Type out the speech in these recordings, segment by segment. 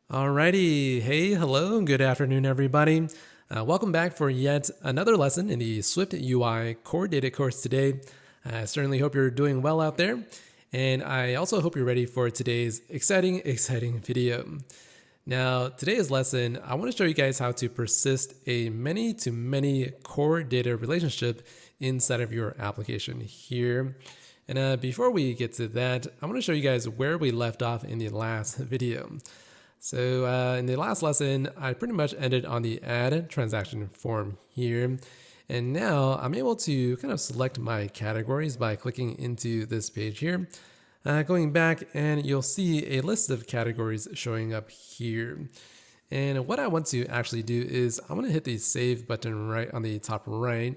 Alrighty, hey, hello, good afternoon, everybody. Welcome back for yet another lesson in the SwiftUI core data course today. I certainly hope you're doing well out there, and I also hope you're ready for today's exciting video. Now, today's lesson, I want to show you guys how to persist a many-to-many core data relationship inside of your application here. And before we get to that, I want to show you guys where we left off in the last video. So in the last lesson, I pretty much ended on the add transaction form here. And now I'm able to kind of select my categories by clicking into this page here. Going back, and you'll see a list of categories showing up here. And what I want to actually do is I want to hit the save button right on the top right.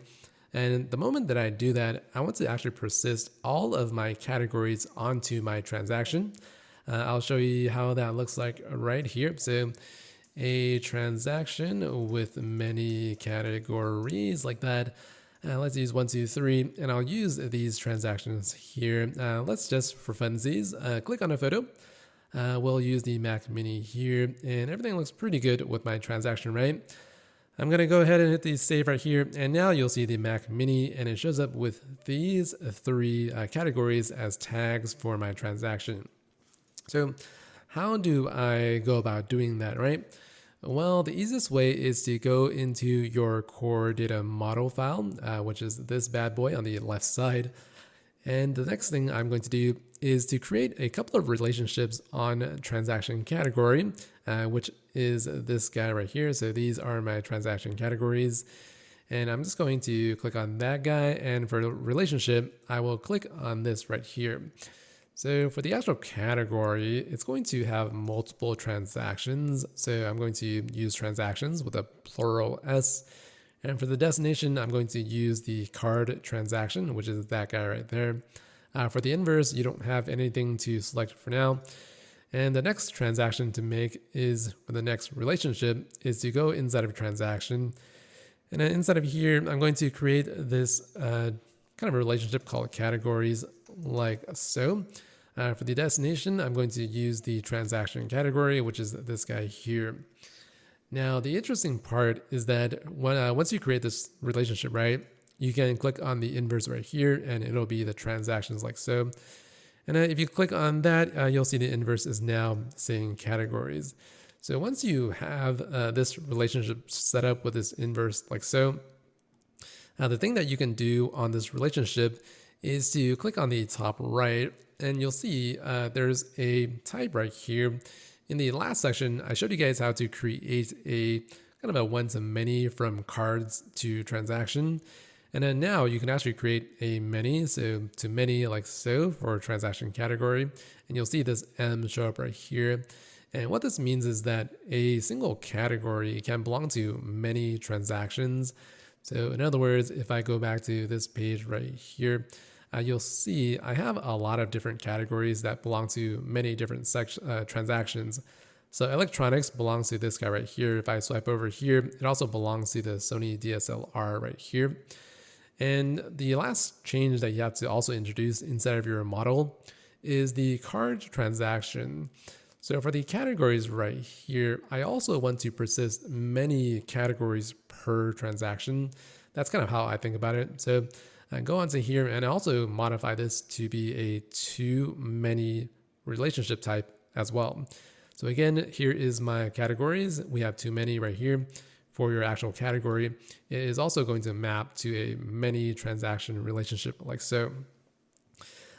And the moment that I do that, I want to actually persist all of my categories onto my transaction. I'll show you how that looks like right here. So a transaction with many categories like that. Let's use 1, 2, 3, and I'll use these transactions here. Let's just, for funsies, click on a photo. We'll use the Mac Mini here, and everything looks pretty good with my transaction, right? I'm going to go ahead and hit the save right here, and now you'll see the Mac Mini, and it shows up with these three categories as tags for my transaction. So how do I go about doing that, right? Well, the easiest way is to go into your core data model file, which is this bad boy on the left side. And the next thing I'm going to do is to create a couple of relationships on transaction category, which is this guy right here. So these are my transaction categories. And I'm just going to click on that guy. And for the relationship, I will click on this right here. So for the actual category, it's going to have multiple transactions. So I'm going to use transactions with a plural S. And for the destination, I'm going to use the card transaction, which is that guy right there. For the inverse, you don't have anything to select for now. And the next transaction to make is, or the next relationship, is to go inside of transaction. And then inside of here, I'm going to create this kind of a relationship called categories like so. For the destination, I'm going to use the transaction category, which is this guy here. Now, the interesting part is that once you create this relationship, right, you can click on the inverse right here, and it'll be the transactions like so. And if you click on that, you'll see the inverse is now saying categories. So once you have this relationship set up with this inverse like so, the thing that you can do on this relationship is to click on the top right, and you'll see there's a type right here. In the last section, I showed you guys how to create a kind of a one-to-many from cards to transaction. And then now you can actually create a many, so to many like so for a transaction category. And you'll see this M show up right here. And what this means is that a single category can belong to many transactions. So in other words, if I go back to this page right here, you'll see I have a lot of different categories that belong to many different transactions. So electronics belongs to this guy right here. If I swipe over here, it also belongs to the Sony DSLR right here. And the last change that you have to also introduce inside of your model is the card transaction. So for the categories right here, I also want to persist many categories per transaction. That's kind of how I think about it. So go on to here and also modify this to be a too many relationship type as well. So again, here is my categories. We have too many right here. For your actual category, it is also going to map to a many transaction relationship like so.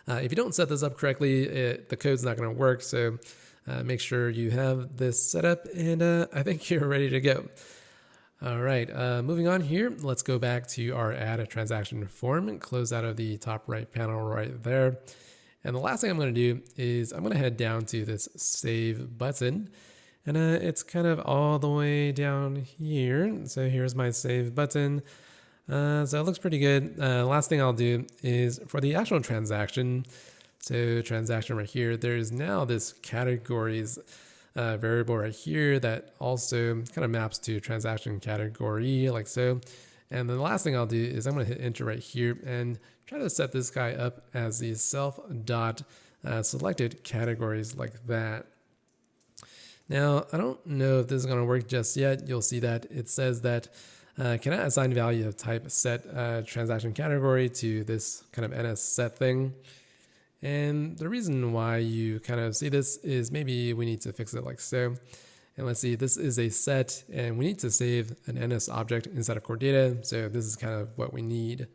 If you don't set this up correctly, the code's not going to work. So make sure you have this set up, and I think you're ready to go. All right, moving on here, let's go back to our add a transaction form and close out of the top right panel right there. And the last thing I'm going to do is I'm going to head down to this save button. And it's kind of all the way down here. So here's my save button. So it looks pretty good. Last thing I'll do is for the actual transaction. So transaction right here, there's now this categories variable right here that also kind of maps to transaction category like so. And then the last thing I'll do is I'm going to hit enter right here and try to set this guy up as the self dot selected categories like that. Now, I don't know if this is going to work just yet. You'll see that it says that cannot assign value of type set transaction category to this kind of NS set thing. And the reason why you kind of see this is maybe we need to fix it like so. And let's see, this is a set and we need to save an NS object inside of core data. So this is kind of what we need.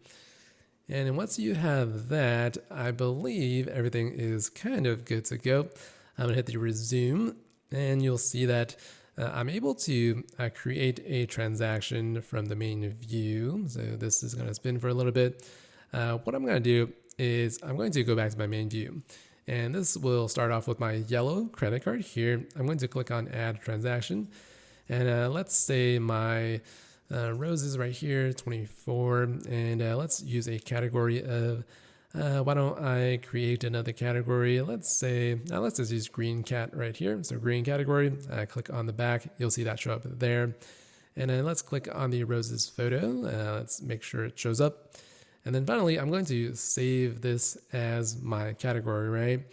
And once you have that, I believe everything is kind of good to go. I'm gonna hit the resume and you'll see that I'm able to create a transaction from the main view. So this is gonna spin for a little bit. What I'm gonna do is I'm going to go back to my main view. And this will start off with my yellow credit card here. I'm going to click on add transaction. And let's say my roses right here, 24. And let's use a category of, why don't I create another category? Let's say, let's just use green cat right here. So green category, click on the back. You'll see that show up there. And then let's click on the roses photo. Let's make sure it shows up. And then finally, I'm going to save this as my category, right?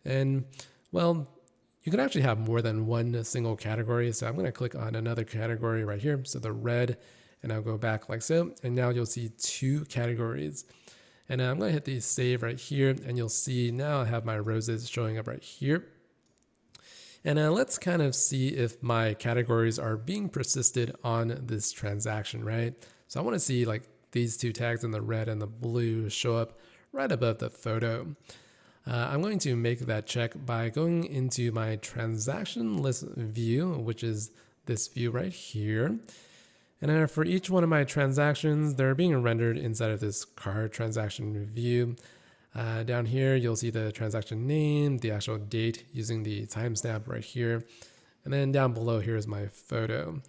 And well, you can actually have more than one single category. So I'm going to click on another category right here. So the red, and I'll go back like so. And now you'll see two categories. And I'm going to hit the save right here. And you'll see now I have my roses showing up right here. And let's kind of see if my categories are being persisted on this transaction, right? So I want to see like these two tags in the red and the blue show up right above the photo. I'm going to make that check by going into my transaction list view, which is this view right here. And for each one of my transactions, they're being rendered inside of this card transaction view. Down here, you'll see the transaction name, the actual date using the timestamp right here. And then down below, here's my photo.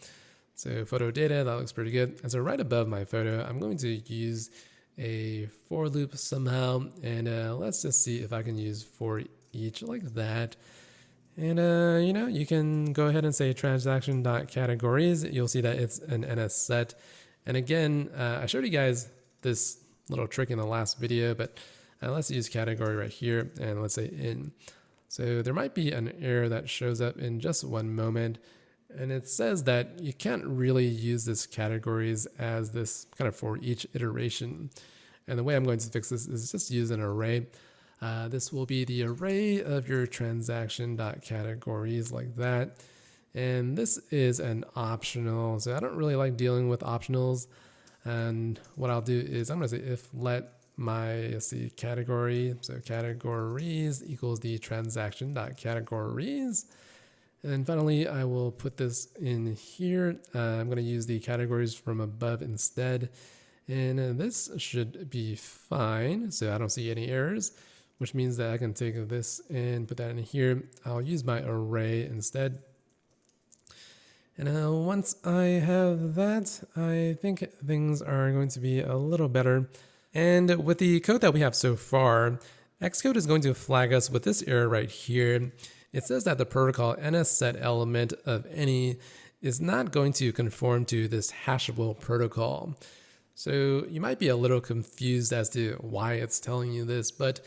So photo data, that looks pretty good. And so right above my photo, I'm going to use a for loop somehow. And let's just see if I can use for each like that. And, you can go ahead and say transaction.categories. You'll see that it's an NS set. And again, I showed you guys this little trick in the last video, but let's use category right here. And let's say in. So there might be an error that shows up in just one moment. And it says that you can't really use this categories as this kind of for each iteration. And the way I'm going to fix this is just use an array. This will be the array of your transaction.categories like that. And this is an optional. So I don't really like dealing with optionals. And what I'll do is I'm going to say if let my, let's see, category. So categories equals the transaction.categories. And then finally, I will put this in here. I'm going to use the categories from above instead. And this should be fine. So I don't see any errors, which means that I can take this and put that in here. I'll use my array instead. And once I have that, I think things are going to be a little better. And with the code that we have so far, Xcode is going to flag us with this error right here. It says that the protocol NSSet element of any is not going to conform to this hashable protocol. So you might be a little confused as to why it's telling you this, but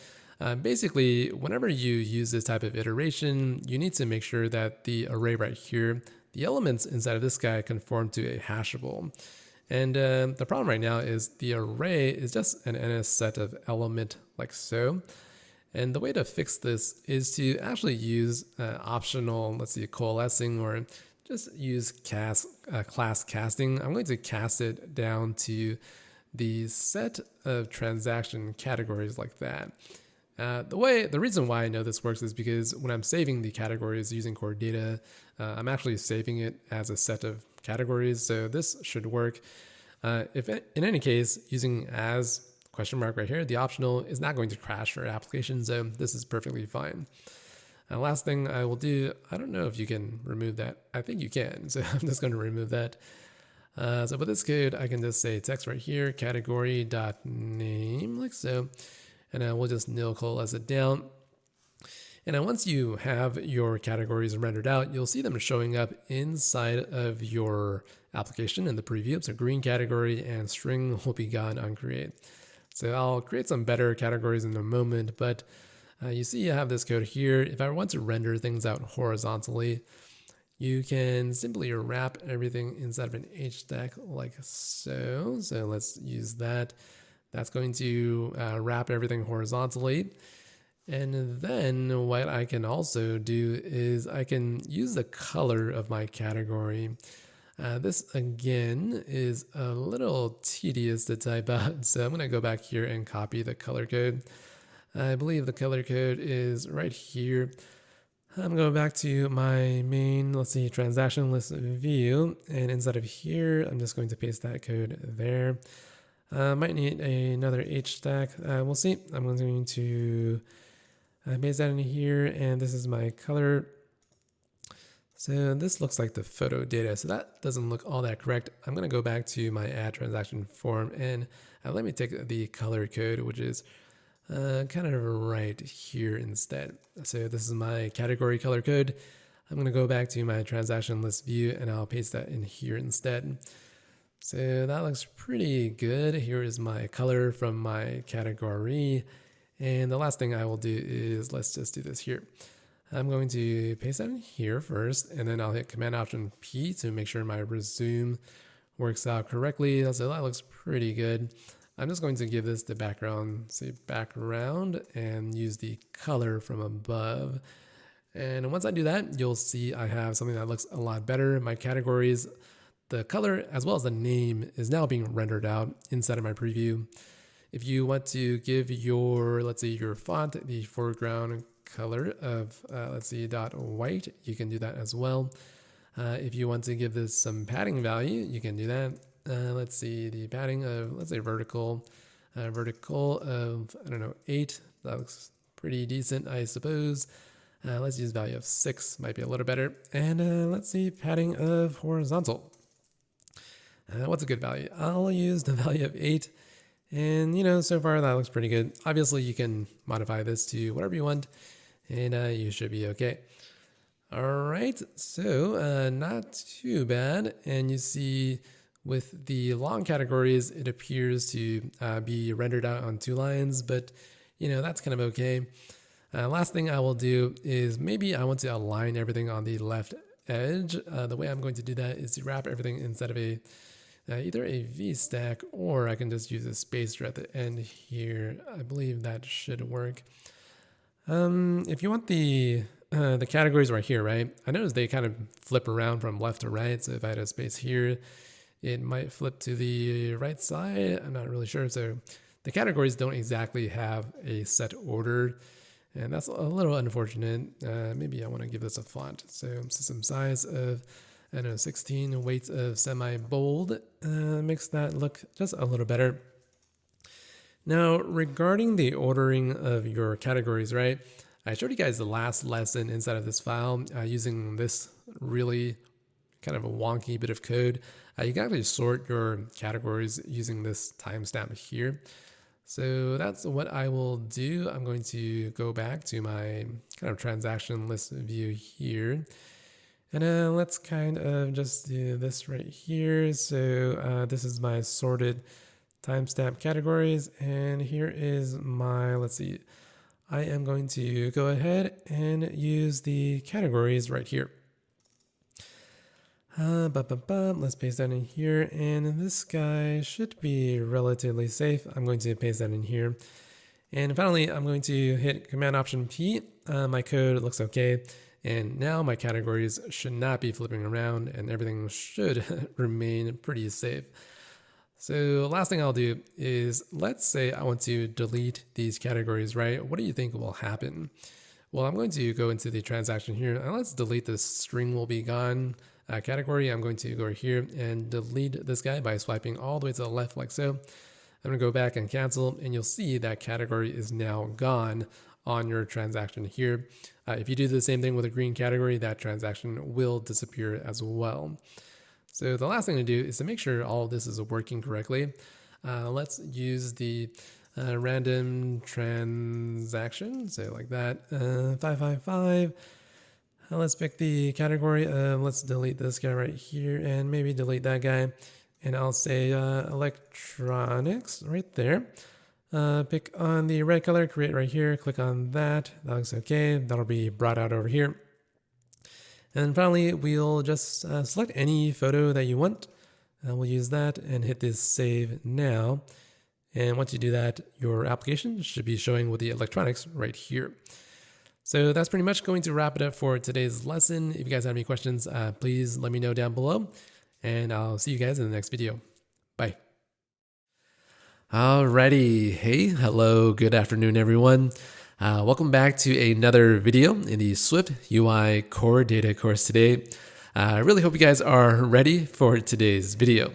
basically, whenever you use this type of iteration, you need to make sure that the array right here, the elements inside of this guy conform to a hashable. And the problem right now is the array is just an NS set of element like so. And the way to fix this is to actually use optional, let's see, coalescing, or just use class casting. I'm going to cast it down to the set of transaction categories like that. The reason why I know this works is because when I'm saving the categories using core data, I'm actually saving it as a set of categories. So this should work. If in any case, using as question mark right here, the optional is not going to crash your application. So this is perfectly fine. Last thing I will do, I don't know if you can remove that. I think you can. So I'm just going to remove that. So with this code, I can just say text right here, category.name like so. And we'll just nil coalesce it down. And then once you have your categories rendered out, you'll see them showing up inside of your application in the preview. So green category and string will be gone on create. So I'll create some better categories in a moment, but you see I have this code here. If I want to render things out horizontally, you can simply wrap everything inside of an H stack like so. So let's use that. That's going to wrap everything horizontally. And then what I can also do is I can use the color of my category. This again is a little tedious to type out, so I'm going to go back here and copy the color code. I believe the color code is right here. I'm going back to my main, let's see, transaction list view, and inside of here, I'm just going to paste that code there. Might need another H stack. We'll see. I'm going to paste that in here, and this is my color. So this looks like the photo data, so that doesn't look all that correct. I'm going to go back to my add transaction form, and let me take the color code, which is kind of right here instead. So this is my category color code. I'm going to go back to my transaction list view, and I'll paste that in here instead. So that looks pretty good. Here is my color from my category. And the last thing I will do is, let's just do this here. I'm going to paste that in here first, and then I'll hit Command Option P to make sure my resume works out correctly. So that looks pretty good. I'm just going to give this the background, say background, and use the color from above. And once I do that, you'll see I have something that looks a lot better. My categories, the color as well as the name is now being rendered out inside of my preview. If you want to give your, let's say your font, the foreground color of, let's see, .white, you can do that as well. If you want to give this some padding value, you can do that. Let's see, the padding of, let's say vertical of, I don't know, 8. That looks pretty decent, I suppose. Let's use value of 6, might be a little better. And let's see, padding of horizontal. What's a good value? I'll use the value of 8. And, you know, so far that looks pretty good. Obviously, you can modify this to whatever you want, and you should be okay. All right, so not too bad. And you see with the long categories, it appears to be rendered out on 2 lines, but, you know, that's kind of okay. Last thing I will do is maybe I want to align everything on the left edge. The way I'm going to do that is to wrap everything inside of a either a V stack, or I can just use a spacer at the end here. I believe that should work. If you want the categories right here, right? I notice they kind of flip around from left to right. So if I had a space here, it might flip to the right side. I'm not really sure. So the categories don't exactly have a set order, and that's a little unfortunate. Maybe I want to give this a font. So system size of, I don't know, 16, weight of semi-bold, makes that look just a little better. Now, regarding the ordering of your categories, right? I showed you guys the last lesson inside of this file using this really kind of a wonky bit of code. You can actually sort your categories using this timestamp here. So that's what I will do. I'm going to go back to my kind of transaction list view here. And let's kind of just do this right here. So this is my sorted timestamp categories, and here is my, let's see, I am going to go ahead and use the categories right here. Let's paste that in here, and this guy should be relatively safe. I'm going to paste that in here. And finally, I'm going to hit Command Option P. My code looks okay. And now my categories should not be flipping around, and everything should remain pretty safe. So last thing I'll do is, let's say I want to delete these categories, right? What do you think will happen? Well, I'm going to go into the transaction here, and let's delete this string will be gone category. I'm going to go here and delete this guy by swiping all the way to the left like so. I'm going to go back and cancel, and you'll see that category is now gone on your transaction here. If you do the same thing with a green category, that transaction will disappear as well. So the last thing to do is to make sure all of this is working correctly. Let's use the random transaction, say like that, 555. Let's pick the category. Let's delete this guy right here and maybe delete that guy. And I'll say electronics right there. Pick on the red color, create right here, click on that. That looks okay. That'll be brought out over here. And then finally, we'll just select any photo that you want. We'll use that and hit this save now. And once you do that, your application should be showing with the electronics right here. So that's pretty much going to wrap it up for today's lesson. If you guys have any questions, please let me know down below. And I'll see you guys in the next video. Bye. Alrighty. Hey, hello, good afternoon, everyone. Welcome back to another video in the SwiftUI Core Data course today. I really hope you guys are ready for today's video.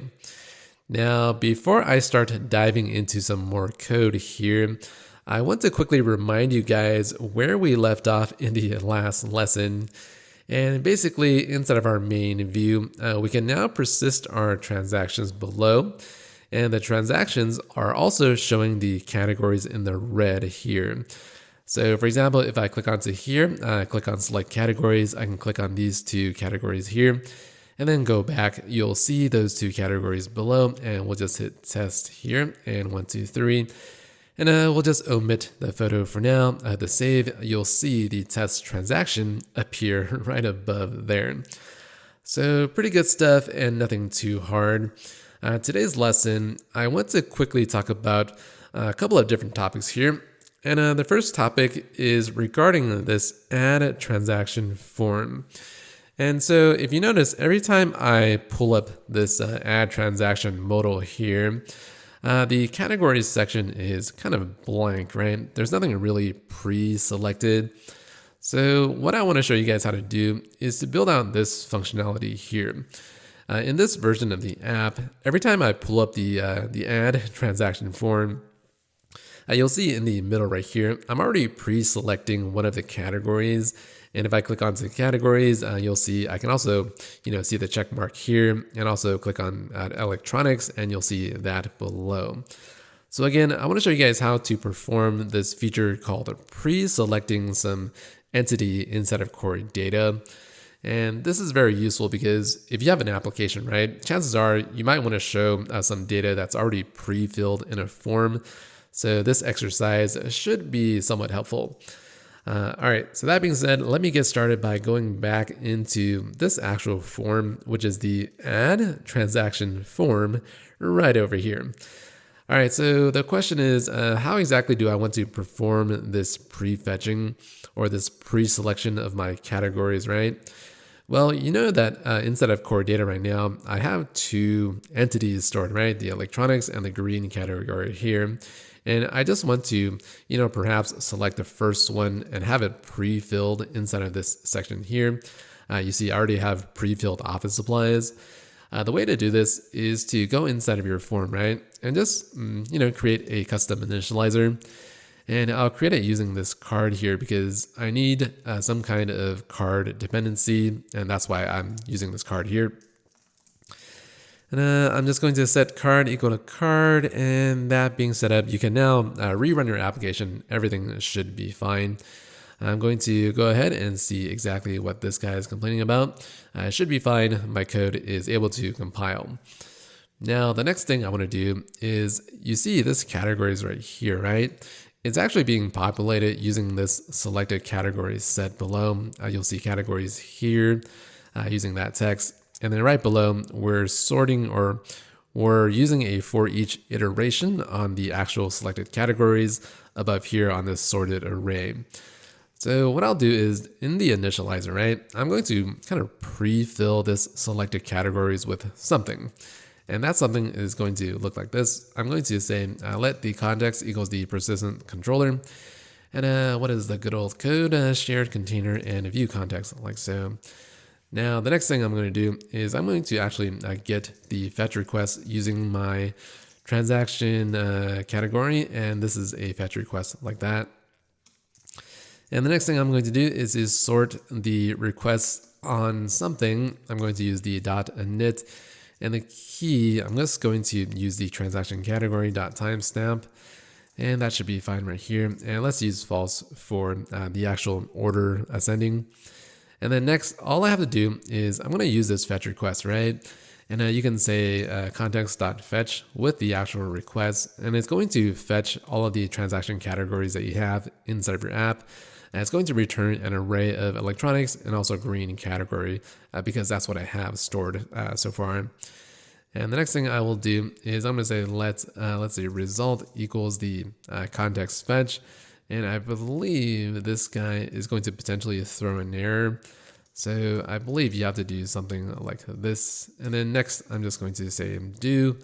Now, before I start diving into some more code here, I want to quickly remind you guys where we left off in the last lesson. And basically, inside of our main view, we can now persist our transactions below. And the transactions are also showing the categories in the red here. So for example, if I click onto here, click on select categories, I can click on these two categories here and then go back. You'll see those two categories below, and we'll just hit test here and 1, 2, 3. And we'll just omit the photo for now. The save, you'll see the test transaction appear right above there. So pretty good stuff and nothing too hard. Today's lesson, I want to quickly talk about a couple of different topics here. And the first topic is regarding this add transaction form. And so if you notice, every time I pull up this add transaction modal here, the categories section is kind of blank, right? There's nothing really pre-selected. So what I want to show you guys how to do is to build out this functionality here. In this version of the app, every time I pull up the add transaction form, you'll see in the middle right here, I'm already pre-selecting one of the categories. And if I click onto categories, you'll see I can also, see the check mark here, and also click on electronics, and you'll see that below. So again, I want to show you guys how to perform this feature called pre-selecting some entity inside of core data. And this is very useful because if you have an application, right, chances are you might want to show some data that's already pre-filled in a form. So this exercise should be somewhat helpful. All right, so that being said, let me get started by going back into this actual form, which is the add transaction form right over here. All right, so the question is, how exactly do I want to perform this pre-fetching or this pre-selection of my categories, right? Well, you know that inside of core data right now, I have two entities stored, right? The electronics and the green category here. And I just want to, perhaps select the first one and have it pre-filled inside of this section here. You see, I already have pre-filled office supplies. The way to do this is to go inside of your form, right? And just, create a custom initializer. And I'll create it using this card here because I need some kind of card dependency. And that's why I'm using this card here. And I'm just going to set card equal to card, and that being set up, you can now rerun your application. Everything should be fine. I'm going to go ahead and see exactly what this guy is complaining about. It should be fine. My code is able to compile. Now, the next thing I want to do is, you see this categories right here, right? It's actually being populated using this selected categories set below. You'll see categories here using that text. And then right below, we're sorting or we're using a for each iteration on the actual selected categories above here on this sorted array. So what I'll do is in the initializer, right, I'm going to kind of pre-fill this selected categories with something. And that something is going to look like this. I'm going to say, let the context equals the persistent controller. And what is the good old code? Shared container and a view context, like so. Now, the next thing I'm going to do is I'm going to actually get the fetch request using my transaction category. And this is a fetch request like that. And the next thing I'm going to do is sort the requests on something. I'm going to use the .init. And the key, I'm just going to use the transaction category .timestamp. And that should be fine right here. And let's use false for the actual order ascending. And then next, all I have to do is I'm going to use this fetch request, right? And you can say context.fetch with the actual request. And it's going to fetch all of the transaction categories that you have inside of your app. And it's going to return an array of electronics and also green category because that's what I have stored so far. And the next thing I will do is I'm going to say let's say result equals the context fetch. And I believe this guy is going to potentially throw an error. So I believe you have to do something like this. And then next, I'm just going to say do,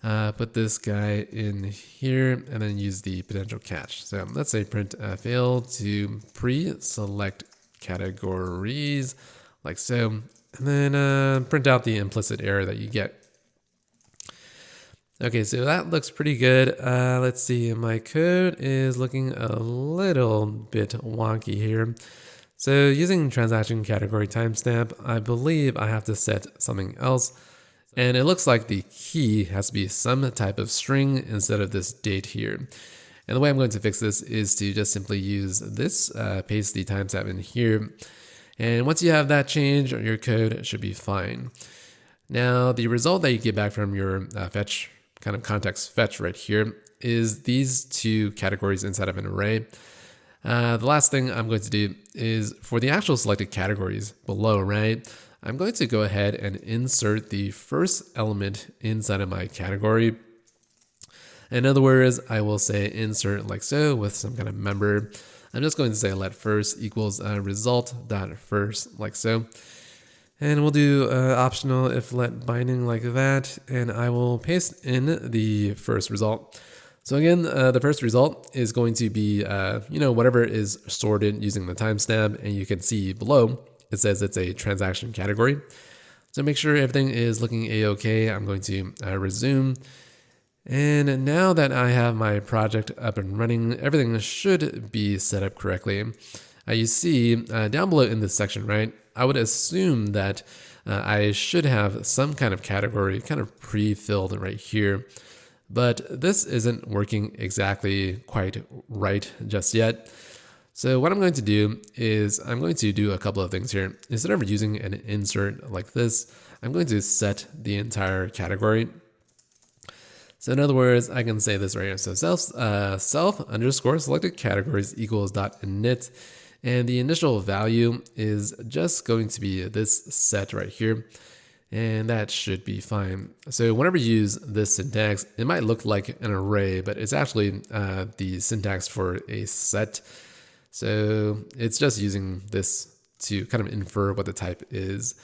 put this guy in here, and then use the potential catch. So let's say print fail to pre-select categories, like so. And then print out the implicit error that you get. Okay, so that looks pretty good. Let's see, my code is looking a little bit wonky here. So using transaction category timestamp, I believe I have to set something else. And it looks like the key has to be some type of string instead of this date here. And the way I'm going to fix this is to just simply use this, paste the timestamp in here. And once you have that change, your code should be fine. Now, the result that you get back from your fetch, kind of context fetch right here, is these two categories inside of an array. The last thing I'm going to do is for the actual selected categories below, right? I'm going to go ahead and insert the first element inside of my category. In other words, I will say insert like so with some kind of member. I'm just going to say let first equals result.first like so. And we'll do optional if let binding like that. And I will paste in the first result. So again, the first result is going to be, whatever is sorted using the timestamp. And you can see below, it says it's a transaction category. So make sure everything is looking a-okay. I'm going to resume. And now that I have my project up and running, everything should be set up correctly. You see down below in this section, right? I would assume that I should have some kind of category kind of pre-filled right here, but this isn't working exactly quite right just yet. So what I'm going to do is I'm going to do a couple of things here. Instead of using an insert like this, I'm going to set the entire category. So in other words, I can say this right here. So self underscore selected categories equals dot init. And the initial value is just going to be this set right here. And that should be fine. So whenever you use this syntax, it might look like an array, but it's actually the syntax for a set. So it's just using this to kind of infer what the type is.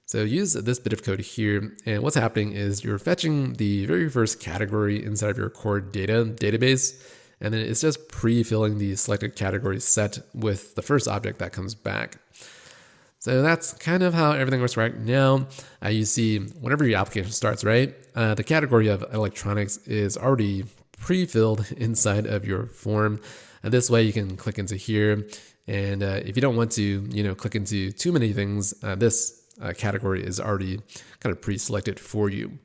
So use this bit of code here. And what's happening is you're fetching the very first category inside of your core database. And then it's just pre-filling the selected category set with the first object that comes back. So that's kind of how everything works right now. You see, whenever your application starts, right, the category of electronics is already pre-filled inside of your form. And this way you can click into here. And if you don't want to, click into too many things, this category is already kind of pre-selected for you.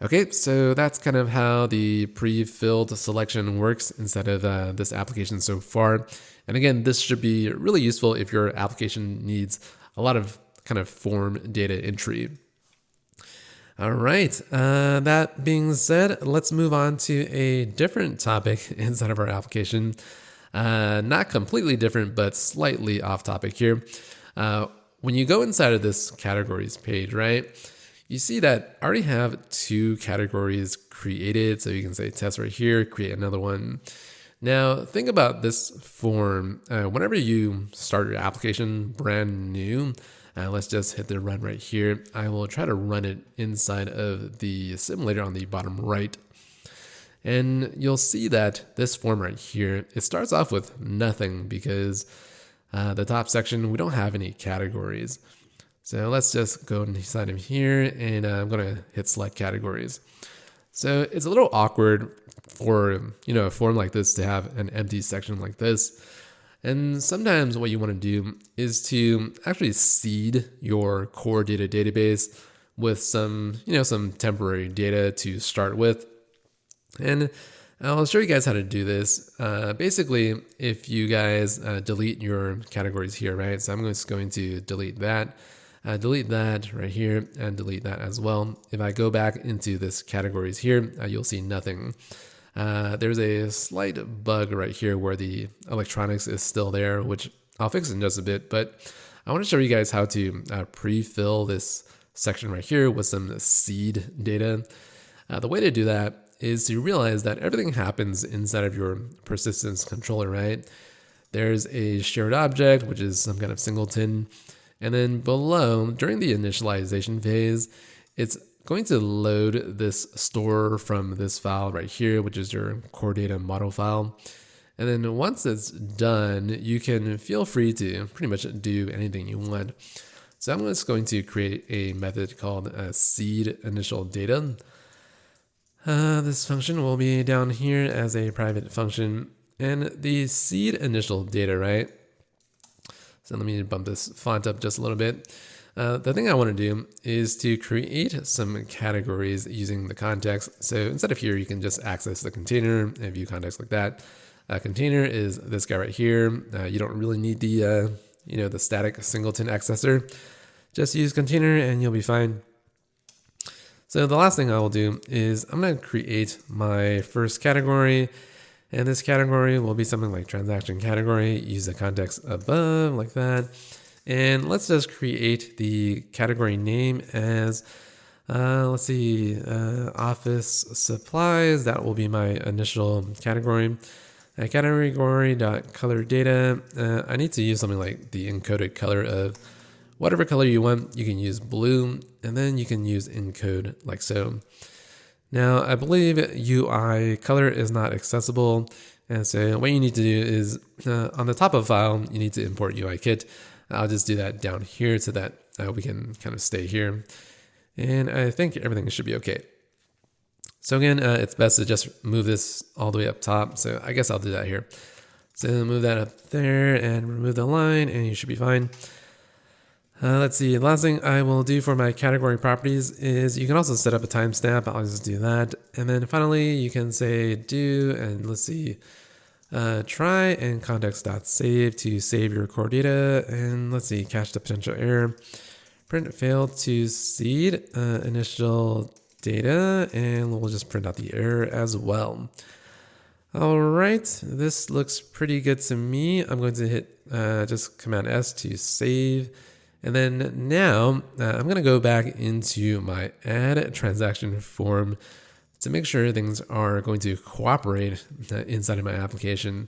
Okay, so that's kind of how the pre-filled selection works inside of this application so far. And again, this should be really useful if your application needs a lot of kind of form data entry. All right, that being said, let's move on to a different topic inside of our application. Not completely different, but slightly off topic here. When you go inside of this categories page, right, you see that I already have two categories created. So you can say test right here, create another one. Now think about this form. Whenever you start your application brand new, let's just hit the run right here. I will try to run it inside of the simulator on the bottom right. And you'll see that this form right here, it starts off with nothing because the top section, we don't have any categories. So let's just go inside of here and I'm going to hit select categories. So it's a little awkward for, a form like this to have an empty section like this. And sometimes what you want to do is to actually seed your core data database with some, some temporary data to start with. And I'll show you guys how to do this. Basically, if you guys delete your categories here, right? So I'm just going to delete that right here and delete that as well. If I go back into this categories here, you'll see nothing. There's a slight bug right here where the electronics is still there, which I'll fix in just a bit, but I want to show you guys how to pre-fill this section right here with some seed data. The way to do that is to realize that everything happens inside of your persistence controller, right? There's a shared object, which is some kind of singleton. And then below, during the initialization phase, it's going to load this store from this file right here, which is your core data model file. And then once it's done, you can feel free to pretty much do anything you want. So I'm just going to create a method called seed initial data. This function will be down here as a private function. And the seed initial data, right? So let me bump this font up just a little bit. The thing I want to do is to create some categories using the context. So instead of here, you can just access the container and view context like that. Container is this guy right here. You don't really need the the static singleton accessor. Just use container and you'll be fine. So the last thing I will do is I'm going to create my first category. And this category will be something like transaction category. Use the context above like that. And let's just create the category name as, let's see, office supplies. That will be my initial category. Category.color data. I need to use something like the encoded color of whatever color you want. You can use blue, and then you can use encode like so. Now, I believe UI color is not accessible. And so what you need to do is on the top of file, you need to import UI kit. I'll just do that down here so that we can kind of stay here. And I think everything should be okay. So again, it's best to just move this all the way up top. So I guess I'll do that here. So move that up there and remove the line and you should be fine. Let's see, last thing I will do for my category properties is you can also set up a timestamp. I'll just do that. And then finally you can say do, and let's see, try and context.save to save your core data. And let's see, catch the potential error. Print failed to seed initial data, and we'll just print out the error as well. All right, this looks pretty good to me. I'm going to hit just Command S to save. And then now I'm going to go back into my add transaction form to make sure things are going to cooperate inside of my application.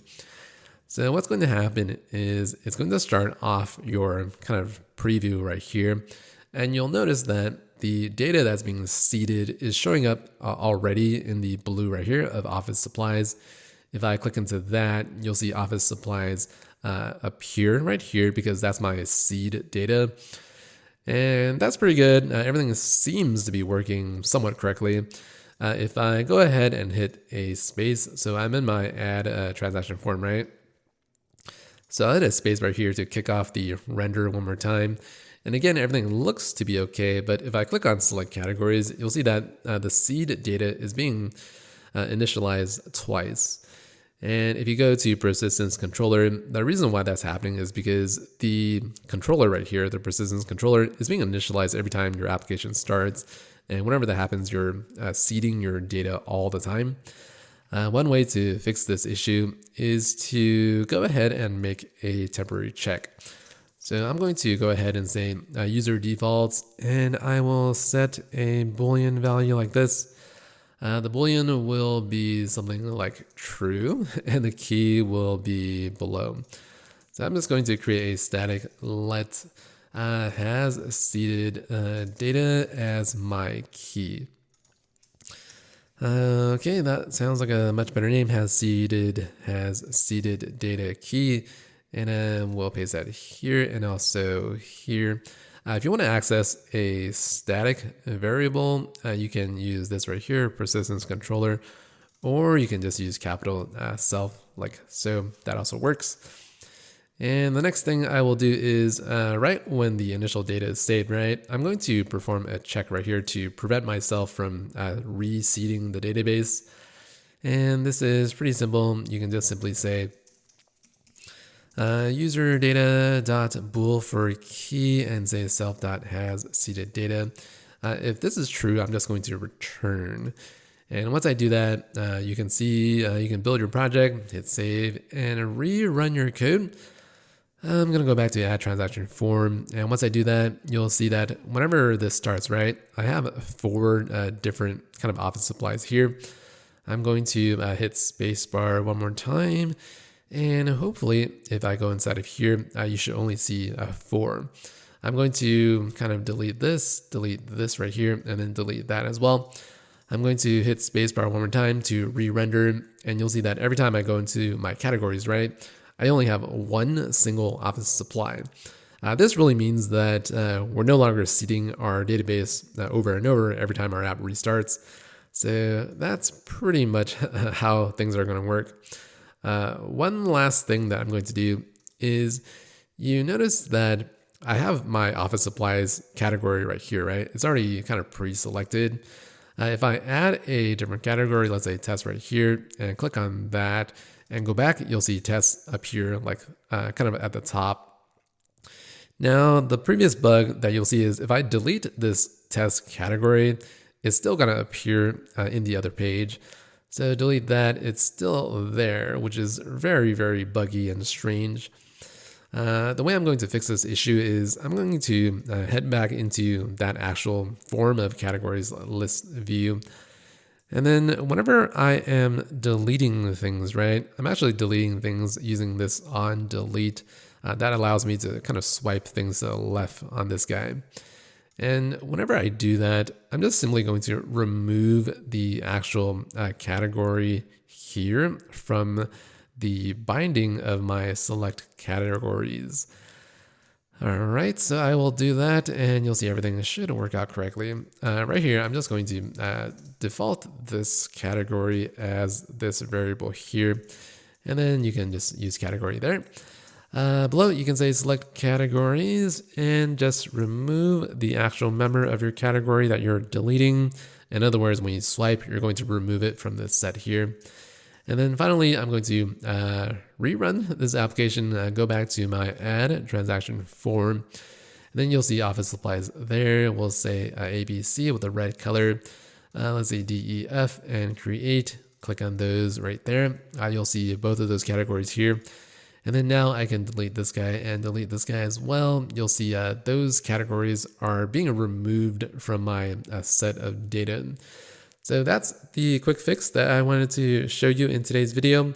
So what's going to happen is it's going to start off your kind of preview right here. And you'll notice that the data that's being seeded is showing up already in the blue right here of office supplies. If I click into that, you'll see office supplies appear right here because that's my seed data. And that's pretty good. Everything seems to be working somewhat correctly. If I go ahead and hit a space, so I'm in my add transaction form, right? So I'll hit a space right here to kick off the render one more time. And again, everything looks to be okay, but if I click on select categories, you'll see that the seed data is being initialized twice. And if you go to persistence controller, the reason why that's happening is because the controller right here, the persistence controller, is being initialized every time your application starts. And whenever that happens, you're seeding your data all the time. One way to fix this issue is to go ahead and make a temporary check. So I'm going to go ahead and say user defaults, and I will set a Boolean value like this. The Boolean will be something like true, and the key will be below. So I'm just going to create a static let has seeded data as my key. Okay, that sounds like a much better name. Has seeded data key, and we'll paste that here and also here. If you want to access a static variable, you can use this right here, persistence controller, or you can just use capital self like so. That also works. And the next thing I will do is right when the initial data is saved, right, I'm going to perform a check right here to prevent myself from reseeding the database. And this is pretty simple. You can just simply say user data dot bool for key and say self dot has seeded data. If this is true, I'm just going to return. And once I do that, you can see you can build your project, hit save, and rerun your code. I'm going to go back to add transaction form. And once I do that, you'll see that whenever this starts, right, I have 4 different kind of office supplies here. I'm going to hit spacebar one more time. And hopefully, if I go inside of here, you should only see 4. I'm going to kind of delete this right here, and then delete that as well. I'm going to hit spacebar one more time to re-render, and you'll see that every time I go into my categories, right, I only have 1 single office supply. This really means that we're no longer seeding our database over and over every time our app restarts. So that's pretty much how things are going to work. One last thing that I'm going to do is you notice that I have my office supplies category right here, right? It's already kind of pre-selected. If I add a different category, let's say test right here, and click on that and go back, you'll see tests appear like kind of at the top. Now, the previous bug that you'll see is if I delete this test category, it's still going to appear in the other page. So delete that, it's still there, which is very, very buggy and strange. The way I'm going to fix this issue is I'm going to head back into that actual form of categories list view. And then whenever I am deleting things, right, I'm actually deleting things using this on delete. That allows me to kind of swipe things to the left on this guy. And whenever I do that, I'm just simply going to remove the actual category here from the binding of my select categories. All right, so I will do that and you'll see everything should work out correctly. Right here, I'm just going to default this category as this variable here. And then you can just use category there. Below, you can say select categories and just remove the actual member of your category that you're deleting. In other words, when you swipe, you're going to remove it from this set here. And then finally, I'm going to rerun this application, go back to my add transaction form. And then you'll see office supplies there. We'll say ABC with the red color. Let's say DEF and create. Click on those right there. You'll see both of those categories here. And then now I can delete this guy and delete this guy as well. You'll see those categories are being removed from my set of data. So that's the quick fix that I wanted to show you in today's video.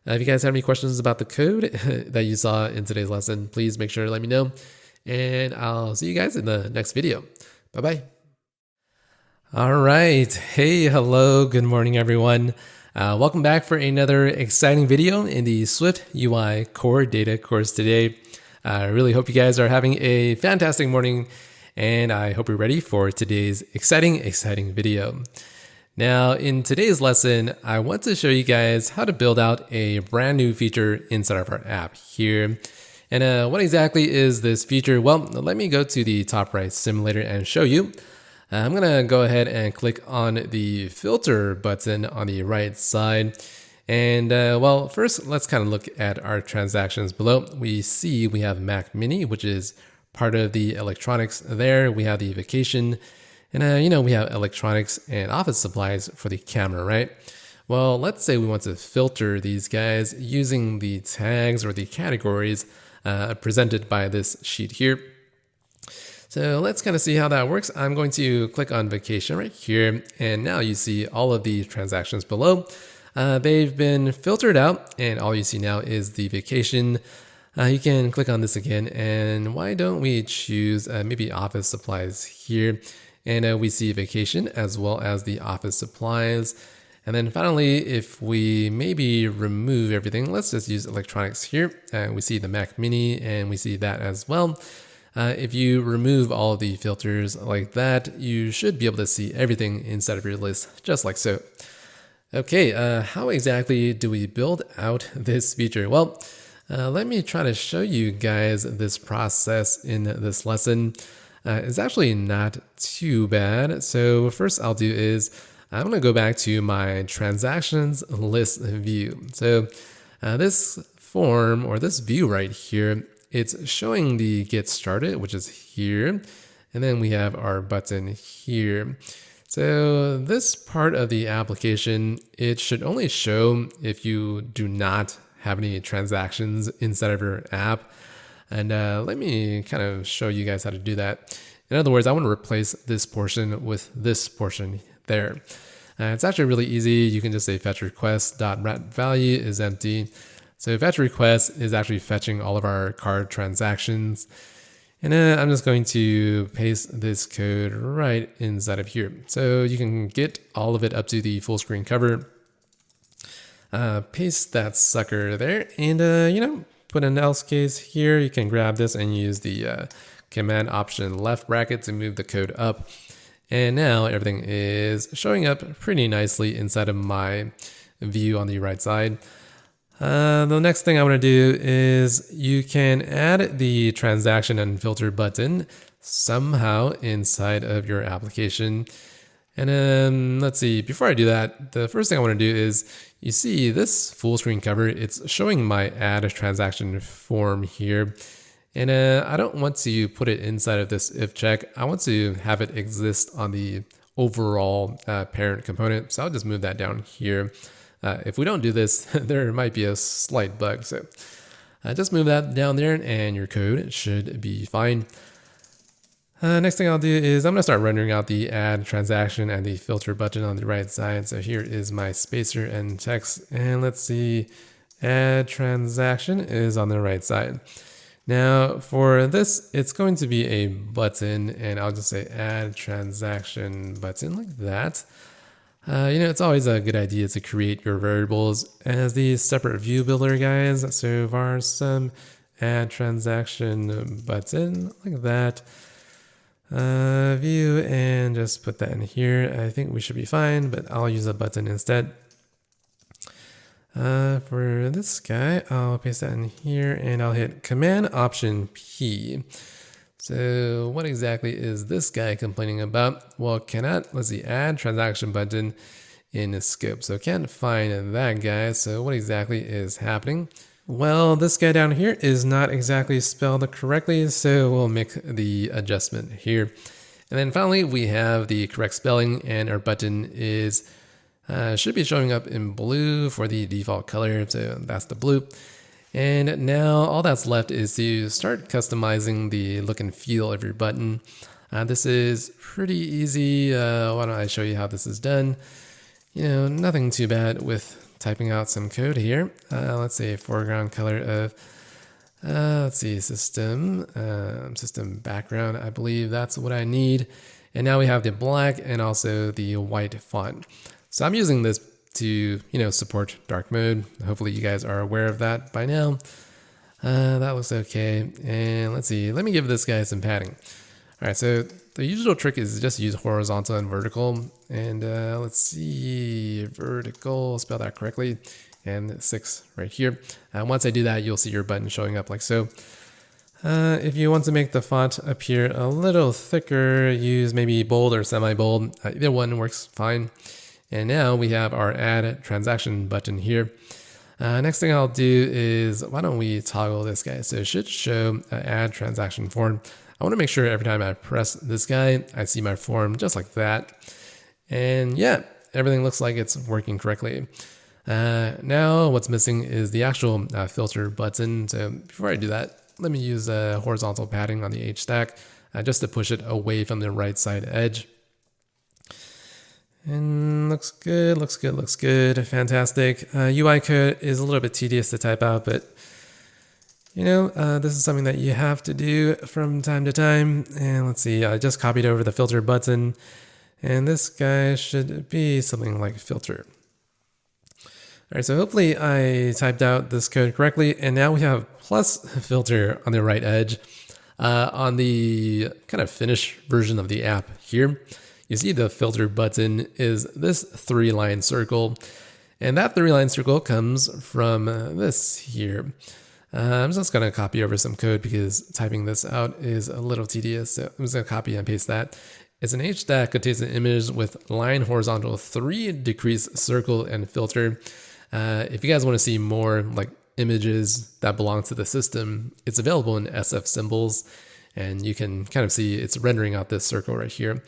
If you guys have any questions about the code that you saw in today's lesson, please make sure to let me know. And I'll see you guys in the next video. Bye-bye. All right. Hey, hello. Good morning, everyone. Welcome back for another exciting video in the SwiftUI Core Data course today. I really hope you guys are having a fantastic morning, and I hope you're ready for today's exciting video. Now, in today's lesson, I want to show you guys how to build out a brand new feature inside of our app here. And what exactly is this feature? Well, let me go to the top right simulator and show you. I'm going to go ahead and click on the filter button on the right side. And well, first, let's kind of look at our transactions below. We see we have Mac Mini, which is part of the electronics there. We have the vacation. And, we have electronics and office supplies for the camera, right? Well, let's say we want to filter these guys using the tags or the categories presented by this sheet here. So let's kind of see how that works. I'm going to click on vacation right here. And now you see all of the transactions below. They've been filtered out, and all you see now is the vacation. You can click on this again. And why don't we choose maybe office supplies here? And we see vacation as well as the office supplies. And then finally, if we maybe remove everything, let's just use electronics here. We see the Mac Mini and we see that as well. If you remove all of the filters like that, you should be able to see everything inside of your list, just like so. Okay, how exactly do we build out this feature? Well, let me try to show you guys this process in this lesson. It's actually not too bad. So first I'll do is I'm going to go back to my transactions list view. So this form or this view right here, it's showing the get started, which is here. And then we have our button here. So this part of the application, it should only show if you do not have any transactions inside of your app. And let me kind of show you guys how to do that. In other words, I want to replace this portion with this portion there. It's actually really easy. You can just say fetch request dot value is empty. So fetch request is actually fetching all of our card transactions. And I'm just going to paste this code right inside of here. So you can get all of it up to the full screen cover. Paste that sucker there and, put an else case here. You can grab this and use the command option left bracket to move the code up. And now everything is showing up pretty nicely inside of my view on the right side. The next thing I want to do is you can add the transaction and filter button somehow inside of your application. And let's see, before I do that, the first thing I want to do is you see this full screen cover, it's showing my add transaction form here. And I don't want to put it inside of this if check. I want to have it exist on the overall parent component. So I'll just move that down here. If we don't do this, there might be a slight bug. So just move that down there and your code should be fine. Next thing I'll do is I'm going to start rendering out the add transaction and the filter button on the right side. So here is my spacer and text. And let's see, add transaction is on the right side. Now for this, it's going to be a button and I'll just say add transaction button like that. It's always a good idea to create your variables as the separate view builder, guys. So var sum add transaction button like that. View and just put that in here. I think we should be fine, but I'll use a button instead. For this guy, I'll paste that in here and I'll hit Command Option P. So what exactly is this guy complaining about? Well, let's see, add transaction button in the scope. So can't find that guy. So what exactly is happening? Well, this guy down here is not exactly spelled correctly. So we'll make the adjustment here. And then finally, we have the correct spelling and our button is should be showing up in blue for the default color. So that's the blue. And now all that's left is to start customizing the look and feel of your button. This is pretty easy. Why don't I show you how this is done? Nothing too bad with typing out some code here. Let's say foreground color of, let's see, system background. I believe that's what I need. And now we have the black and also the white font. So I'm using this to, support dark mode. Hopefully you guys are aware of that by now. That looks okay. And let's see, let me give this guy some padding. All right, so the usual trick is just use horizontal and vertical. And let's see, vertical, spell that correctly. And 6 right here. Once I do that, you'll see your button showing up like so. If you want to make the font appear a little thicker, use maybe bold or semi-bold. Either one works fine. And now we have our add transaction button here. Next thing I'll do is, why don't we toggle this guy? So it should show add transaction form. I want to make sure every time I press this guy, I see my form just like that. And yeah, everything looks like it's working correctly. Now what's missing is the actual filter button. So before I do that, let me use horizontal padding on the H stack just to push it away from the right side edge. And looks good, looks good, looks good. Fantastic. UI code is a little bit tedious to type out, but this is something that you have to do from time to time. And let's see, I just copied over the filter button and this guy should be something like filter. All right, so hopefully I typed out this code correctly. And now we have plus filter on the right edge. On the kind of finished version of the app here, you see the filter button is this 3-line circle. And that 3-line circle comes from this here. I'm just going to copy over some code because typing this out is a little tedious. So I'm just going to copy and paste that. It's an H that contains an image with line horizontal 3 decrease circle and filter. If you guys want to see more like images that belong to the system, it's available in SF symbols. And you can kind of see it's rendering out this circle right here.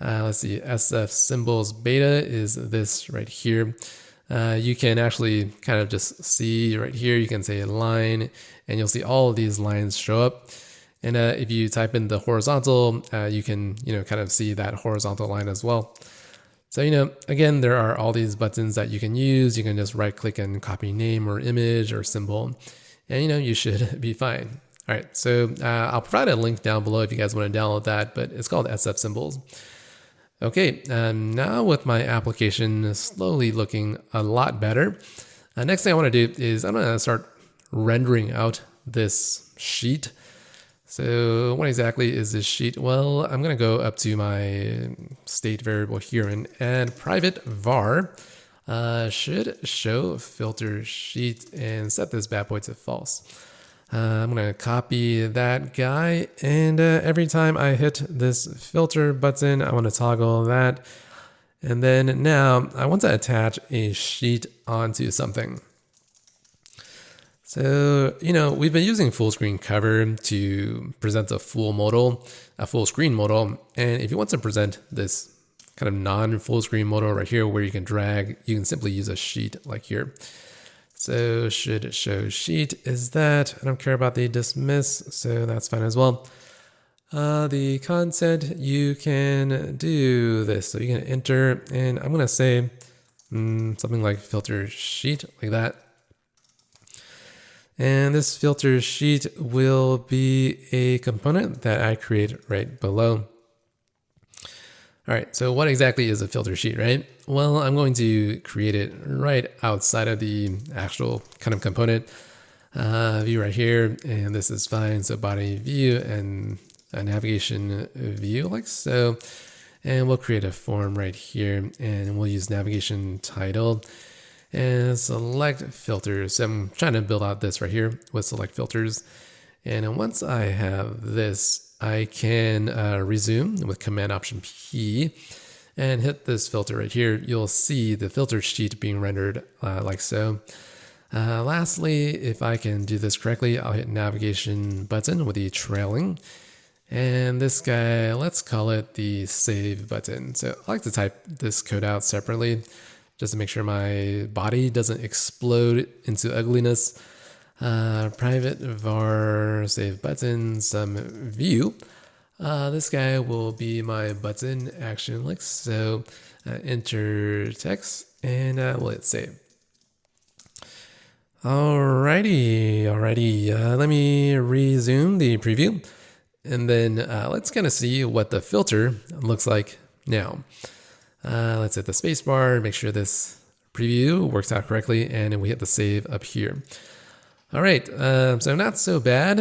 Let's see, SF symbols beta is this right here. You can actually kind of just see right here, you can say line, and you'll see all of these lines show up. And if you type in the horizontal, you can, kind of see that horizontal line as well. So, again, there are all these buttons that you can use. You can just right click and copy name or image or symbol, and, you should be fine. All right, so I'll provide a link down below if you guys want to download that, but it's called SF Symbols. Okay, now with my application slowly looking a lot better, next thing I want to do is I'm going to start rendering out this sheet. So what exactly is this sheet? Well, I'm going to go up to my state variable here and add private var should show filter sheet and set this bad boy to false. I'm going to copy that guy, and every time I hit this filter button, I want to toggle that. And then now I want to attach a sheet onto something. So, we've been using full screen cover to present a full screen modal. And if you want to present this kind of non-full screen modal right here where you can drag, you can simply use a sheet like here. So should show sheet is that. I don't care about the dismiss, so that's fine as well. The content, you can do this. So you can enter, and I'm going to say something like filter sheet, like that. And this filter sheet will be a component that I create right below. All right, so what exactly is a filter sheet, right? Well, I'm going to create it right outside of the actual kind of component view right here, and this is fine. So body view and a navigation view like so, and we'll create a form right here, and we'll use navigation title and select filters. So I'm trying to build out this right here with select filters, and once I have this, I can resume with Command Option P and hit this filter right here. You'll see the filter sheet being rendered like so. Lastly, if I can do this correctly, I'll hit navigation button with the trailing. And this guy, let's call it the save button. So I like to type this code out separately just to make sure my body doesn't explode into ugliness. Private var save button some view. This guy will be my button action like so. Enter text and we'll hit save. Alrighty. Let me resume the preview, and then let's kind of see what the filter looks like now. Let's hit the space bar, make sure this preview works out correctly, and then we hit the save up here. All right, so not so bad.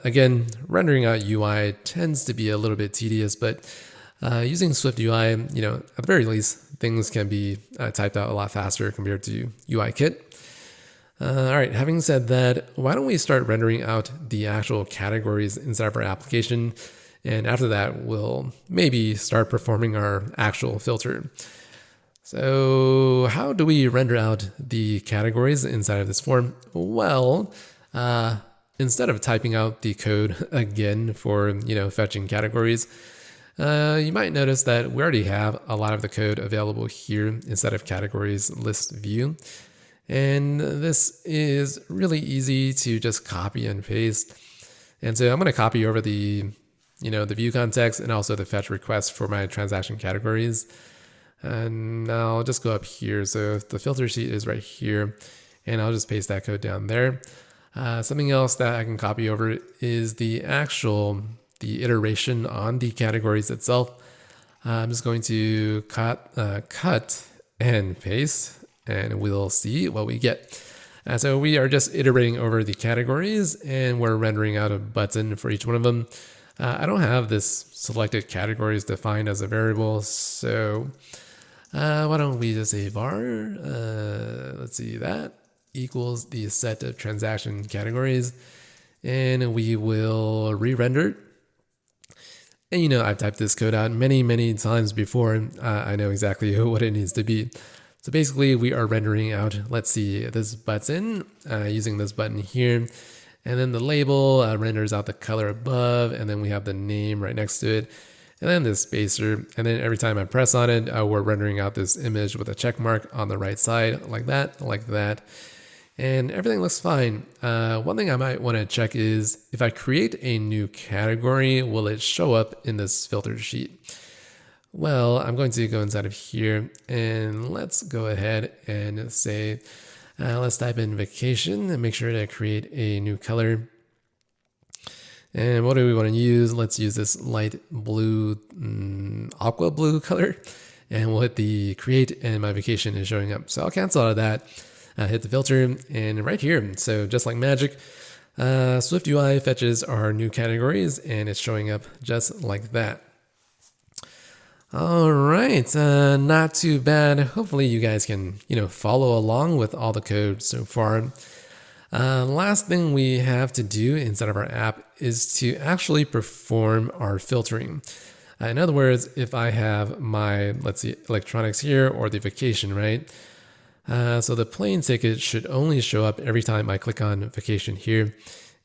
Again, rendering out UI tends to be a little bit tedious, but using SwiftUI, at the very least, things can be typed out a lot faster compared to UIKit. All right, having said that, why don't we start rendering out the actual categories inside of our application, and after that, we'll maybe start performing our actual filter. So how do we render out the categories inside of this form? Well, instead of typing out the code again for, fetching categories, you might notice that we already have a lot of the code available here instead of categories list view. And this is really easy to just copy and paste. And so I'm going to copy over the, the view context and also the fetch request for my transaction categories. And I'll just go up here. So the filter sheet is right here, and I'll just paste that code down there. Something else that I can copy over is the iteration on the categories itself. I'm just going to cut and paste, and we'll see what we get. So we are just iterating over the categories, and we're rendering out a button for each one of them. I don't have this selected categories defined as a variable, so why don't we just say var, let's see, that equals the set of transaction categories, and we will re-render. And I've typed this code out many times before. I know exactly what it needs to be. So basically we are rendering out, let's see, this button using this button here. And then the label renders out the color above, and then we have the name right next to it. and then this spacer. And then every time I press on it, we're rendering out this image with a check mark on the right side, like that, like that. And everything looks fine. One thing I might want to check is if I create a new category, will it show up in this filter sheet? Well, I'm going to go inside of here and let's go ahead and say, let's type in vacation and make sure to create a new color. And what do we want to use? Let's use this light blue, aqua blue color, and we'll hit the create and my vacation is showing up. So I'll cancel out of that, hit the filter, and right here. So just like magic, SwiftUI fetches our new categories and it's showing up just like that. All right, not too bad. Hopefully you guys can, follow along with all the code so far. Last thing we have to do inside of our app is to actually perform our filtering. In other words, if I have my, let's see, electronics here or the vacation, right? So the plane ticket should only show up every time I click on vacation here.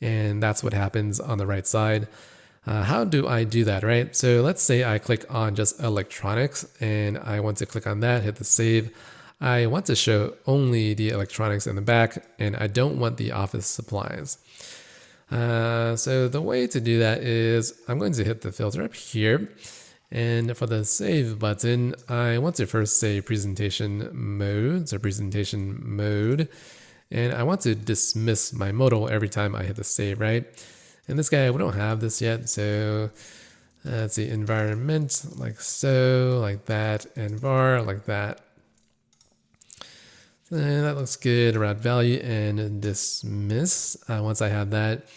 And that's what happens on the right side. How do I do that, right? So let's say I click on just electronics and I want to click on that, hit the save. I want to show only the electronics in the back and I don't want the office supplies. So the way to do that is I'm going to hit the filter up here. And for the save button, I want to first say presentation mode, so presentation mode. And I want to dismiss my modal every time I hit the save, right? And this guy, we don't have this yet. So let's see, environment, like so, like that, and var, like that. And that looks good. Route value and dismiss. Once I have that,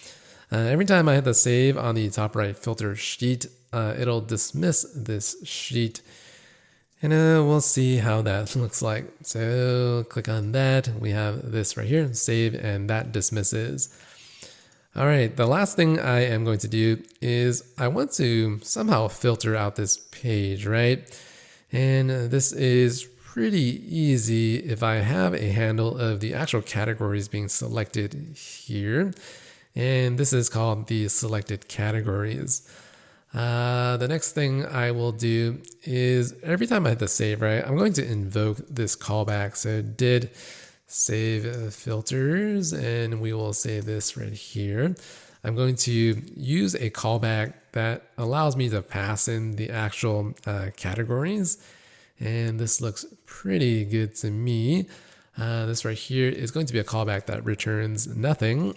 every time I hit the save on the top right filter sheet, it'll dismiss this sheet. And we'll see how that looks like. So click on that. We have this right here, save, and that dismisses. All right, the last thing I am going to do is I want to somehow filter out this page, right? And this is pretty easy if I have a handle of the actual categories being selected here. And this is called the selected categories. The next thing I will do is every time I hit the save, right, I'm going to invoke this callback. So did save filters, and we will say this right here. I'm going to use a callback that allows me to pass in the actual categories. And this looks pretty good to me. This right here is going to be a callback that returns nothing.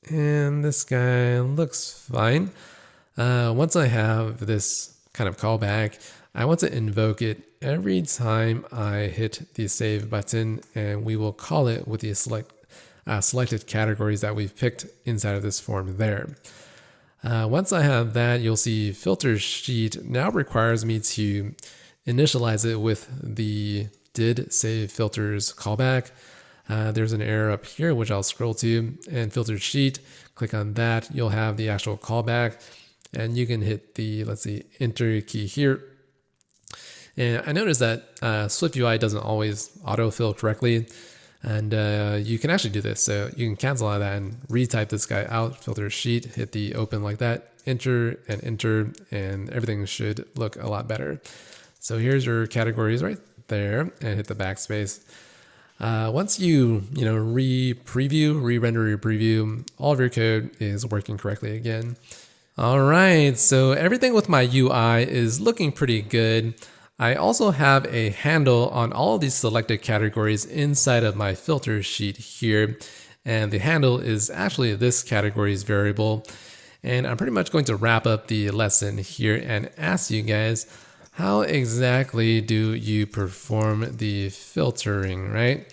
And this guy looks fine. Once I have this kind of callback, I want to invoke it every time I hit the save button, and we will call it with the selected categories that we've picked inside of this form there. Once I have that, you'll see filter sheet now requires me to initialize it with the did save filters callback. There's an error up here, which I'll scroll to, and filter sheet, click on that. You'll have the actual callback, and you can hit the, let's see, enter key here. And I noticed that SwiftUI doesn't always autofill correctly, and you can actually do this. So you can cancel out of that and retype this guy out, filter sheet, hit the open like that, enter, and everything should look a lot better. So here's your categories right there, and hit the backspace. Once you re-render your preview, all of your code is working correctly again. All right, so everything with my UI is looking pretty good. I also have a handle on all of these selected categories inside of my filter sheet here. And the handle is actually this categories variable. And I'm pretty much going to wrap up the lesson here and ask you guys, how exactly do you perform the filtering, right?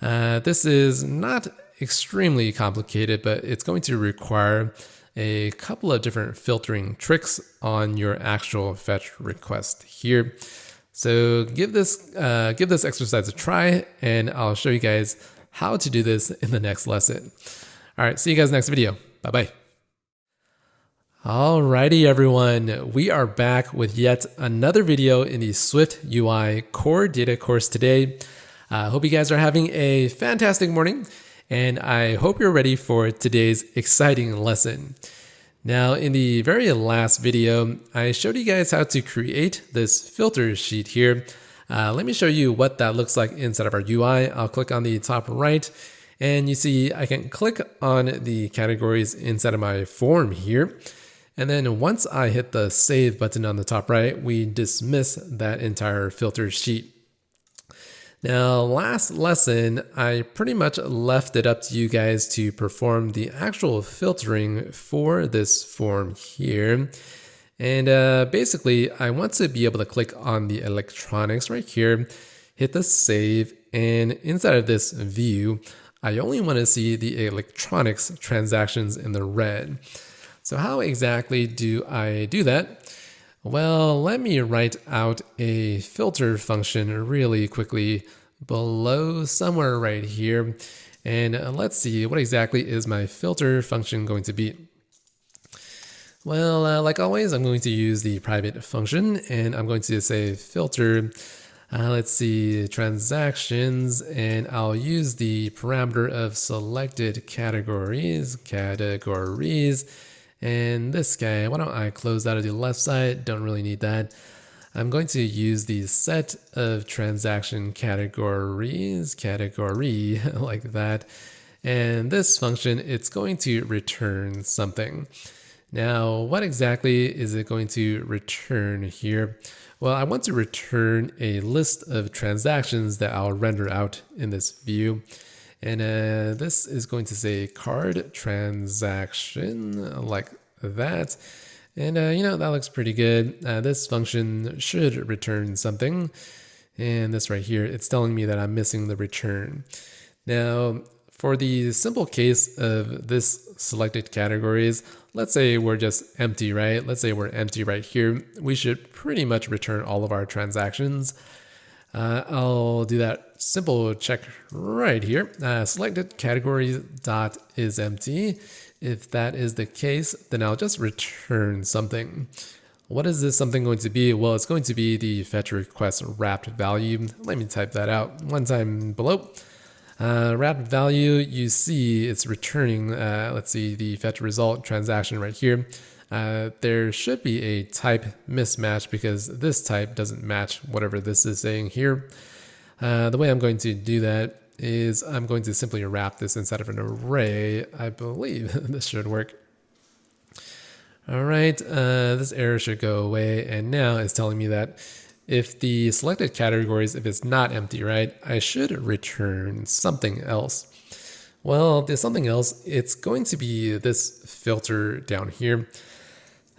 This is not extremely complicated, but it's going to require a couple of different filtering tricks on your actual fetch request here. So give this exercise a try, and I'll show you guys how to do this in the next lesson. All right, see you guys next video. Bye-bye. Alrighty, everyone. We are back with yet another video in the SwiftUI core data course today. I hope you guys are having a fantastic morning, and I hope you're ready for today's exciting lesson. Now, in the very last video, I showed you guys how to create this filter sheet here. Let me show you what that looks like inside of our UI. I'll click on the top right, and you see I can click on the categories inside of my form here. And then once I hit the save button on the top right, we dismiss that entire filter sheet. Now, last lesson, I pretty much left it up to you guys to perform the actual filtering for this form here. And basically, I want to be able to click on the electronics right here, hit the save, and inside of this view, I only want to see the electronics transactions in the red. So how exactly do I do that? Well, let me write out a filter function really quickly below somewhere right here. And let's see, what exactly is my filter function going to be? Well, like always, I'm going to use the private function, and I'm going to say filter, let's see, transactions, and I'll use the parameter of selected categories, and this guy, why don't I close that to the left side? Don't really need that. I'm going to use the set of transaction categories, category, like that. And this function, it's going to return something. Now, what exactly is it going to return here? Well, I want to return a list of transactions that I'll render out in this view. And this is going to say card transaction like that. And that looks pretty good. This function should return something. And this right here, it's telling me that I'm missing the return. Now, for the simple case of this selected categories, let's say we're just empty, right? Let's say we're empty right here. We should pretty much return all of our transactions. I'll do that simple check right here. Selected categories dot is empty. If that is the case, then I'll just return something. What is this something going to be? Well, it's going to be the fetch request wrapped value. Let me type that out one time below. Wrapped value, you see it's returning, let's see, the fetch result transaction right here. There should be a type mismatch because this type doesn't match whatever this is saying here. The way I'm going to do that is I'm going to simply wrap this inside of an array. I believe this should work. All right, this error should go away. And now it's telling me that if the selected categories, if it's not empty, right, I should return something else. Well, there's something else. It's going to be this filter down here.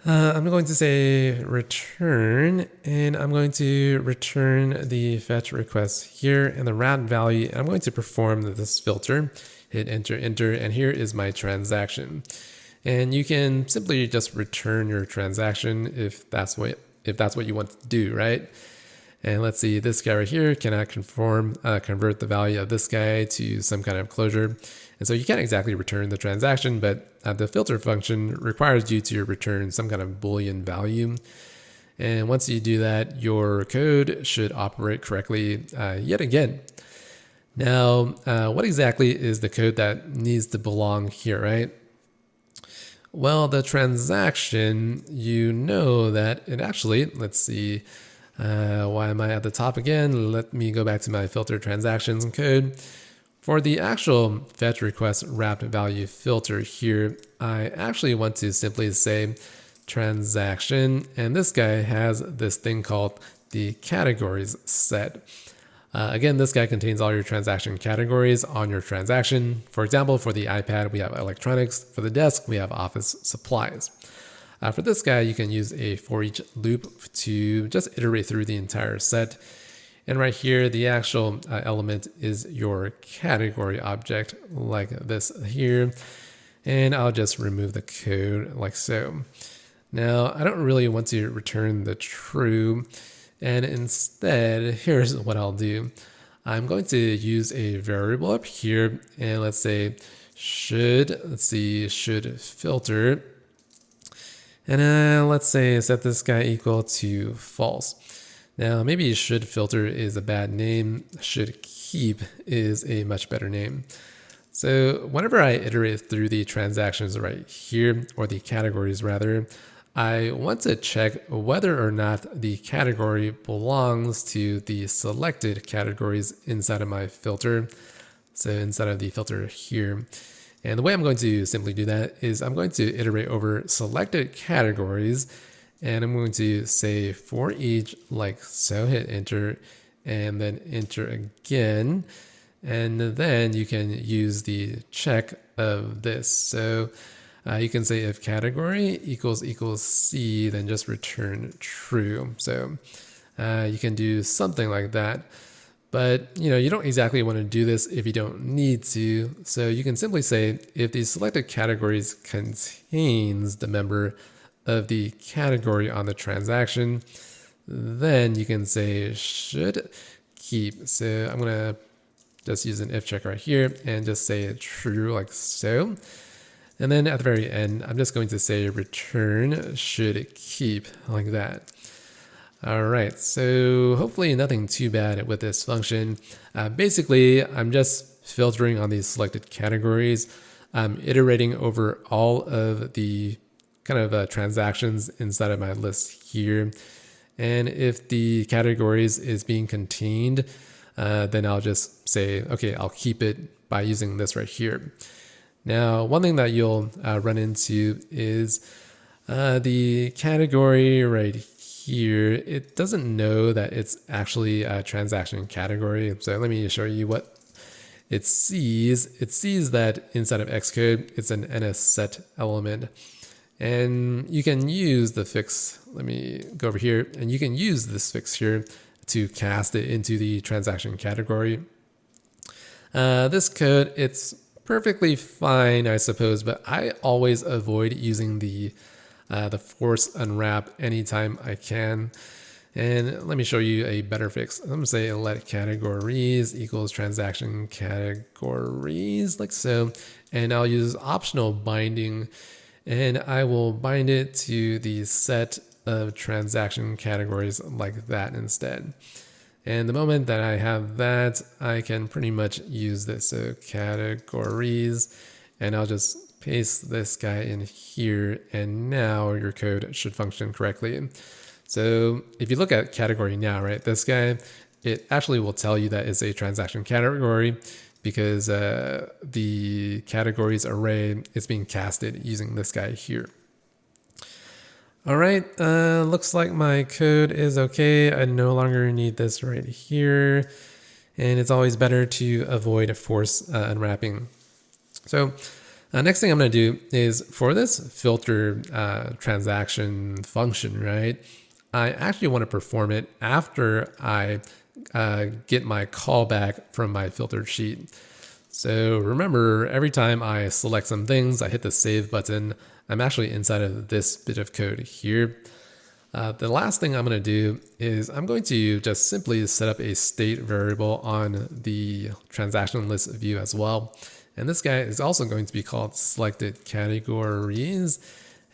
I'm going to say return, and I'm going to return the fetch request here and the wrap value. I'm going to perform this filter, hit enter, enter, and here is my transaction. And you can simply just return your transaction if that's what you want to do, right? And let's see, this guy right here, can I convert the value of this guy to some kind of closure? And so you can't exactly return the transaction, but the filter function requires you to return some kind of Boolean value. And once you do that, your code should operate correctly yet again. Now, what exactly is the code that needs to belong here, right? Well, the transaction, you know that it actually, let's see, why am I at the top again? Let me go back to my filter transactions code. For the actual fetch request wrapped value filter here, I actually want to simply say transaction, and this guy has this thing called the categories set. Again, this guy contains all your transaction categories on your transaction. For example, for the iPad, we have electronics. For the desk, we have office supplies. For this guy, you can use a for each loop to just iterate through the entire set. And right here, the actual element is your category object like this here. And I'll just remove the code like so. Now, I don't really want to return the true. And instead, here's what I'll do. I'm going to use a variable up here, and let's say should filter. And let's say set this guy equal to false. Now, maybe should filter is a bad name. Should keep is a much better name. So whenever I iterate through the transactions right here, or the categories rather, I want to check whether or not the category belongs to the selected categories inside of my filter. So inside of the filter here. And the way I'm going to simply do that is I'm going to iterate over selected categories, and I'm going to say for each like so, hit enter, and then enter again. And then you can use the check of this. So you can say if category equals C, then just return true. So you can do something like that. But you don't exactly want to do this if you don't need to. So you can simply say if the selected categories contains the member of the category on the transaction, then you can say should keep. So I'm going to just use an if check right here and just say true like so. And then at the very end, I'm just going to say return should keep like that. All right, so hopefully nothing too bad with this function. Basically, I'm just filtering on these selected categories. I'm iterating over all of the kind of transactions inside of my list here. And if the categories is being contained, then I'll just say, okay, I'll keep it by using this right here. Now, one thing that you'll run into is the category right here. It doesn't know that it's actually a transaction category. So let me show you what it sees. It sees that inside of Xcode, it's an NSSet element. And you can use the fix. Let me go over here, and you can use this fix here to cast it into the transaction category. This code, it's perfectly fine, I suppose, but I always avoid using the force unwrap anytime I can. And let me show you a better fix. I'm gonna say let categories equals transaction categories like so, and I'll use optional binding, and I will bind it to the set of transaction categories like that instead. And the moment that I have that, I can pretty much use this. So categories, and I'll just paste this guy in here, and now your code should function correctly. So if you look at category now, right, this guy, it actually will tell you that it's a transaction category because the categories array is being casted using this guy here. All right, looks like my code is okay. I no longer need this right here. And it's always better to avoid force unwrapping. So next thing I'm gonna do is for this filter transaction function, right? I actually wanna perform it after I get my callback from my filtered sheet. So remember, every time I select some things, I hit the save button. I'm actually inside of this bit of code here. The last thing I'm going to do is I'm going to just simply set up a state variable on the transaction list view as well. And this guy is also going to be called selected categories,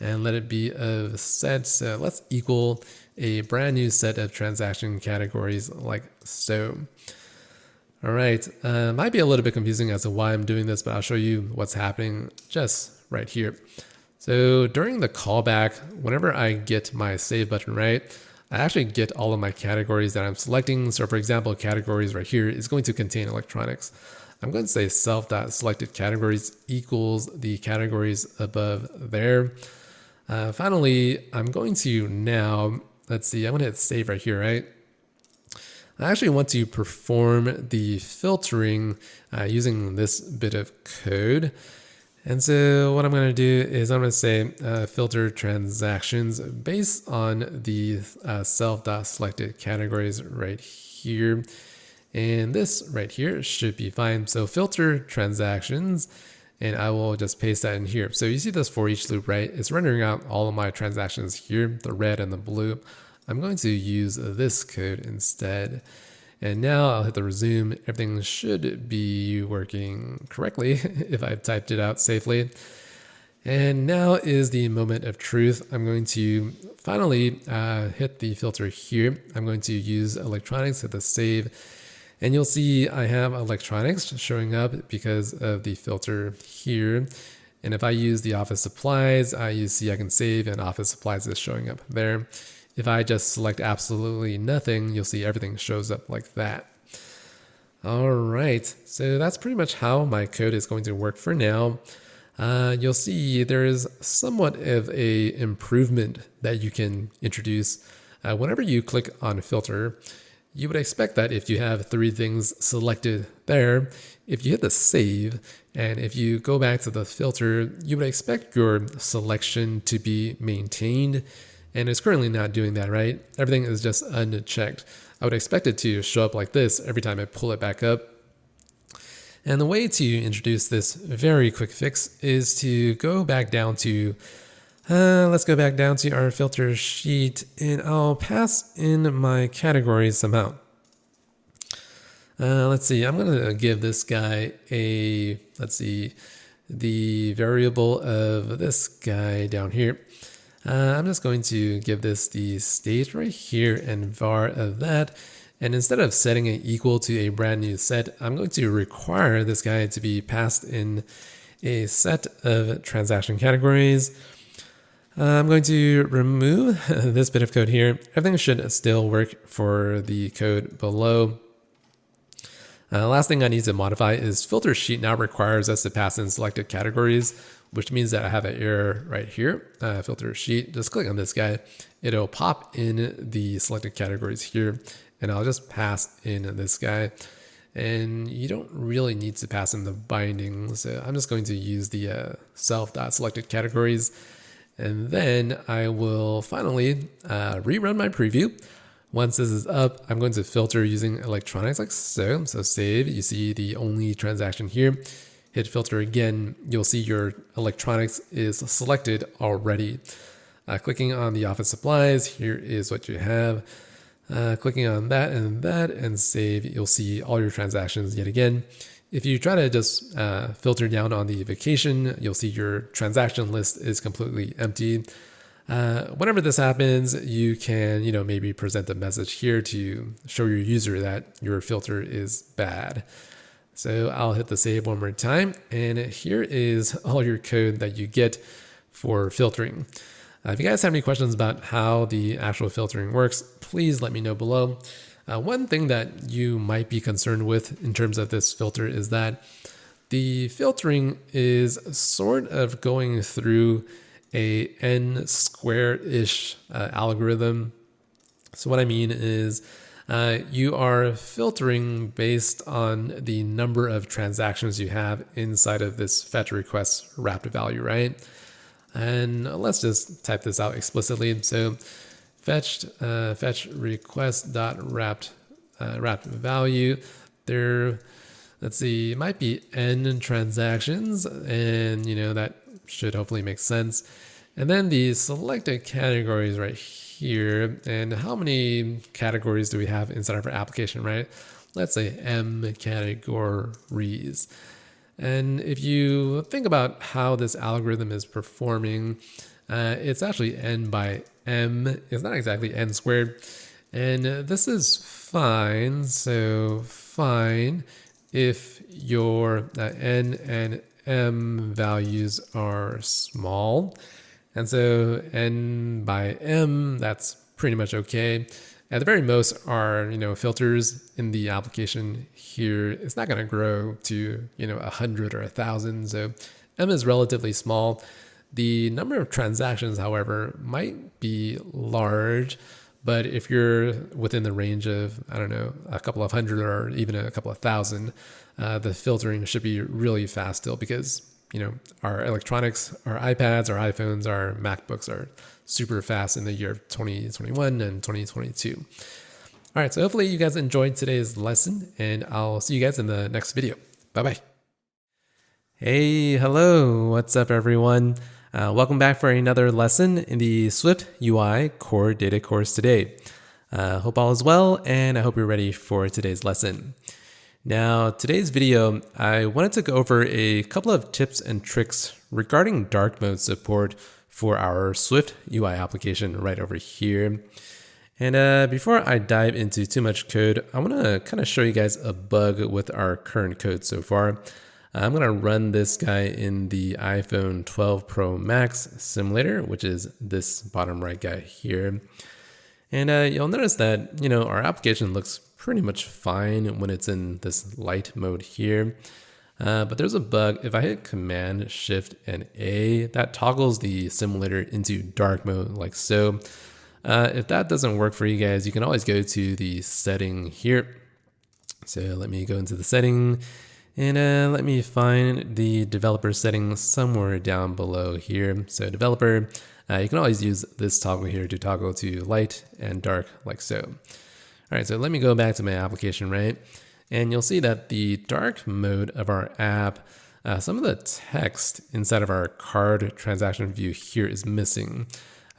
and let it be of set. So let's equal a brand new set of transaction categories like so. All right, might be a little bit confusing as to why I'm doing this, but I'll show you what's happening just right here. So during the callback, whenever I get my save button, right, I actually get all of my categories that I'm selecting. So for example, categories right here is going to contain electronics. I'm going to say self.selected categories equals the categories above there. Finally, I'm going to now, let's see, I'm going to hit save right here, right? I actually want to perform the filtering using this bit of code. And so what I'm going to do is I'm going to say filter transactions based on the self.selected categories right here. And this right here should be fine. So filter transactions, and I will just paste that in here. So you see this for each loop, right? It's rendering out all of my transactions here, the red and the blue. I'm going to use this code instead. And now I'll hit the resume. Everything should be working correctly if I've typed it out safely. And now is the moment of truth. I'm going to finally hit the filter here. I'm going to use electronics, hit the save. And you'll see I have electronics showing up because of the filter here. And if I use the office supplies, you see I can save and office supplies is showing up there. If I just select absolutely nothing, you'll see everything shows up like that. All right, so that's pretty much how my code is going to work for now. You'll see there is somewhat of a improvement that you can introduce. Whenever you click on filter, you would expect that if you have three things selected there, if you hit the save, and if you go back to the filter, you would expect your selection to be maintained. And it's currently not doing that, right? Everything is just unchecked. I would expect it to show up like this every time I pull it back up. And the way to introduce this very quick fix is to go back down to, let's go back down to our filter sheet, and I'll pass in my categories somehow. Let's see, I'm going to give this guy a, let's see, the variable of this guy down here. I'm just going to give this the state right here and var of that. And instead of setting it equal to a brand new set, I'm going to require this guy to be passed in a set of transaction categories. I'm going to remove this bit of code here. Everything should still work for the code below. Last thing I need to modify is filter sheet now requires us to pass in selected categories, which means that I have an error right here. Filter sheet, just click on this guy. It'll pop in the selected categories here, and I'll just pass in this guy. And you don't really need to pass in the binding. So I'm just going to use the self.selected categories. And then I will finally rerun my preview. Once this is up, I'm going to filter using electronics like so. So save, you see the only transaction here. Hit filter again, you'll see your electronics is selected already. Clicking on the office supplies, here is what you have. Clicking on that and save, you'll see all your transactions yet again. If you try to just filter down on the vacation, you'll see your transaction list is completely empty. Whenever this happens, you can, maybe present a message here to show your user that your filter is bad. So I'll hit the save one more time, and here is all your code that you get for filtering. If you guys have any questions about how the actual filtering works, please let me know below. One thing that you might be concerned with in terms of this filter is that the filtering is sort of going through a n square-ish algorithm. So what I mean is you are filtering based on the number of transactions you have inside of this fetch request wrapped value, right? And let's just type this out explicitly. So fetch request dot wrapped value. There, let's see, it might be n transactions, and that should hopefully make sense. And then the selected categories right here, and how many categories do we have inside of our application, right? Let's say m categories. And if you think about how this algorithm is performing, it's actually n by m. It's not exactly n squared. And this is fine. So fine if your n and m values are small. And so n by m, that's pretty much okay. At the very most, our filters in the application here, it's not going to grow to 100 or 1,000. So m is relatively small. The number of transactions, however, might be large. But if you're within the range of, I don't know, a couple of hundred or even a couple of thousand, the filtering should be really fast still, because our electronics, our iPads, our iPhones, our MacBooks are super fast in the year of 2021 and 2022. All right, so hopefully you guys enjoyed today's lesson, and I'll see you guys in the next video. Bye-bye. Hey, hello, what's up everyone? Welcome back for another lesson in the SwiftUI Core Data course today. Hope all is well, and I hope you're ready for today's lesson. Now, today's video, I wanted to go over a couple of tips and tricks regarding dark mode support for our SwiftUI application right over here. And before I dive into too much code, I want to kind of show you guys a bug with our current code so far. I'm going to run this guy in the iPhone 12 Pro Max simulator, which is this bottom right guy here. And you'll notice that, our application looks pretty much fine when it's in this light mode here. But there's a bug. If I hit Command, Shift, and A, that toggles the simulator into dark mode like so. If that doesn't work for you guys, you can always go to the setting here. So let me go into the setting and let me find the developer setting somewhere down below here. So developer, you can always use this toggle here to toggle to light and dark like so. All right, so let me go back to my application, right? And you'll see that the dark mode of our app, some of the text inside of our card transaction view here is missing.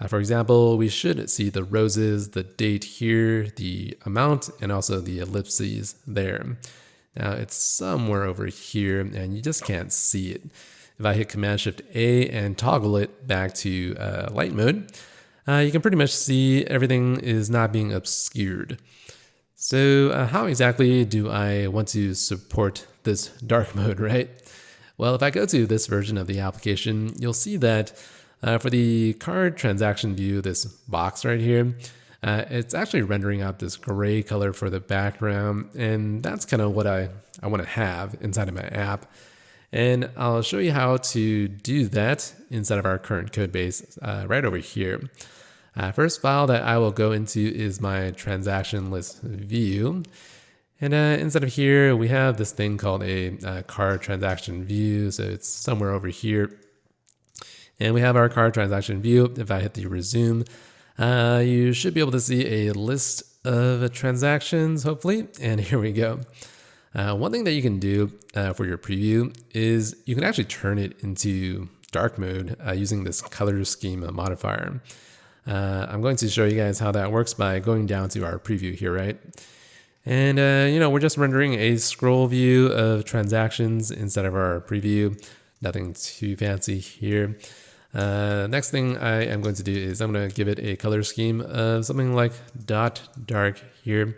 For example, we should see the roses, the date here, the amount, and also the ellipses there. Now it's somewhere over here and you just can't see it. If I hit Command Shift A and toggle it back to light mode, you can pretty much see everything is not being obscured. So how exactly do I want to support this dark mode, right? Well, if I go to this version of the application, you'll see that for the card transaction view, this box right here, it's actually rendering out this gray color for the background. And that's kind of what I want to have inside of my app. And I'll show you how to do that inside of our current code base right over here. First file that I will go into is my transaction list view. And inside of here, we have this thing called a card transaction view. So it's somewhere over here. And we have our card transaction view. If I hit the resume, you should be able to see a list of transactions, hopefully. And here we go. One thing that you can do for your preview is you can actually turn it into dark mode using this color scheme modifier. I'm going to show you guys how that works by going down to our preview here, right? And, we're just rendering a scroll view of transactions instead of our preview. Nothing too fancy here. Next thing I am going to do is I'm going to give it a color scheme of something like .dark here.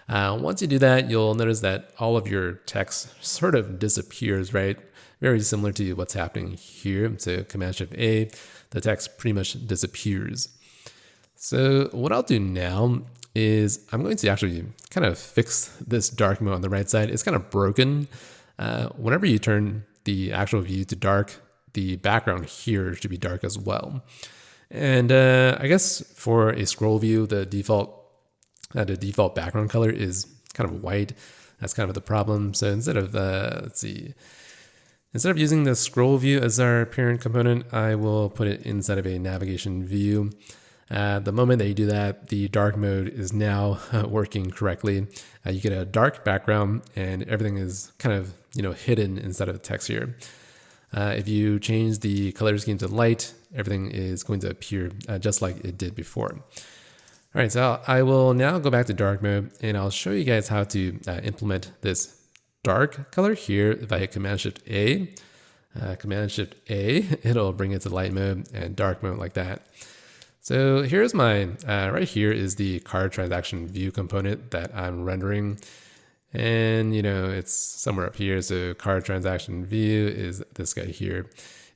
Once you do that, you'll notice that all of your text sort of disappears, right? Very similar to what's happening here. So Command Shift A, the text pretty much disappears. So what I'll do now is I'm going to actually kind of fix this dark mode on the right side. It's kind of broken. Whenever you turn the actual view to dark, the background here should be dark as well. And I guess for a scroll view, the default background color is kind of white. That's kind of the problem. So instead of, instead of using the scroll view as our parent component, I will put it inside of a navigation view. The moment that you do that, the dark mode is now working correctly. You get a dark background and everything is kind of, hidden inside of the text here. If you change the color scheme to light, everything is going to appear just like it did before. All right, so I will now go back to dark mode and I'll show you guys how to implement this dark color here. If I hit Command Shift A, it'll bring it to light mode and dark mode like that. So here's my, right here is the card transaction view component that I'm rendering. And, it's somewhere up here. So card transaction view is this guy here.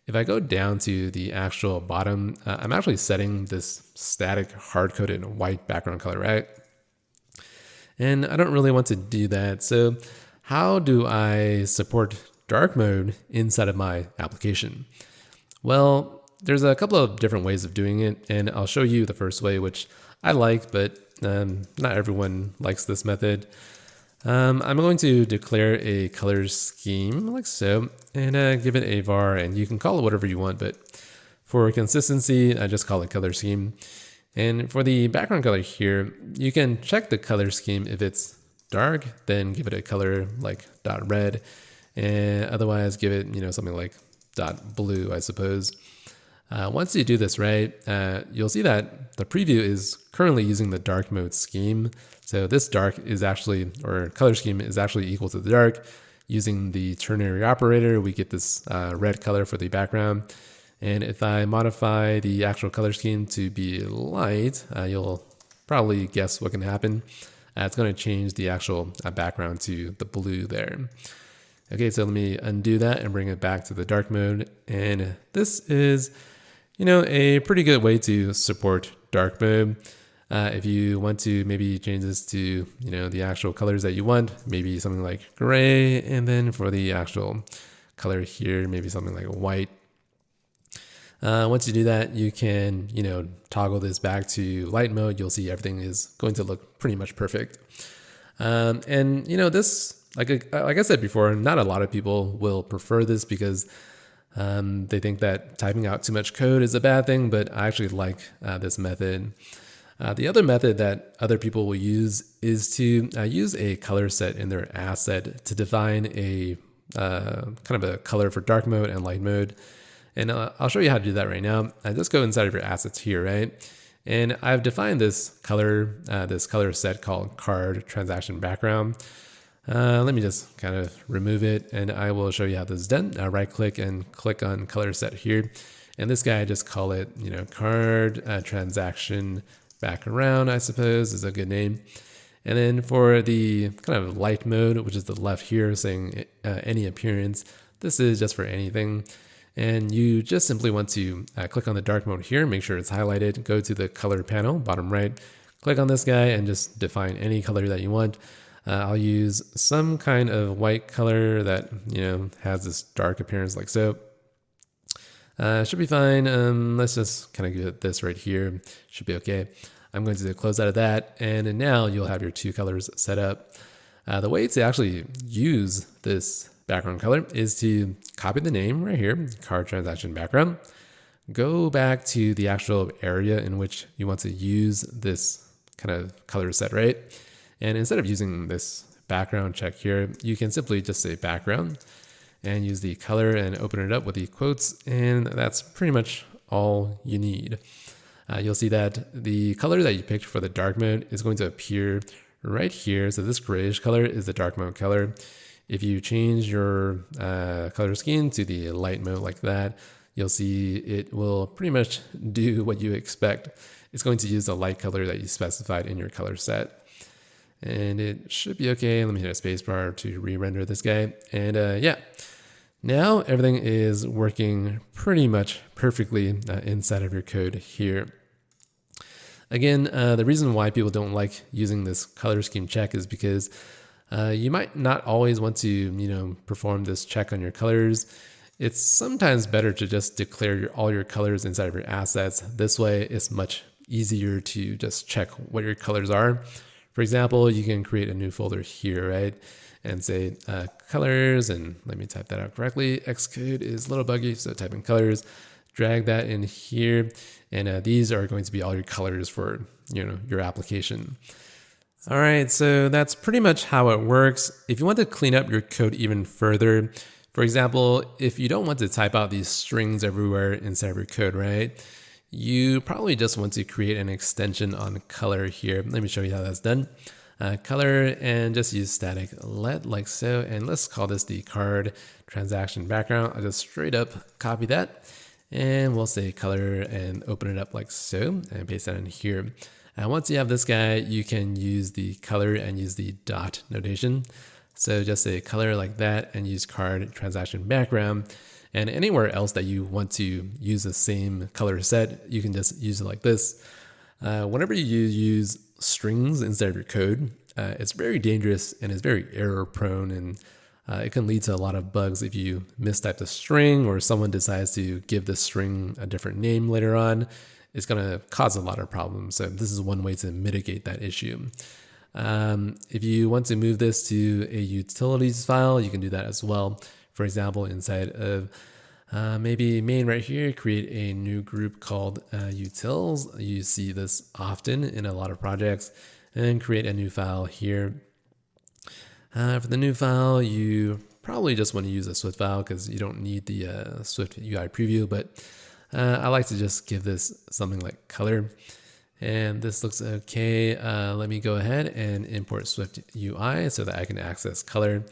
If I go down to the actual bottom, I'm actually setting this static hard-coded white background color, right? And I don't really want to do that. So how do I support dark mode inside of my application? Well, there's a couple of different ways of doing it, and I'll show you the first way, which I like, but not everyone likes this method. I'm going to declare a color scheme like so, and give it a var, and you can call it whatever you want, but for consistency, I just call it color scheme. And for the background color here, you can check the color scheme. If it's dark, then give it a color like .red, and otherwise give it, something like .blue, I suppose. Once you do this right, you'll see that the preview is currently using the dark mode scheme. So this dark is actually, or color scheme is actually equal to the dark. Using the ternary operator, we get this red color for the background. And if I modify the actual color scheme to be light, you'll probably guess what can happen. It's going to change the actual background to the blue there. Okay, so let me undo that and bring it back to the dark mode. And this is, a pretty good way to support dark mode. If you want to maybe change this to, the actual colors that you want, maybe something like gray, and then for the actual color here, maybe something like white. Once you do that, you can, toggle this back to light mode. You'll see everything is going to look pretty much perfect. And this, like I said before, not a lot of people will prefer this because they think that typing out too much code is a bad thing, but I actually like this method. The other method that other people will use is to use a color set in their asset to define a kind of a color for dark mode and light mode. And I'll show you how to do that right now. Just go inside of your assets here, right? And I've defined this color set called card transaction background. Let me just kind of remove it and I will show you how this is done. Right click and click on color set here. And this guy, I just call it, card transaction background, I suppose is a good name. And then for the kind of light mode, which is the left here saying any appearance, this is just for anything. And you just simply want to click on the dark mode here, make sure it's highlighted, go to the color panel, bottom right, click on this guy and just define any color that you want. I'll use some kind of white color that, has this dark appearance like so. Should be fine. Let's just kind of get this right here. Should be okay. I'm going to close out of that. And now you'll have your two colors set up. The way to actually use this background color is to copy the name right here, card transaction background. Go back to the actual area in which you want to use this kind of color set, right? And instead of using this background check here, you can simply just say background and use the color and open it up with the quotes. And that's pretty much all you need. You'll see that the color that you picked for the dark mode is going to appear right here. So this grayish color is the dark mode color. If you change your color scheme to the light mode like that, you'll see it will pretty much do what you expect. It's going to use the light color that you specified in your color set. And it should be okay. Let me hit a spacebar to re-render this guy. And yeah, now everything is working pretty much perfectly inside of your code here. Again, the reason why people don't like using this color scheme check is because you might not always want to, perform this check on your colors. It's sometimes better to just declare all your colors inside of your assets. This way, it's much easier to just check what your colors are. For example, you can create a new folder here, right? And say colors, and let me type that out correctly. Xcode is a little buggy, so type in colors, drag that in here. And these are going to be all your colors for, your application. All right, so that's pretty much how it works. If you want to clean up your code even further, for example, if you don't want to type out these strings everywhere inside of your code, right? You probably just want to create an extension on color here. Let me show you how that's done. Color and just use static let like so. And let's call this the card transaction background. I'll just straight up copy that and we'll say color and open it up like so and paste that in here. And once you have this guy, you can use the color and use the dot notation. So just say color like that and use card transaction background. And anywhere else that you want to use the same color set, you can just use it like this. Whenever you use strings instead of your code, it's very dangerous and it's very error prone, and it can lead to a lot of bugs if you mistype the string or someone decides to give the string a different name later on. It's going to cause a lot of problems. So this is one way to mitigate that issue. If you want to move this to a utilities file, you can do that as well. For example, inside of maybe main right here, create a new group called utils. You see this often in a lot of projects, and create a new file here. For the new file, you probably just want to use a Swift file because you don't need the SwiftUI preview, but I like to just give this something like color. And this looks okay. Let me go ahead and import SwiftUI so that I can access color.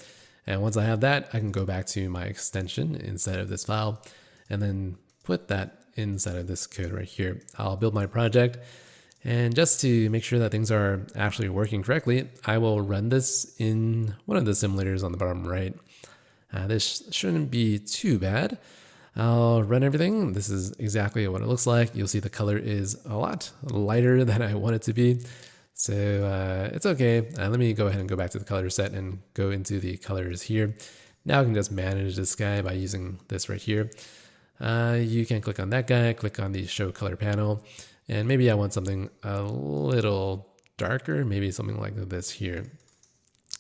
And once I have that, I can go back to my extension inside of this file and then put that inside of this code right here. I'll build my project And just to make sure that things are actually working correctly, I will run this in one of the simulators on the bottom right. This shouldn't be too bad. I'll run everything. This is exactly what it looks like. You'll see the color is a lot lighter than I want it to be. So it's okay. Let me go ahead and go back to the color set and go into the colors here. Now I can just manage this guy by using this right here. You can click on that guy, click on the show color panel, and maybe I want something a little darker, maybe something like this here.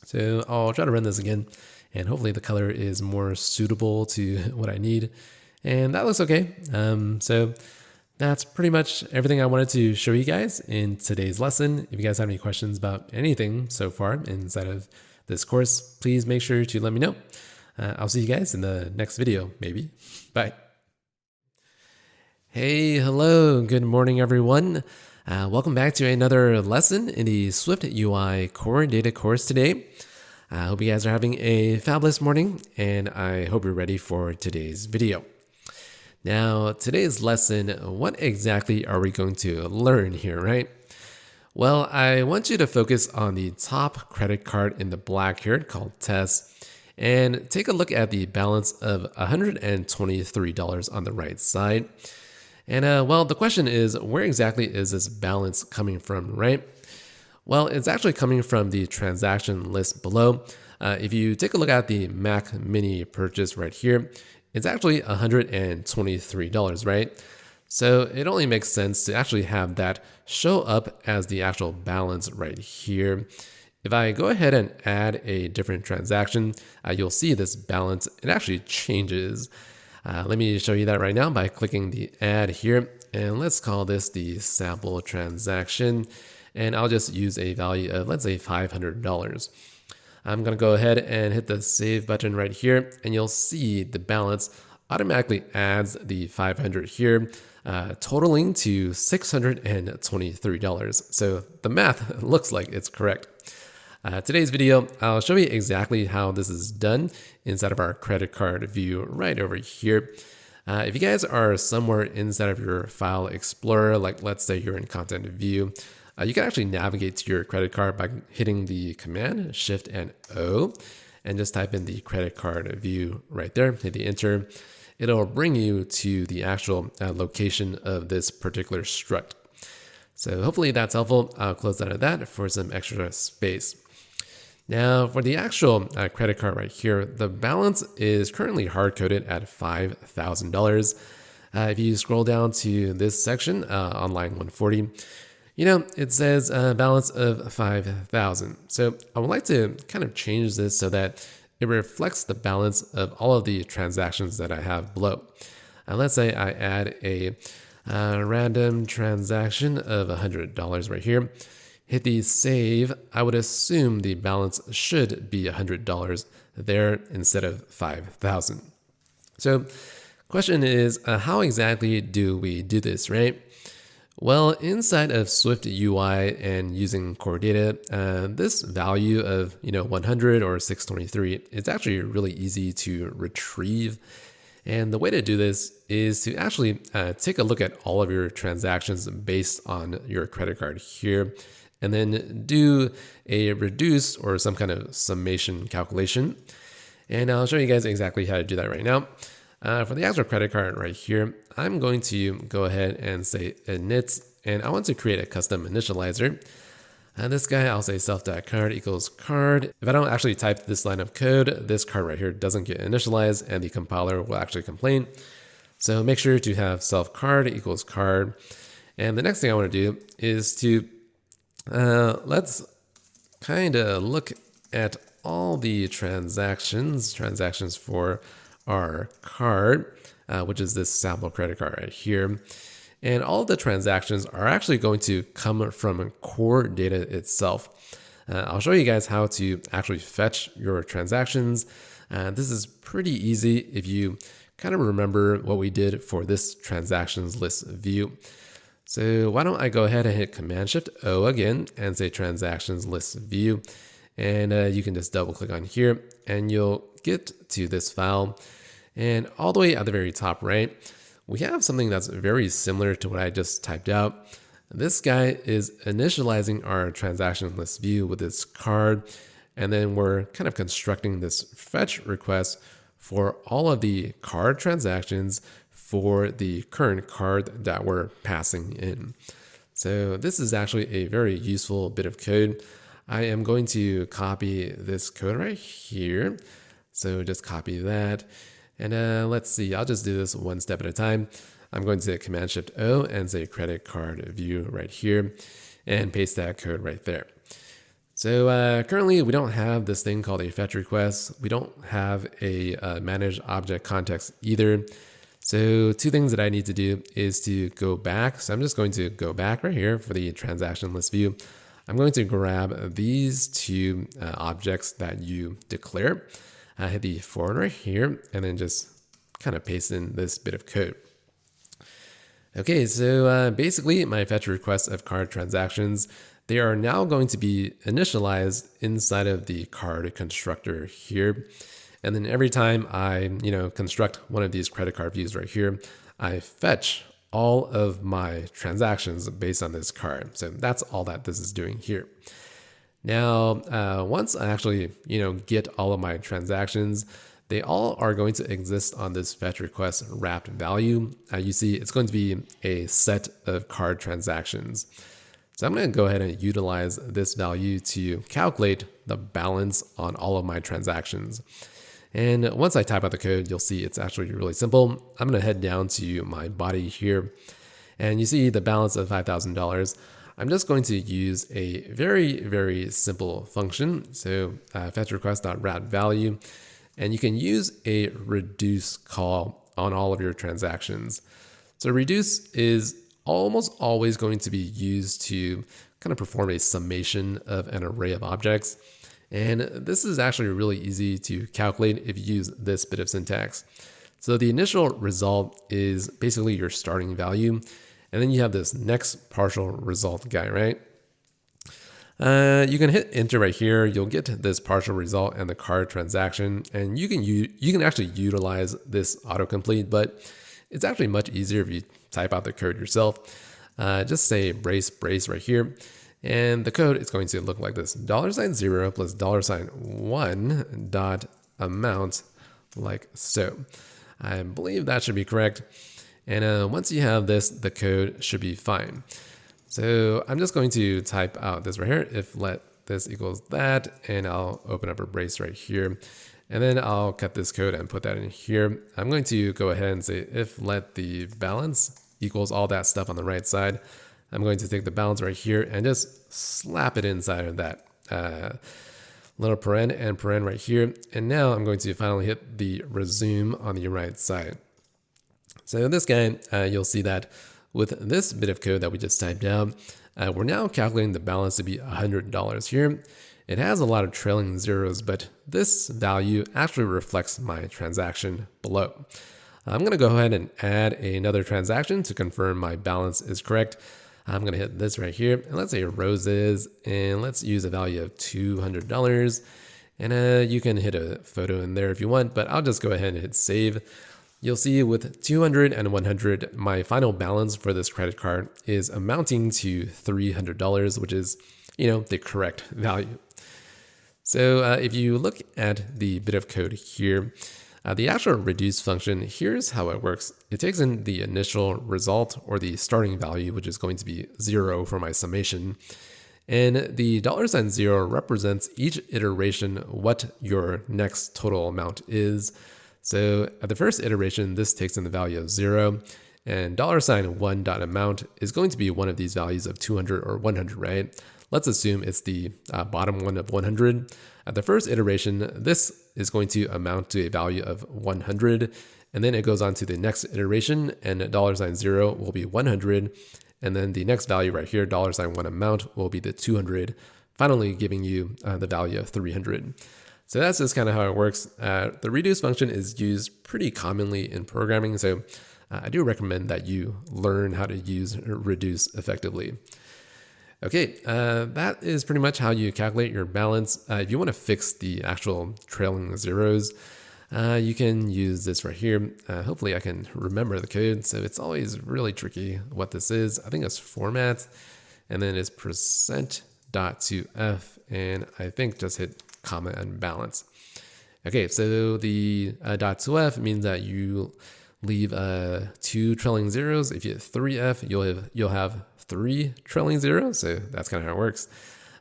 So I'll try to run this again, and hopefully the color is more suitable to what I need. And that looks okay. So that's pretty much everything I wanted to show you guys in today's lesson. If you guys have any questions about anything so far inside of this course, please make sure to let me know. I'll see you guys in the next video, maybe. Bye. Hey, hello, good morning, everyone. Welcome back to another lesson in the SwiftUI Core Data course today. I hope you guys are having a fabulous morning, and I hope you're ready for today's video. Now, today's lesson, what exactly are we going to learn here, right? Well, I want you to focus on the top credit card in the black here called Tess, and take a look at the balance of $123 on the right side. And well, the question is, where exactly is this balance coming from, right? Well, it's actually coming from the transaction list below. If you take a look at the Mac Mini purchase right here, it's actually $123, right? So it only makes sense to actually have that show up as the actual balance right here. If I go ahead and add a different transaction, you'll see this balance, it actually changes. Let me show you that right now by clicking the add here. And let's call this the sample transaction. And I'll just use a value of, let's say, $500. I'm going to go ahead and hit the save button right here, and you'll see the balance automatically adds the 500 here, totaling to $623. So the math looks like it's correct. Today's video, I'll show you exactly how this is done inside of our credit card view right over here. If you guys are somewhere inside of your file explorer, like let's say you're in content view, you can actually navigate to your credit card by hitting the command Shift and O, and just type in the credit card view right there, hit the enter. It'll bring you to the actual location of this particular struct. So hopefully that's helpful. I'll close out of that for some extra space. Now for the actual credit card right here, the balance is currently hard-coded at $5,000. If you scroll down to this section on line 140, it says a balance of 5,000. So I would like to kind of change this so that it reflects the balance of all of the transactions that I have below. Let's say I add a random transaction of $100 right here. Hit the save. I would assume the balance should be $100 there instead of 5,000. So question is, how exactly do we do this, right? Well, inside of SwiftUI and using core data, this value of 100 or 623, it's actually really easy to retrieve. And the way to do this is to actually take a look at all of your transactions based on your credit card here, and then do a reduce or some kind of summation calculation. And I'll show you guys exactly how to do that right now. For the actual credit card right here, I'm going to go ahead and say init, and I want to create a custom initializer. This guy, I'll say self.card equals card. If I don't actually type this line of code, this card right here doesn't get initialized, and the compiler will actually complain. So make sure to have self.card equals card. And the next thing I want to do is to, let's kind of look at all the transactions for our card, which is this sample credit card right here. And all the transactions are actually going to come from core data itself. I'll show you guys how to actually fetch your transactions. This is pretty easy if you kind of remember what we did for this transactions list view. So why don't I go ahead and hit Command Shift O again and say transactions list view. And you can just double click on here and you'll get to this file. And all the way at the very top right, we have something that's very similar to what I just typed out. This guy is initializing our transaction list view with this card, and then we're kind of constructing this fetch request for all of the card transactions for the current card that we're passing in. So this is actually a very useful bit of code. I am going to copy this code right here. So just copy that. And let's see, I'll just do this one step at a time. I'm going to Command-Shift-O and say credit card view right here and paste that code right there. So currently we don't have this thing called a fetch request. We don't have a manage object context either. So two things that I need to do is to go back. So I'm just going to go back right here for the transaction list view. I'm going to grab these two objects that you declare. Hit the forward right here and then just kind of paste in this bit of code. Okay, so basically my fetch requests of card transactions, they are now going to be initialized inside of the card constructor here. And then every time I, construct one of these credit card views right here, I fetch all of my transactions based on this card. So that's all that this is doing here. Now, once I actually, get all of my transactions, they all are going to exist on this fetch request wrapped value. You see, it's going to be a set of card transactions. So I'm going to go ahead and utilize this value to calculate the balance on all of my transactions. And once I type out the code, you'll see it's actually really simple. I'm going to head down to my body here, and you see the balance of $5,000. I'm just going to use a very, very simple function. So fetch request.wrap value. And you can use a reduce call on all of your transactions. So reduce is almost always going to be used to kind of perform a summation of an array of objects. And this is actually really easy to calculate if you use this bit of syntax. So the initial result is basically your starting value. And then you have this next partial result guy, right? You can hit enter right here. You'll get this partial result and the card transaction, and you can actually utilize this autocomplete, but it's actually much easier if you type out the code yourself. Just say brace right here, and the code is going to look like this: $0 plus $1 dot amount, like so. I believe that should be correct. And once you have this, the code should be fine. So I'm just going to type out this right here, if let this equals that, and I'll open up a brace right here. And then I'll cut this code and put that in here. I'm going to go ahead and say if let the balance equals all that stuff on the right side. I'm going to take the balance right here and just slap it inside of that little paren and paren right here. And now I'm going to finally hit the resume on the right side. So this guy, you'll see that with this bit of code that we just typed out, we're now calculating the balance to be $100 here. It has a lot of trailing zeros, but this value actually reflects my transaction below. I'm going to go ahead and add another transaction to confirm my balance is correct. I'm going to hit this right here, and let's say roses, and let's use a value of $200. And you can hit a photo in there if you want, but I'll just go ahead and hit save. You'll see with 200 and 100, my final balance for this credit card is amounting to $300, which is, the correct value. So if you look at the bit of code here, the actual reduce function, here's how it works. It takes in the initial result or the starting value, which is going to be 0 for my summation. And the $0 represents each iteration what your next total amount is. So at the first iteration, this takes in the value of 0, and $1.amount is going to be one of these values of 200 or 100, right? Let's assume it's the bottom one of 100. At the first iteration, this is going to amount to a value of 100, and then it goes on to the next iteration, and $0 will be 100, and then the next value right here, $1 amount, will be the 200, finally giving you the value of 300. So that's just kind of how it works. The reduce function is used pretty commonly in programming, so I do recommend that you learn how to use reduce effectively. Okay, that is pretty much how you calculate your balance. If you want to fix the actual trailing zeros, you can use this right here. Hopefully I can remember the code. So it's always really tricky what this is. I think it's format, and then it's %.2f, and I think just hit comma and balance. Okay, so the .2f means that you leave 2 trailing zeros. If you hit 3f, you'll have 3 trailing zeros. So that's kind of how it works.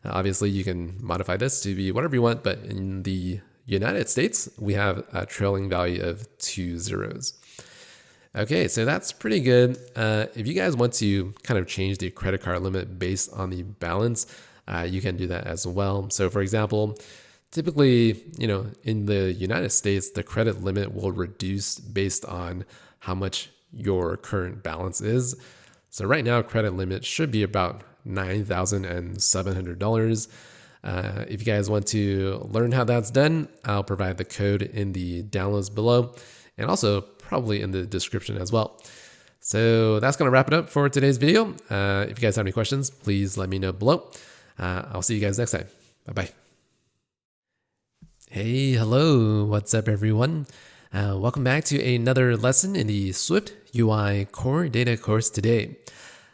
Obviously, you can modify this to be whatever you want, but in the United States, we have a trailing value of 2 zeros. Okay, so that's pretty good. If you guys want to kind of change the credit card limit based on the balance, you can do that as well. So for example, typically, in the United States, the credit limit will reduce based on how much your current balance is. So right now, credit limit should be about $9,700. If you guys want to learn how that's done, I'll provide the code in the downloads below and also probably in the description as well. So that's going to wrap it up for today's video. If you guys have any questions, please let me know below. I'll see you guys next time. Bye-bye. Hey, hello. What's up, everyone? Welcome back to another lesson in the SwiftUI Core Data course today.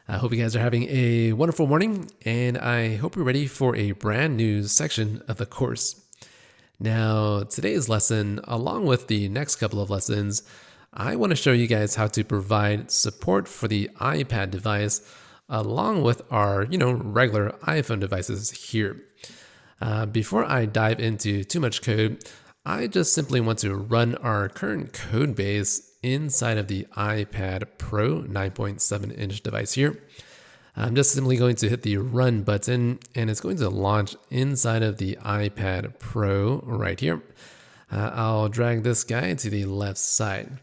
I hope you guys are having a wonderful morning, and I hope you're ready for a brand new section of the course. Now, today's lesson, along with the next couple of lessons, I want to show you guys how to provide support for the iPad device along with our, regular iPhone devices here. Before I dive into too much code, I just simply want to run our current code base inside of the iPad Pro 9.7-inch device here. I'm just simply going to hit the run button, and it's going to launch inside of the iPad Pro right here. I'll drag this guy to the left side.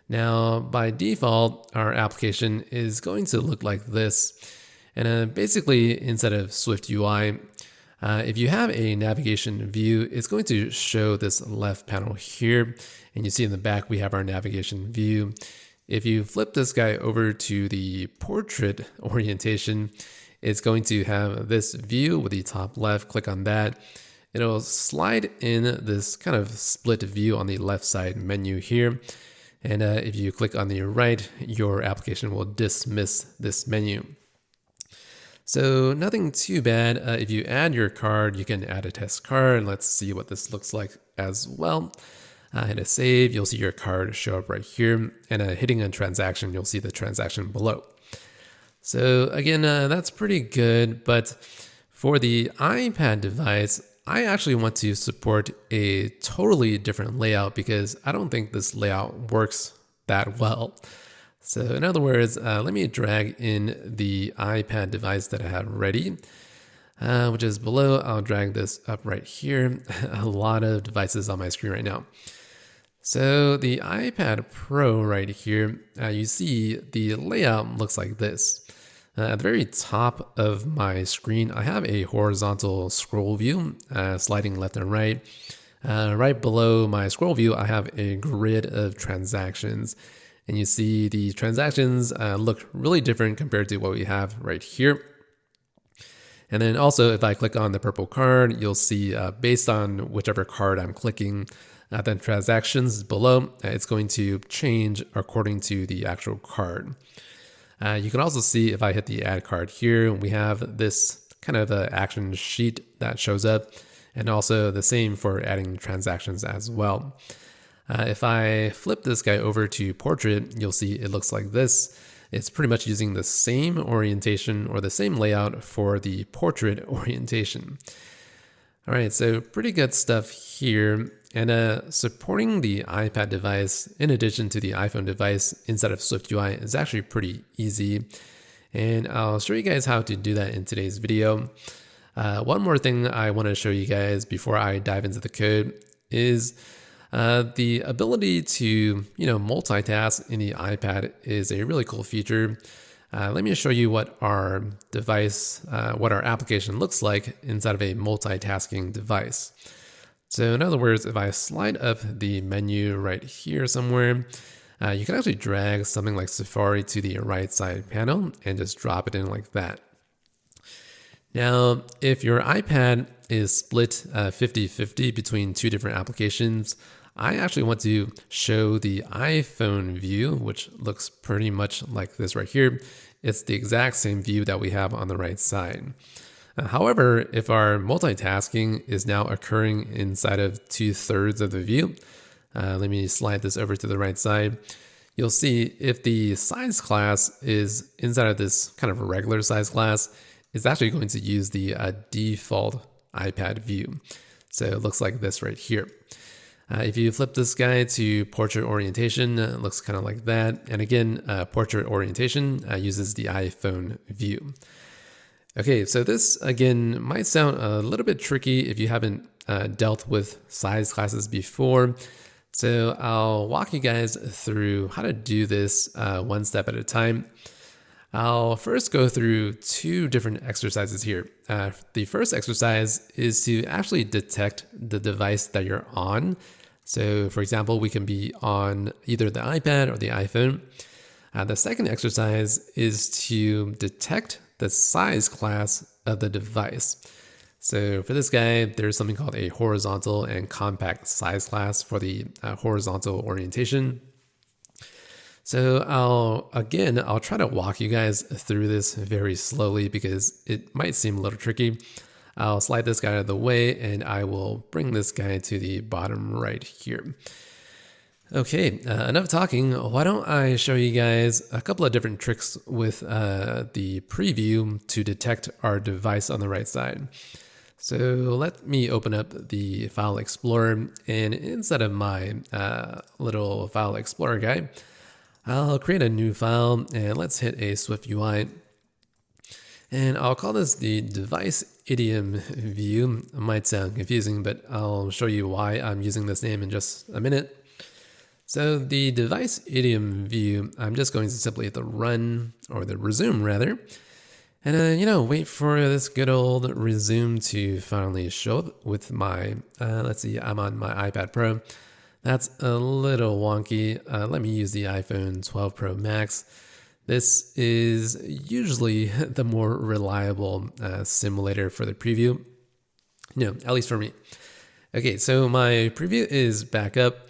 Now, by default, our application is going to look like this. And basically, inside of SwiftUI, if you have a navigation view, it's going to show this left panel here. And you see in the back, we have our navigation view. If you flip this guy over to the portrait orientation, it's going to have this view with the top left. Click on that. It'll slide in this kind of split view on the left side menu here. And if you click on the right, your application will dismiss this menu. So nothing too bad. If you add your card, you can add a test card. Let's see what this looks like as well. Hit a save, you'll see your card show up right here. And hitting a transaction, you'll see the transaction below. So again, that's pretty good. But for the iPad device, I actually want to support a totally different layout because I don't think this layout works that well. So in other words, let me drag in the iPad device that I have ready, which is below. I'll drag this up right here. A lot of devices on my screen right now. So the iPad Pro right here, you see the layout looks like this. At the very top of my screen, I have a horizontal scroll view, sliding left and right. Right below my scroll view, I have a grid of transactions. And you see the transactions look really different compared to what we have right here. And then also, if I click on the purple card, you'll see based on whichever card I'm clicking, then transactions below, it's going to change according to the actual card. You can also see if I hit the add card here, we have this kind of action sheet that shows up, and also the same for adding transactions as well. If I flip this guy over to portrait, you'll see it looks like this. It's pretty much using the same orientation or the same layout for the portrait orientation. All right, so pretty good stuff here. And supporting the iPad device in addition to the iPhone device inside of SwiftUI is actually pretty easy. And I'll show you guys how to do that in today's video. One more thing I want to show you guys before I dive into the code is the ability to, multitask in the iPad is a really cool feature. Let me show you what our device, what our application looks like inside of a multitasking device. So in other words, if I slide up the menu right here somewhere, you can actually drag something like Safari to the right side panel and just drop it in like that. Now, if your iPad is split 50-50 between two different applications, I actually want to show the iPhone view, which looks pretty much like this right here. It's the exact same view that we have on the right side. However, if our multitasking is now occurring inside of 2/3 of the view, let me slide this over to the right side. You'll see if the size class is inside of this kind of regular size class, it's actually going to use the default iPad view. So it looks like this right here. If you flip this guy to portrait orientation, it looks kind of like that. And again, portrait orientation uses the iPhone view. Okay, so this again might sound a little bit tricky if you haven't dealt with size classes before. So I'll walk you guys through how to do this one step at a time. I'll first go through two different exercises here. The first exercise is to actually detect the device that you're on. So for example, we can be on either the iPad or the iPhone. The second exercise is to detect the size class of the device. So for this guy, there's something called a horizontal and compact size class for the horizontal orientation. So I'll try to walk you guys through this very slowly because it might seem a little tricky. I'll slide this guy out of the way and I will bring this guy to the bottom right here. Okay, enough talking. Why don't I show you guys a couple of different tricks with the preview to detect our device on the right side. So let me open up the File Explorer, and inside of my little File Explorer guy, I'll create a new file and let's hit a SwiftUI. And I'll call this the device idiom view. It might sound confusing, but I'll show you why I'm using this name in just a minute. So the device idiom view, I'm just going to simply hit the run, or the resume rather. And wait for this good old resume to finally show up with my, let's see, I'm on my iPad Pro. That's a little wonky. Let me use the iPhone 12 Pro Max. This is usually the more reliable simulator for the preview, at least for me. Okay, so my preview is back up.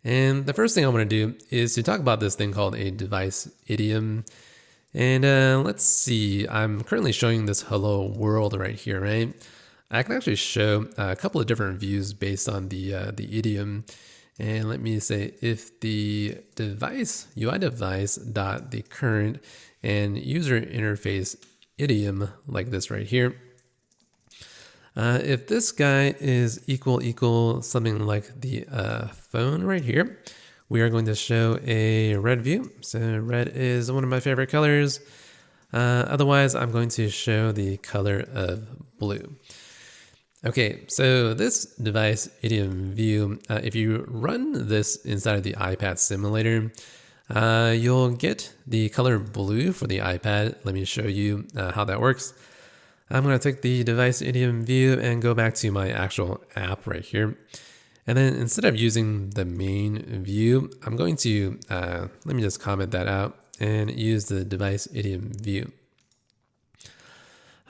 And the first thing I want to do is to talk about this thing called a device idiom. And let's see, I'm currently showing this hello world right here, right? I can actually show a couple of different views based on the idiom. And let me say if the device, UI device dot the current and user interface idiom like this right here. If this guy is equal something like the phone right here, we are going to show a red view. So red is one of my favorite colors. Otherwise, I'm going to show the color of blue. Okay, so this device idiom view, if you run this inside of the iPad simulator, you'll get the color blue for the iPad. Let me show you how that works. I'm going to take the device idiom view and go back to my actual app right here. And then instead of using the main view, I'm going to, let me just comment that out and use the device idiom view.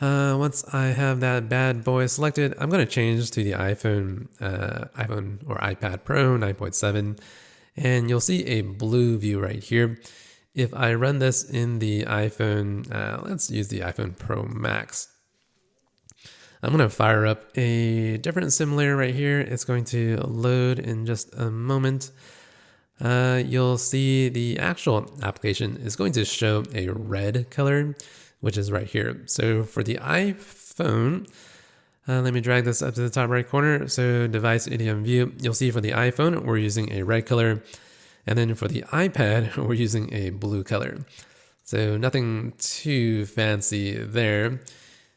Once I have that bad boy selected, I'm going to change to the iPhone or iPad Pro 9.7, and you'll see a blue view right here. If I run this in the iPhone, let's use the iPhone Pro Max. I'm going to fire up a different simulator right here. It's going to load in just a moment. You'll see the actual application is going to show a red color, which is right here. So for the iPhone, let me drag this up to the top right corner. So device idiom view, you'll see for the iPhone, we're using a red color. And then for the iPad, we're using a blue color. So nothing too fancy there.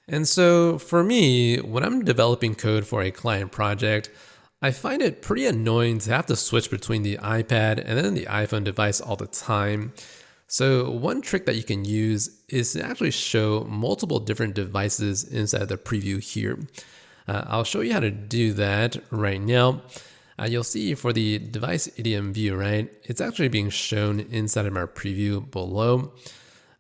And so for me, when I'm developing code for a client project, I find it pretty annoying to have to switch between the iPad and then the iPhone device all the time. So one trick that you can use is to actually show multiple different devices inside the preview here. I'll show you how to do that right now. You'll see for the device idiom view, right? It's actually being shown inside of our preview below.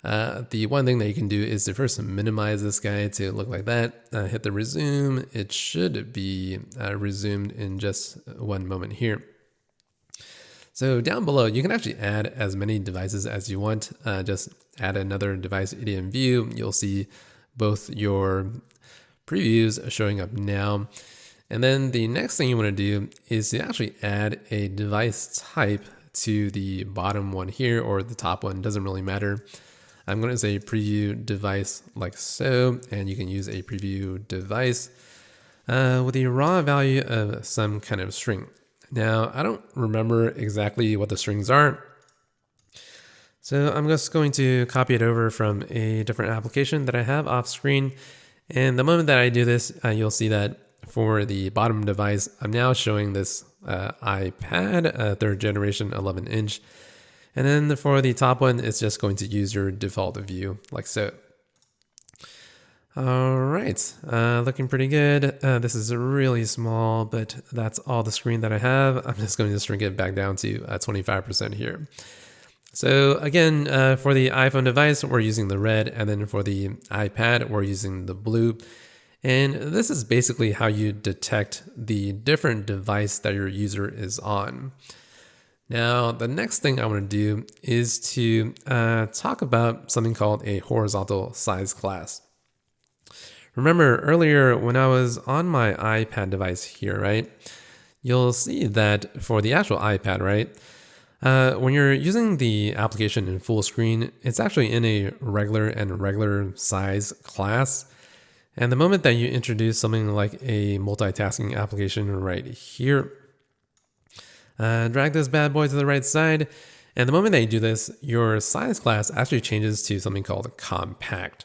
The one thing that you can do is to first minimize this guy to look like that. Hit the resume. It should be resumed in just one moment here. So down below, you can actually add as many devices as you want. Just add another device idiom view. You'll see both your previews showing up now. And then the next thing you want to do is to actually add a device type to the bottom one here, or the top one, doesn't really matter. I'm going to say preview device like so, and you can use a preview device with a raw value of some kind of string. Now, I don't remember exactly what the strings are, so I'm just going to copy it over from a different application that I have off screen. And the moment that I do this, you'll see that for the bottom device, I'm now showing this iPad, third generation 11-inch. And then for the top one, it's just going to use your default view like so. All right, looking pretty good. This is really small, but that's all the screen that I have. I'm just going to shrink it back down to 25% here. So again, for the iPhone device, we're using the red, and then for the iPad, we're using the blue. And this is basically how you detect the different device that your user is on. Now, the next thing I want to do is to talk about something called a horizontal size class. Remember earlier when I was on my iPad device here, right? You'll see that for the actual iPad, right? When you're using the application in full screen, it's actually in a regular size class. And the moment that you introduce something like a multitasking application right here, drag this bad boy to the right side. And the moment that you do this, your size class actually changes to something called compact.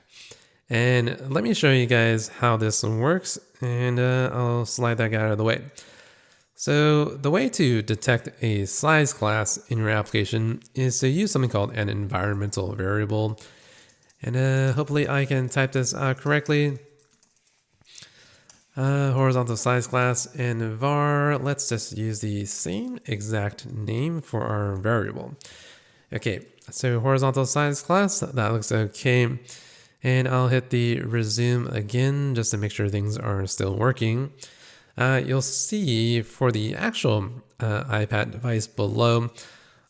And let me show you guys how this works, and I'll slide that guy out of the way. So the way to detect a size class in your application is to use something called an environmental variable. And hopefully I can type this out correctly. Horizontal size class and var. Let's just use the same exact name for our variable. Okay, so horizontal size class, that looks okay. And I'll hit the resume again just to make sure things are still working. You'll see for the actual iPad device below,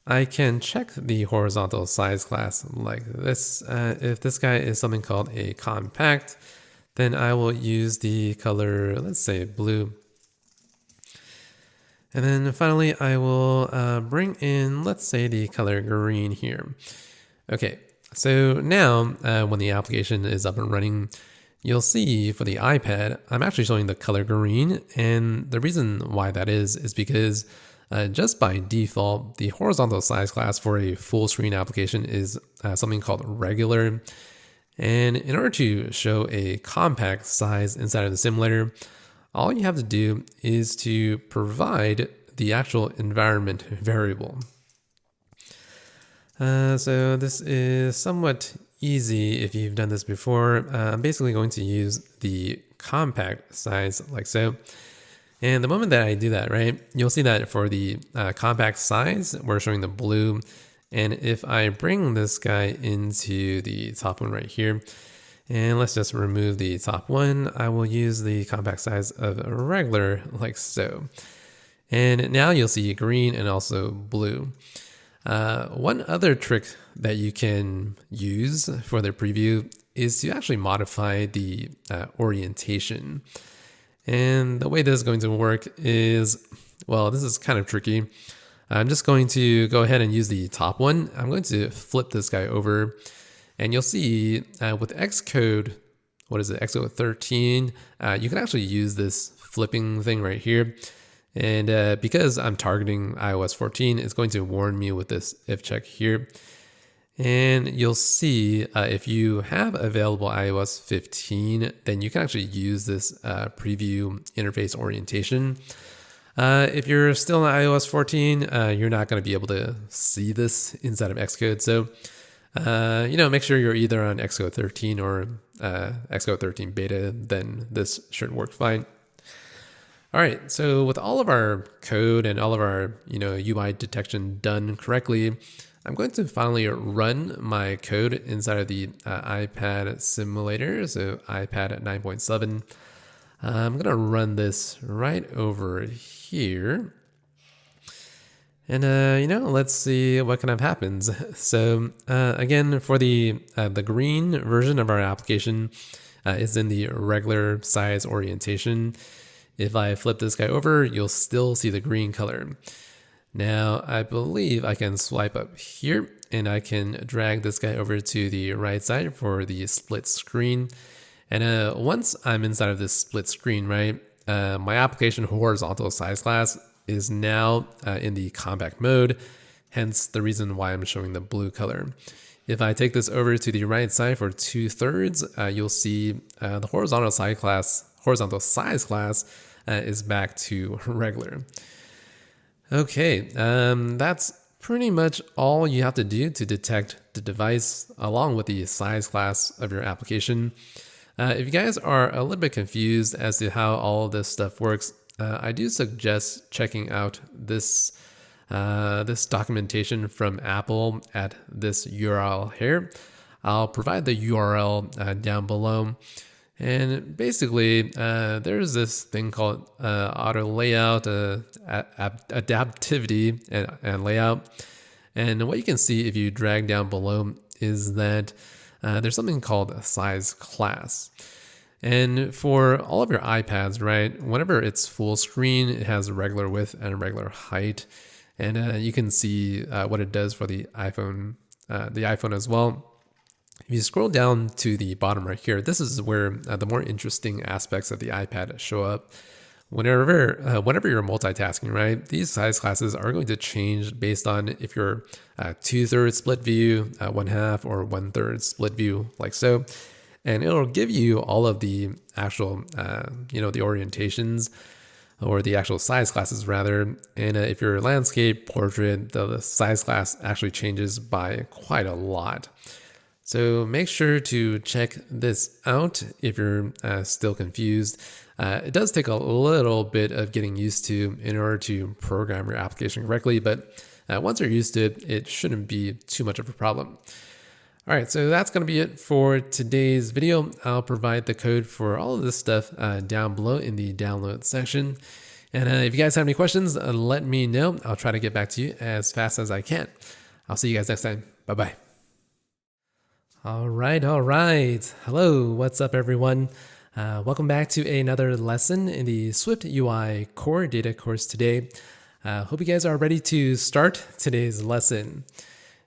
I can check the horizontal size class like this. If this guy is something called a compact, then I will use the color, let's say blue. And then finally, I will bring in, let's say the color green here. Okay. So now when the application is up and running, you'll see for the iPad, I'm actually showing the color green. And the reason why that is because just by default, the horizontal size class for a full screen application is something called regular. And in order to show a compact size inside of the simulator, all you have to do is to provide the actual environment variable. So this is somewhat easy if you've done this before. I'm basically going to use the compact size like so. And the moment that I do that, right, you'll see that for the compact size, we're showing the blue. And if I bring this guy into the top one right here, and let's just remove the top one, I will use the compact size of a regular like so. And now you'll see green and also blue. One other trick that you can use for the preview is to actually modify the orientation. And the way this is going to work is, well, this is kind of tricky. I'm just going to go ahead and use the top one. I'm going to flip this guy over, and you'll see with Xcode, what is it, Xcode 13, you can actually use this flipping thing right here. And because I'm targeting iOS 14, it's going to warn me with this if check here. And you'll see if you have available iOS 15, then you can actually use this preview interface orientation. If you're still on iOS 14, you're not going to be able to see this inside of Xcode. So, make sure you're either on Xcode 13 or Xcode 13 beta, then this should work fine. All right, so with all of our code and all of our UI detection done correctly, I'm going to finally run my code inside of the iPad simulator, so iPad at 9.7. I'm going to run this right over here. And let's see what kind of happens. So again, for the green version of our application is in the regular size orientation. If I flip this guy over, you'll still see the green color. Now, I believe I can swipe up here and I can drag this guy over to the right side for the split screen. And once I'm inside of this split screen, right, my application horizontal size class is now in the compact mode, hence the reason why I'm showing the blue color. If I take this over to the right side for 2/3, you'll see the horizontal size class is back to regular. Okay, that's pretty much all you have to do to detect the device along with the size class of your application. If you guys are a little bit confused as to how all of this stuff works, I do suggest checking out this documentation from Apple at this URL here. I'll provide the URL down below. And basically, there's this thing called auto layout, adaptivity, and layout. And what you can see if you drag down below is that there's something called a size class. And for all of your iPads, right, whenever it's full screen, it has a regular width and a regular height. And you can see what it does for the iPhone as well. If you scroll down to the bottom right here, this is where the more interesting aspects of the iPad show up. Whenever you're multitasking, right, these size classes are going to change based on if you're 2/3 split view, 1/2, or 1/3 split view, like so. And it'll give you all of the actual, the orientations or the actual size classes rather. And if you're landscape, portrait, the size class actually changes by quite a lot. So make sure to check this out if you're still confused. It does take a little bit of getting used to in order to program your application correctly, but once you're used to it, it shouldn't be too much of a problem. All right, so that's going to be it for today's video. I'll provide the code for all of this stuff down below in the download section. And if you guys have any questions, let me know. I'll try to get back to you as fast as I can. I'll see you guys next time. Bye-bye. All right. Hello, what's up, everyone? Welcome back to another lesson in the SwiftUI core data course today. Hope you guys are ready to start today's lesson.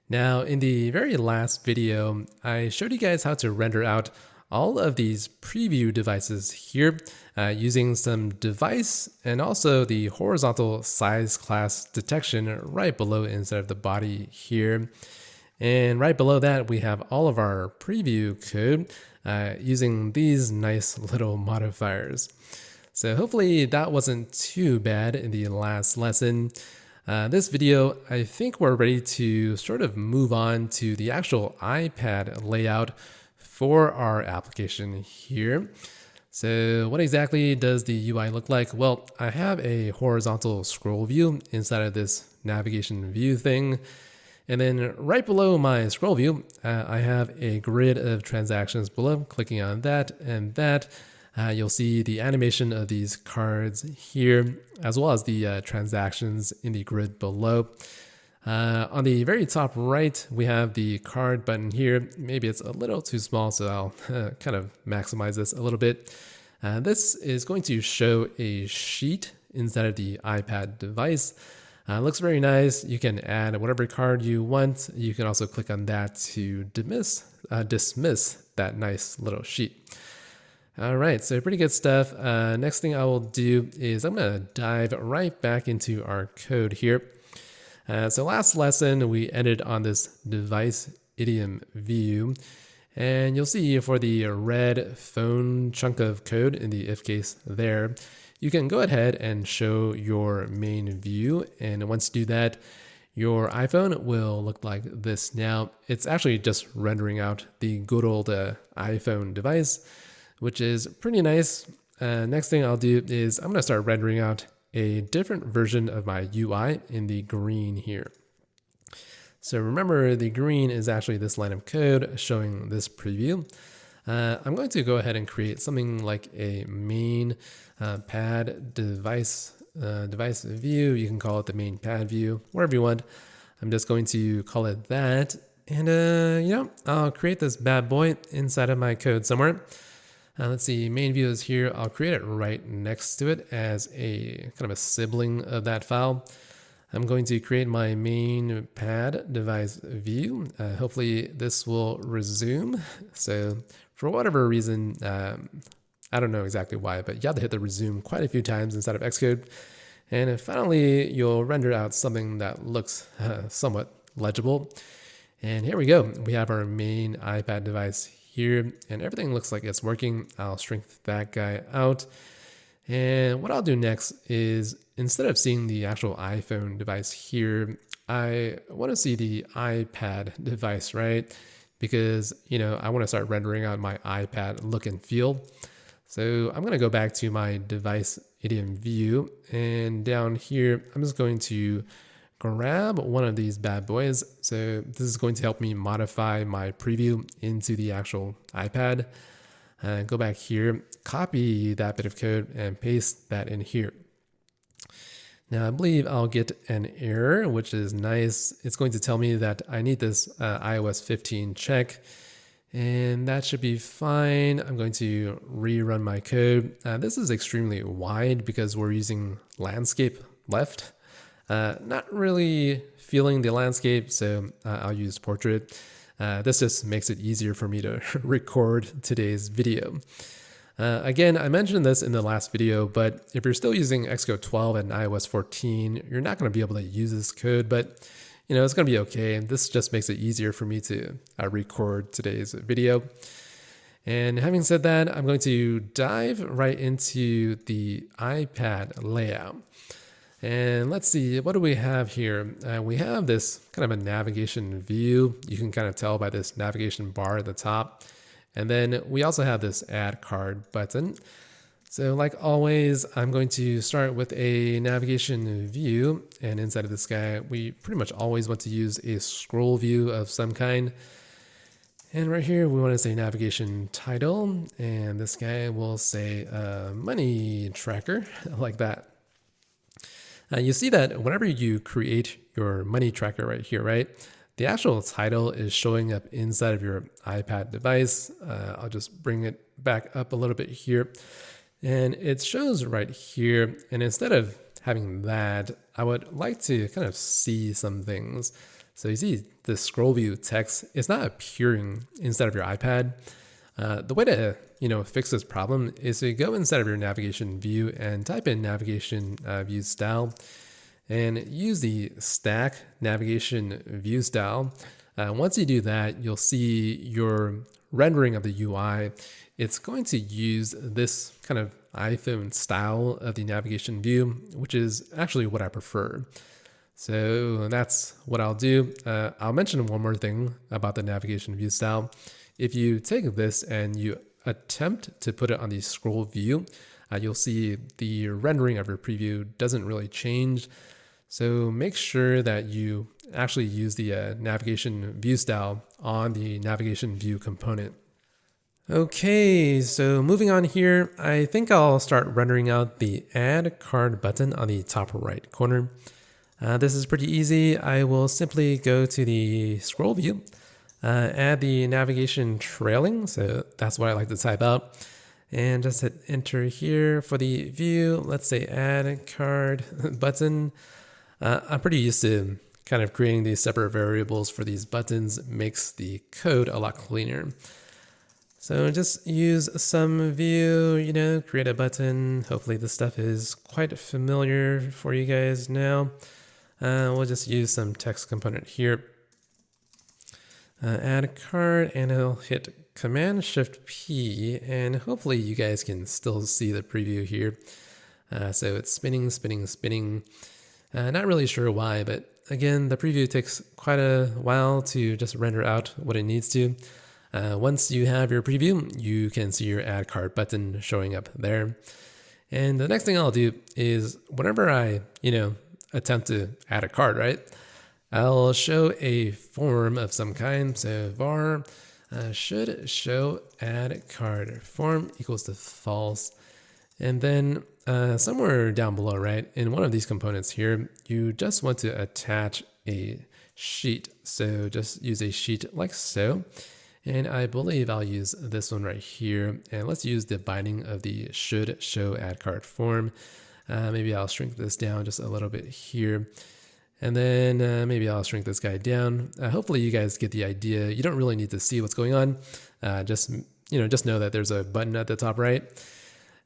Now, in the very last video, I showed you guys how to render out all of these preview devices here using some device and also the horizontal size class detection right below instead of the body here. And right below that, we have all of our preview code using these nice little modifiers. So hopefully that wasn't too bad in the last lesson. This video, I think we're ready to sort of move on to the actual iPad layout for our application here. So what exactly does the UI look like? Well, I have a horizontal scroll view inside of this navigation view thing. And then right below my scroll view, I have a grid of transactions below. Clicking on that and that, you'll see the animation of these cards here, as well as the transactions in the grid below. On the very top right, we have the card button here. Maybe it's a little too small, so I'll kind of maximize this a little bit. This is going to show a sheet inside of the iPad device. Looks very nice. You can add whatever card you want. You can also click on that to dismiss that nice little sheet. All right, so pretty good stuff. Next thing I will do is I'm going to dive right back into our code here. So last lesson, we ended on this device idiom view. And you'll see for the red phone chunk of code in the if case there, you can go ahead and show your main view. And once you do that, your iPhone will look like this. Now, it's actually just rendering out the good old iPhone device, which is pretty nice. Next thing I'll do is I'm going to start rendering out a different version of my UI in the green here. So remember, the green is actually this line of code showing this preview. I'm going to go ahead and create something like a main pad device device view. You can call it the main pad view, whatever you want. I'm just going to call it that. And, I'll create this bad boy inside of my code somewhere. Let's see, main view is here. I'll create it right next to it as a kind of a sibling of that file. I'm going to create my main pad device view. Hopefully this will resume. So for whatever reason, I don't know exactly why, but you have to hit the resume quite a few times inside of Xcode. And finally, you'll render out something that looks somewhat legible. And here we go. We have our main iPad device here, and everything looks like it's working. I'll shrink that guy out. And what I'll do next is, instead of seeing the actual iPhone device here, I want to see the iPad device, right? Because, I want to start rendering out my iPad look and feel. So I'm going to go back to my device idiom view, and down here, I'm just going to grab one of these bad boys. So this is going to help me modify my preview into the actual iPad. Go back here, copy that bit of code and paste that in here. Now I believe I'll get an error, which is nice. It's going to tell me that I need this iOS 15 check, and that should be fine. I'm going to rerun my code. This is extremely wide because we're using landscape left. Not really feeling the landscape, so I'll use portrait. This just makes it easier for me to record today's video. Again, I mentioned this in the last video, but if you're still using Xcode 12 and iOS 14, you're not going to be able to use this code, but it's going to be okay. This just makes it easier for me to record today's video. And having said that, I'm going to dive right into the iPad layout. And let's see, what do we have here? We have this kind of a navigation view. You can kind of tell by this navigation bar at the top. And then we also have this add card button. So like always, I'm going to start with a navigation view. And inside of this guy, we pretty much always want to use a scroll view of some kind. And right here, we want to say navigation title. And this guy will say money tracker, like that. You see that whenever you create your money tracker right here, right? The actual title is showing up inside of your iPad device. I'll just bring it back up a little bit here. And it shows right here. And instead of having that, I would like to kind of see some things. So you see the scroll view text, it's not appearing inside of your iPad. The way to fix this problem is to go inside of your navigation view and type in navigation view style and use the stack navigation view style. Once you do that, you'll see your rendering of the UI. It's going to use this kind of iPhone style of the navigation view, which is actually what I prefer. So that's what I'll do. I'll mention one more thing about the navigation view style. If you take this and you attempt to put it on the scroll view, you'll see the rendering of your preview doesn't really change. So make sure that you actually use the navigation view style on the navigation view component. Okay, so moving on here, I think I'll start rendering out the add card button on the top right corner. This is pretty easy. I will simply go to the scroll view, add the navigation trailing, so that's what I like to type out, and just hit enter here for the view. Let's say add card button. I'm pretty used to kind of creating these separate variables for these buttons. It makes the code a lot cleaner. So just use some view, create a button. Hopefully this stuff is quite familiar for you guys now. We'll just use some text component here. Add a card, and I'll hit Command-Shift-P, and hopefully you guys can still see the preview here. So it's spinning, spinning, spinning. Not really sure why, but again, the preview takes quite a while to just render out what it needs to. Once you have your preview, you can see your add card button showing up there. And the next thing I'll do is whenever I, attempt to add a card, right? I'll show a form of some kind. So var should show add card form equals to false. And then somewhere down below, right, in one of these components here, you just want to attach a sheet. So just use a sheet like so. And I believe I'll use this one right here. And let's use the binding of the should show add card form. Maybe I'll shrink this down just a little bit here. And then maybe I'll shrink this guy down. Hopefully you guys get the idea. You don't really need to see what's going on. Just know that there's a button at the top right.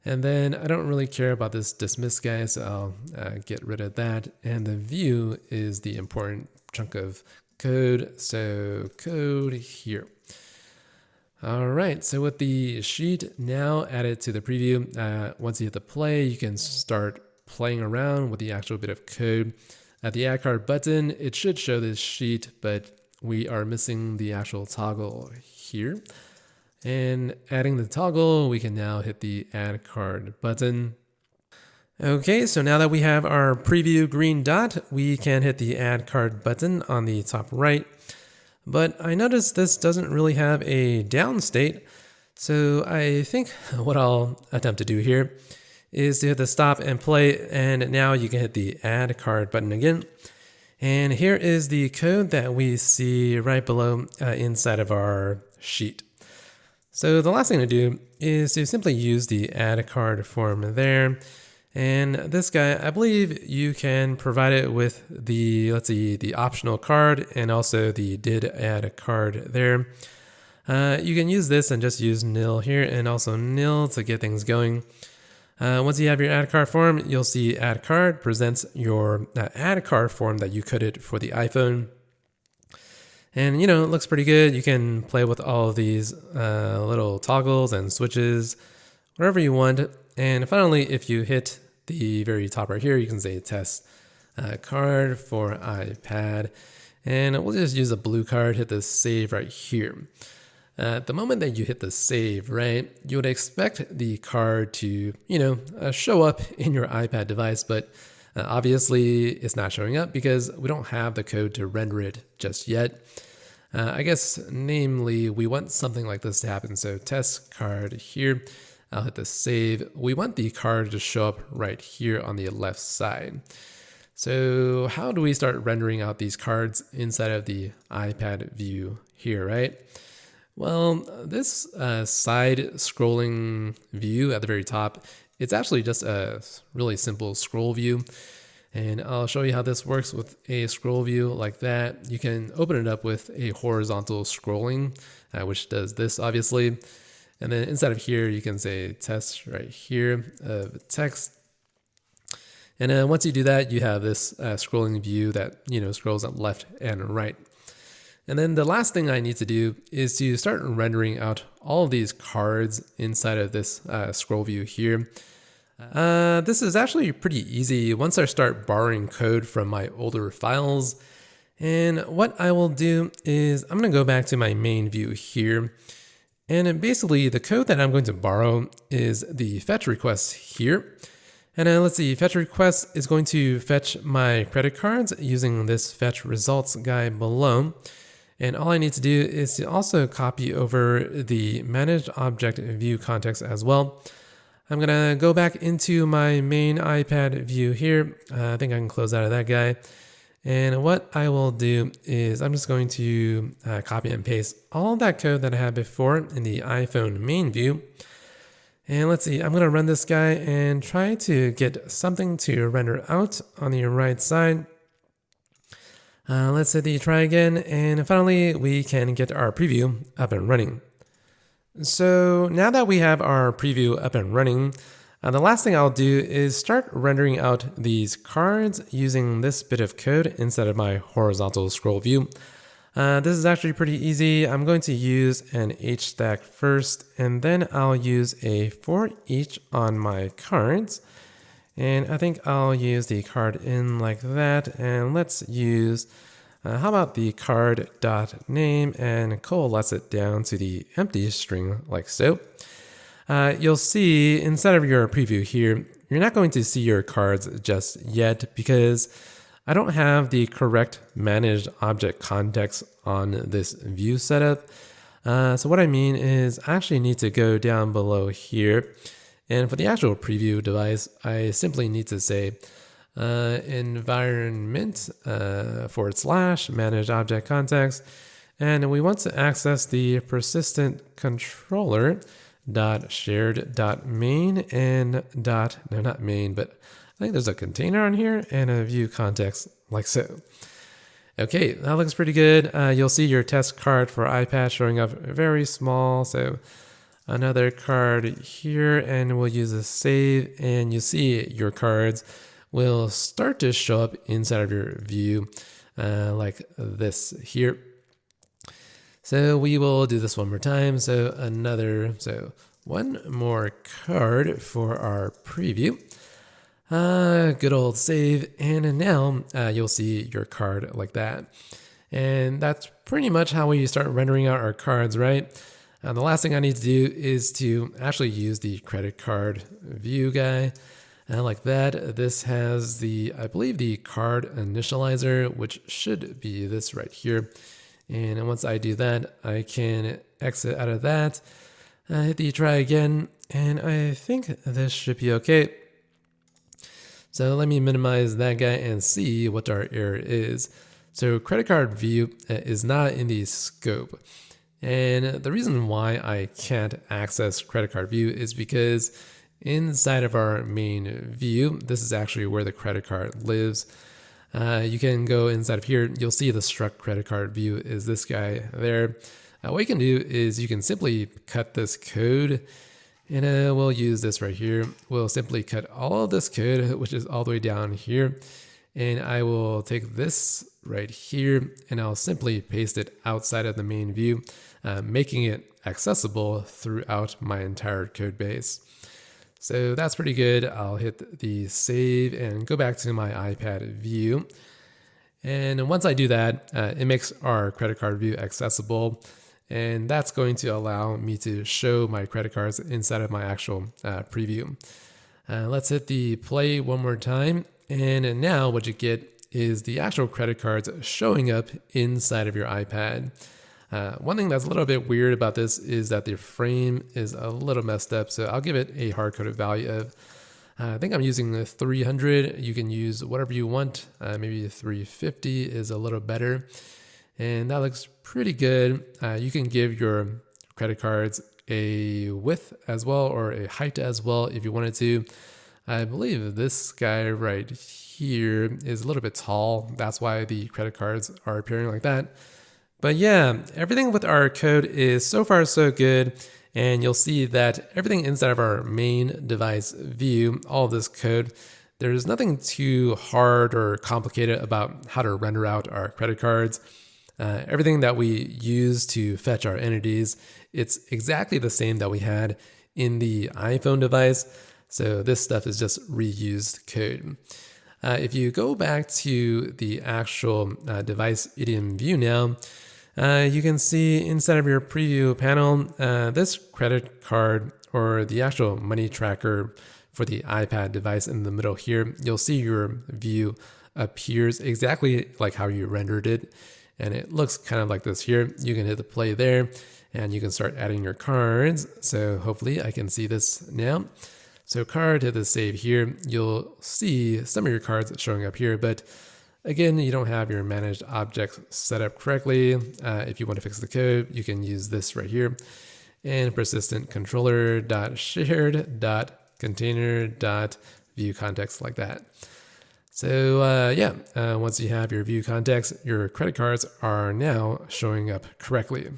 And then I don't really care about this dismiss guy, so I'll get rid of that. And the view is the important chunk of code. So code here. All right, so with the sheet now added to the preview, once you hit the play, you can start playing around with the actual bit of code. At the add card button, it should show this sheet, but we are missing the actual toggle here. And adding the toggle, we can now hit the add card button. Okay, so now that we have our preview green dot, we can hit the add card button on the top right. But I noticed this doesn't really have a down state. So I think what I'll attempt to do here is to hit the stop and play. And now you can hit the add card button again. And here is the code that we see right below inside of our sheet. So the last thing to do is to simply use the add card form there. And this guy, I believe you can provide it with the, let's see, the optional card and also the did add a card there. You can use this and just use nil here and also nil to get things going. Once you have your add card form, you'll see add card presents your add card form that you coded for the iPhone. And it looks pretty good. You can play with all of these little toggles and switches, whatever you want. And finally, if you hit the very top right here, you can say test card for iPad. And we'll just use a blue card, hit the save right here. At the moment that you hit the save, right, you would expect the card to, show up in your iPad device, but obviously it's not showing up because we don't have the code to render it just yet. I guess, namely, we want something like this to happen. So test card here. I'll hit the save. We want the card to show up right here on the left side. So how do we start rendering out these cards inside of the iPad view here, right? Well, this side scrolling view at the very top, it's actually just a really simple scroll view. And I'll show you how this works with a scroll view like that. You can open it up with a horizontal scrolling, which does this obviously. And then inside of here, you can say test right here of text. And then once you do that, you have this scrolling view that, scrolls up left and right. And then the last thing I need to do is to start rendering out all of these cards inside of this scroll view here. This is actually pretty easy once I start borrowing code from my older files. And what I will do is I'm going to go back to my main view here. And basically the code that I'm going to borrow is the fetch request here. And let's see, fetch request is going to fetch my credit cards using this fetch results guy below. And all I need to do is to also copy over the managed object view context as well. I'm going to go back into my main iPad view here. I think I can close out of that guy. And what I will do is I'm just going to copy and paste all of that code that I had before in the iPhone main view. And let's see, I'm going to run this guy and try to get something to render out on the right side. Let's hit the try again. And finally, we can get our preview up and running. So now that we have our preview up and running, the last thing I'll do is start rendering out these cards using this bit of code instead of my horizontal scroll view. This is actually pretty easy. I'm going to use an H stack first, and then I'll use a for each on my cards. And I think I'll use the card in like that. And let's use, how about the card dot name and coalesce it down to the empty string like so. You'll see inside of your preview here, you're not going to see your cards just yet because I don't have the correct managed object context on this view setup. So what I mean is I actually need to go down below here And for the actual preview device, I simply need to say environment / manage object context. And we want to access the persistent controller dot shared dot main and dot, no, not main, but I think there's a container on here and a view context like so. Okay, that looks pretty good. You'll see your test card for iPad showing up very small. So another card here, and we'll use a save, and you see your cards will start to show up inside of your view like this here. So we will do this one more time. So one more card for our preview. Good old save. And now you'll see your card like that. And that's pretty much how we start rendering out our cards, right? The last thing I need to do is to actually use the credit card view guy. Like that. This has I believe the card initializer, which should be this right here. And once I do that, I can exit out of that, hit the try again, and I think this should be okay. So let me minimize that guy and see what our error is. So credit card view is not in the scope. And the reason why I can't access credit card view is because inside of our main view, this is actually where the credit card lives. You can go inside of here. You'll see the struct credit card view is this guy there. What you can do is you can simply cut this code, and we'll use this right here. We'll simply cut all of this code, which is all the way down here. And I will take this right here, and I'll simply paste it outside of the main view, making it accessible throughout my entire code base. So that's pretty good. I'll hit the save and go back to my iPad view. And once I do that, it makes our credit card view accessible. And that's going to allow me to show my credit cards inside of my actual preview. Let's hit the play one more time. And now what you get is the actual credit cards showing up inside of your iPad. One thing that's a little bit weird about this is that the frame is a little messed up. So I'll give it a hard-coded value of, I think I'm using the 300. You can use whatever you want. Maybe 350 is a little better. And that looks pretty good. You can give your credit cards a width as well, or a height as well if you wanted to. I believe this guy right here is a little bit tall. That's why the credit cards are appearing like that. But yeah, everything with our code is so far so good. And you'll see that everything inside of our main device view, all of this code, there's nothing too hard or complicated about how to render out our credit cards. Everything that we use to fetch our entities, it's exactly the same that we had in the iPhone device. So this stuff is just reused code. If you go back to the actual device idiom view now, you can see inside of your preview panel, this credit card or the actual money tracker for the iPad device in the middle here, you'll see your view appears exactly like how you rendered it. And it looks kind of like this here. You can hit the play there and you can start adding your cards. So hopefully I can see this now. So card, hit the save here. You'll see some of your cards showing up here, but again, you don't have your managed objects set up correctly. If you want to fix the code, you can use this right here. And persistent controller.shared.container.view context like that. So once you have your view context, your credit cards are now showing up correctly.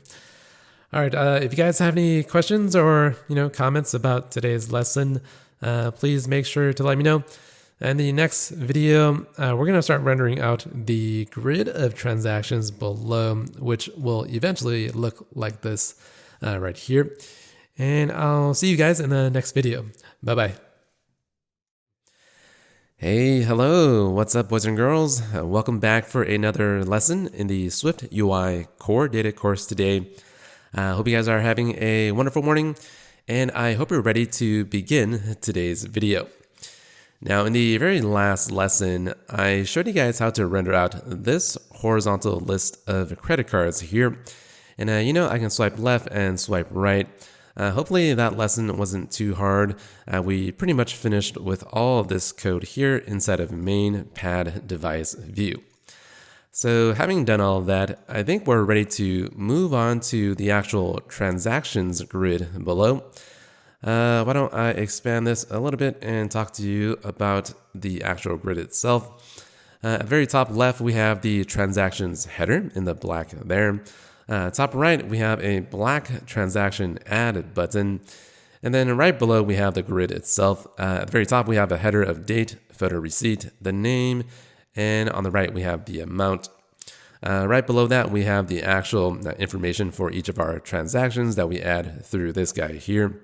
All right, if you guys have any questions or comments about today's lesson, please make sure to let me know. In the next video, we're going to start rendering out the grid of transactions below, which will eventually look like this right here. And I'll see you guys in the next video. Bye-bye. Hey, hello. What's up, boys and girls? Welcome back for another lesson in the SwiftUI core data course today. Hope you guys are having a wonderful morning, and I hope you're ready to begin today's video. Now, in the very last lesson, I showed you guys how to render out this horizontal list of credit cards here. And I can swipe left and swipe right. Hopefully that lesson wasn't too hard. We pretty much finished with all of this code here inside of main pad device view. So having done all of that, I think we're ready to move on to the actual transactions grid below. Why don't I expand this a little bit and talk to you about the actual grid itself. At the very top left, we have the transactions header in the black there. Top right, we have a black transaction add button. And then right below, we have the grid itself. At the very top, we have a header of date, photo receipt, the name, and on the right, we have the amount. Right below that, we have the actual information for each of our transactions that we add through this guy here.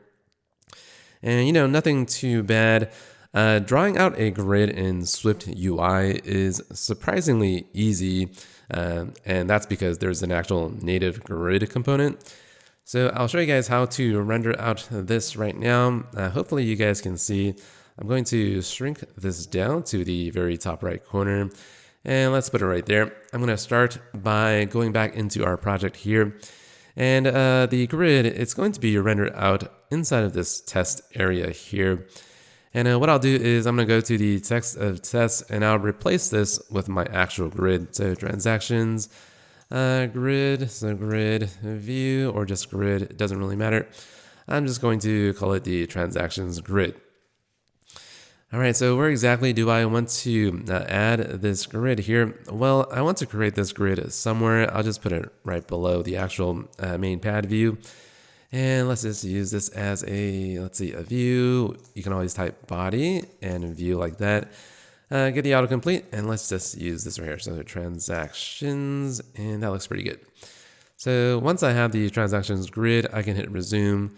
And nothing too bad. Drawing out a grid in SwiftUI is surprisingly easy, and that's because there's an actual native grid component. So I'll show you guys how to render out this right now. Hopefully you guys can see. I'm going to shrink this down to the very top right corner, and let's put it right there. I'm going to start by going back into our project here. And the grid, it's going to be rendered out inside of this test area here. And what I'll do is I'm going to go to the text of test and I'll replace this with my actual grid. So transactions, grid, so grid view or just grid, it doesn't really matter. I'm just going to call it the transactions grid. All right, so where exactly do I want to add this grid here? Well, I want to create this grid somewhere. I'll just put it right below the actual main pad view. And let's just use this as a, let's see, a view. You can always type body and view like that. Get the autocomplete, and let's just use this right here. So transactions, and that looks pretty good. So once I have the transactions grid, I can hit resume.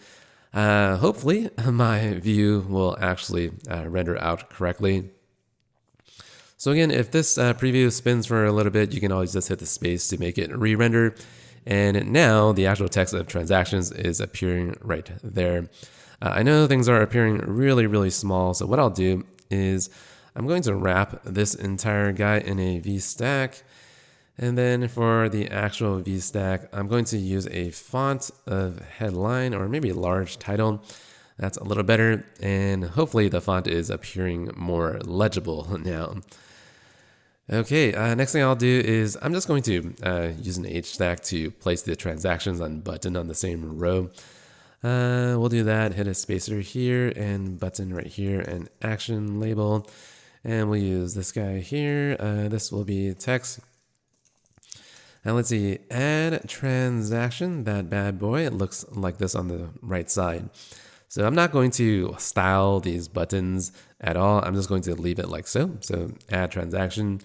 Hopefully my view will actually render out correctly. So again, if this preview spins for a little bit, you can always just hit the space to make it re-render. And now the actual text of transactions is appearing right there. I know things are appearing really, really small. So what I'll do is I'm going to wrap this entire guy in a VStack. And then for the actual VStack, I'm going to use a font of headline or maybe a large title. That's a little better. And hopefully the font is appearing more legible now. Okay, next thing I'll do is I'm just going to use an H stack to place the transactions on button on the same row. We'll do that, hit a spacer here and button right here and action label. And we'll use this guy here. This will be text. Now let's see, add transaction, that bad boy. It looks like this on the right side. So I'm not going to style these buttons at all. I'm just going to leave it like so. So add transaction.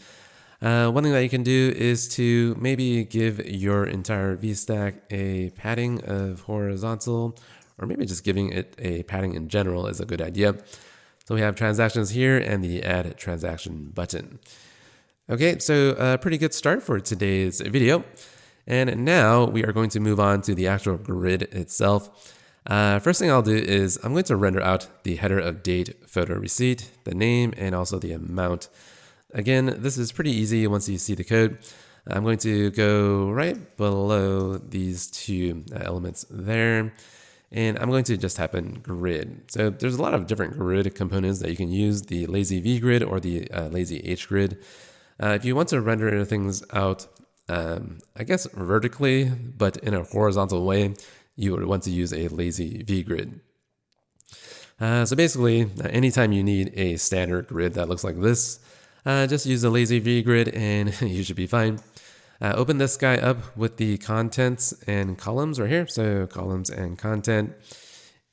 One thing that you can do is to maybe give your entire VStack a padding of horizontal, or maybe just giving it a padding in general is a good idea. So we have transactions here and the add transaction button. Okay, so a pretty good start for today's video. And now we are going to move on to the actual grid itself. First thing I'll do is I'm going to render out the header of date, photo receipt, the name, and also the amount. Again, this is pretty easy once you see the code. I'm going to go right below these two elements there. And I'm going to just type in grid. So there's a lot of different grid components that you can use, the lazy V grid or the lazy H grid. If you want to render things out, I guess vertically, but in a horizontal way, you would want to use a lazy V grid. So basically, anytime you need a standard grid that looks like this, just use a lazy V grid and you should be fine. Open this guy up with the contents and columns right here. So columns and content.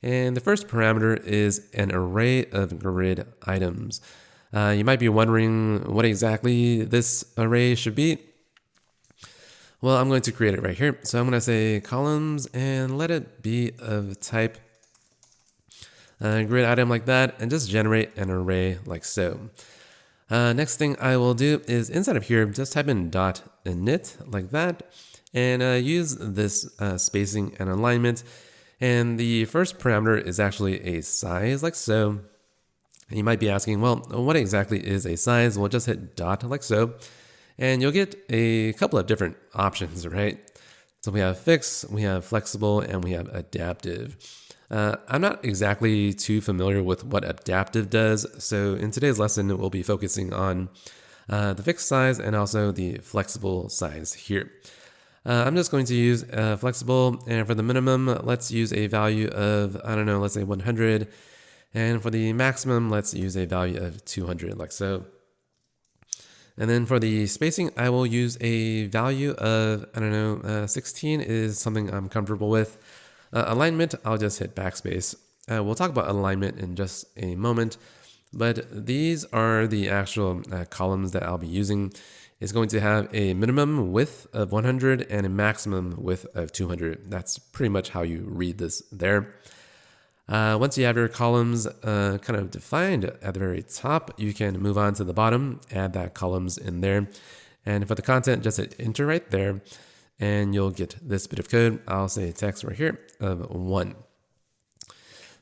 And the first parameter is an array of grid items. You might be wondering what exactly this array should be. Well, I'm going to create it right here. So I'm going to say columns and let it be of type grid item like that and just generate an array like so. Next thing I will do is inside of here, just type in .init like that and use this spacing and alignment. And the first parameter is actually a size like so. And you might be asking, well, what exactly is a size? Well, just hit dot like so, and you'll get a couple of different options, right? So we have fixed, we have flexible, and we have adaptive. I'm not exactly too familiar with what adaptive does, so in today's lesson, we'll be focusing on the fixed size and also the flexible size here. I'm just going to use flexible, and for the minimum, let's use a value of, I don't know, let's say 100, and for the maximum, let's use a value of 200, like so. And then for the spacing, I will use a value of, I don't know, 16 is something I'm comfortable with. Alignment, I'll just hit backspace. We'll talk about alignment in just a moment, but these are the actual columns that I'll be using. It's going to have a minimum width of 100 and a maximum width of 200. That's pretty much how you read this there. Once you have your columns kind of defined at the very top, you can move on to the bottom, add that columns in there. And for the content, just hit enter right there, and you'll get this bit of code. I'll say text right here of 1.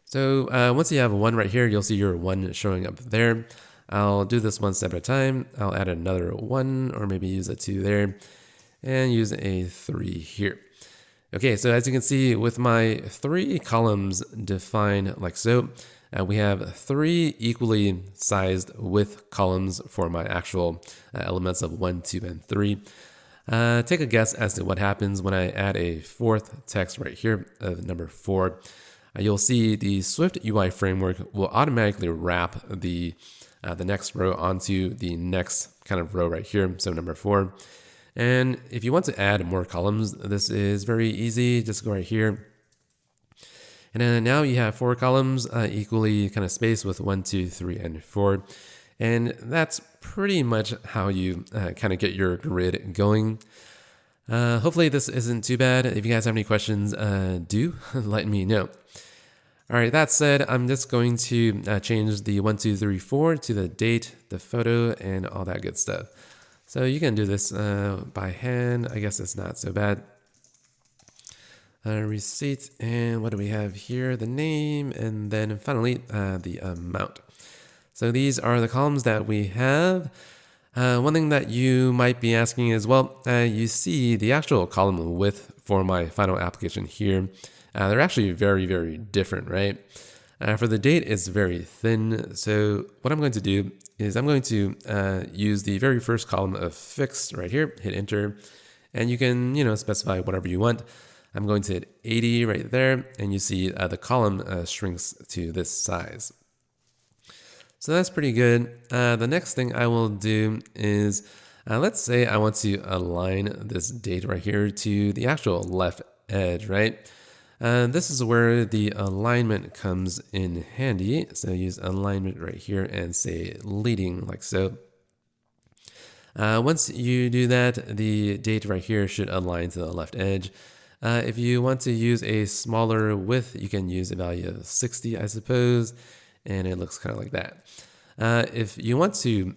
So once you have 1 right here, you'll see your 1 showing up there. I'll do this one step at a time. I'll add another 1, or maybe use a 2 there, and use a 3 here. Okay, so as you can see, with my 3 columns defined like so, we have 3 equally sized width columns for my actual elements of 1, 2, and 3. Take a guess as to what happens when I add a 4th text right here of number 4. You'll see the SwiftUI framework will automatically wrap the next row onto the next kind of row right here, so number 4. And if you want to add more columns, this is very easy. Just go right here. And then now you have 4 columns equally kind of spaced with 1, 2, 3, and 4. And that's pretty much how you kind of get your grid going. Hopefully this isn't too bad. If you guys have any questions, do let me know. All right, that said, I'm just going to change the 1, 2, 3, 4 to the date, the photo, and all that good stuff. So you can do this by hand. I guess it's not so bad. Receipt, and what do we have here? The name, and then finally the amount. So these are the columns that we have. One thing that you might be asking is, well, you see the actual column width for my final application here. They're actually very, very different, right? For the date, it's very thin. So what I'm going to do is I'm going to use the very first column of fixed right here, hit enter, and you can, specify whatever you want. I'm going to hit 80 right there, and you see the column shrinks to this size. So that's pretty good. The next thing I will do is, let's say I want to align this date right here to the actual left edge, right? This is where the alignment comes in handy. So use alignment right here and say leading like so. Once you do that, the date right here should align to the left edge. If you want to use a smaller width, you can use a value of 60, I suppose, and it looks kind of like that. If you want to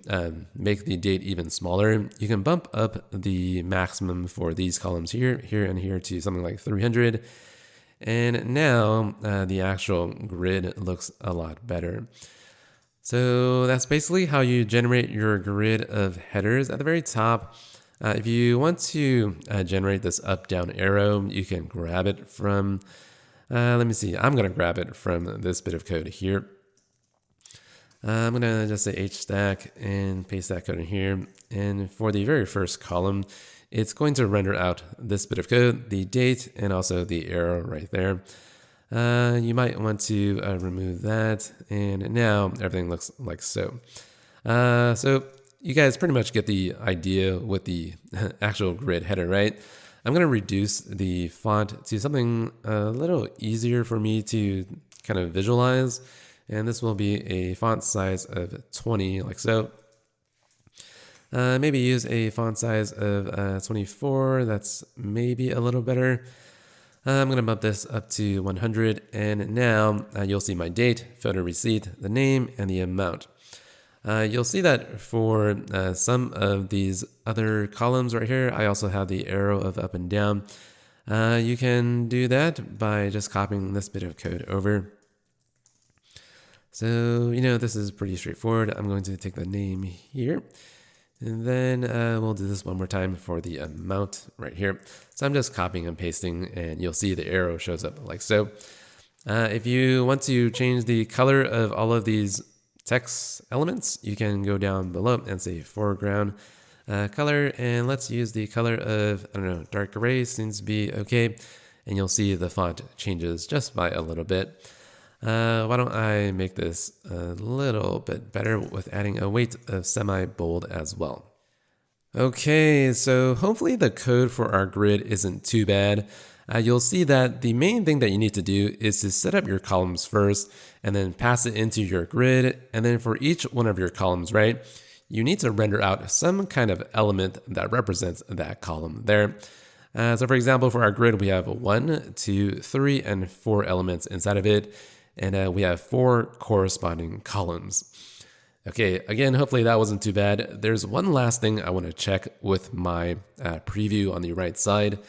make the date even smaller, you can bump up the maximum for these columns here, and here to something like 300. And now the actual grid looks a lot better. So that's basically how you generate your grid of headers. At the very top, if you want to generate this up-down arrow, you can grab it from, let me see, I'm going to grab it from this bit of code here. I'm going to just say hstack and paste that code in here. And for the very first column, it's going to render out this bit of code, the date, and also the arrow right there. You might want to remove that, and now everything looks like so. So you guys pretty much get the idea with the actual grid header, right? I'm going to reduce the font to something a little easier for me to kind of visualize, and this will be a font size of 20, like so. Maybe use a font size of 24. That's maybe a little better. I'm going to bump this up to 100. And now you'll see my date, photo receipt, the name, and the amount. You'll see that for some of these other columns right here, I also have the arrow of up and down. You can do that by just copying this bit of code over. So, this is pretty straightforward. I'm going to take the name here. And then we'll do this one more time for the amount right here. So I'm just copying and pasting, and you'll see the arrow shows up like so. If you want to change the color of all of these text elements, you can go down below and say foreground color, and let's use the color of, I don't know, dark gray seems to be okay, and you'll see the font changes just by a little bit. Why don't I make this a little bit better with adding a weight of semi-bold as well. Okay, so hopefully the code for our grid isn't too bad. You'll see that the main thing that you need to do is to set up your columns first and then pass it into your grid. And then for each one of your columns, right, you need to render out some kind of element that represents that column there. So for example, for our grid, we have 1, 2, 3, and 4 elements inside of it. And we have 4 corresponding columns. Okay, again, hopefully that wasn't too bad. There's one last thing I want to check with my preview on the right side.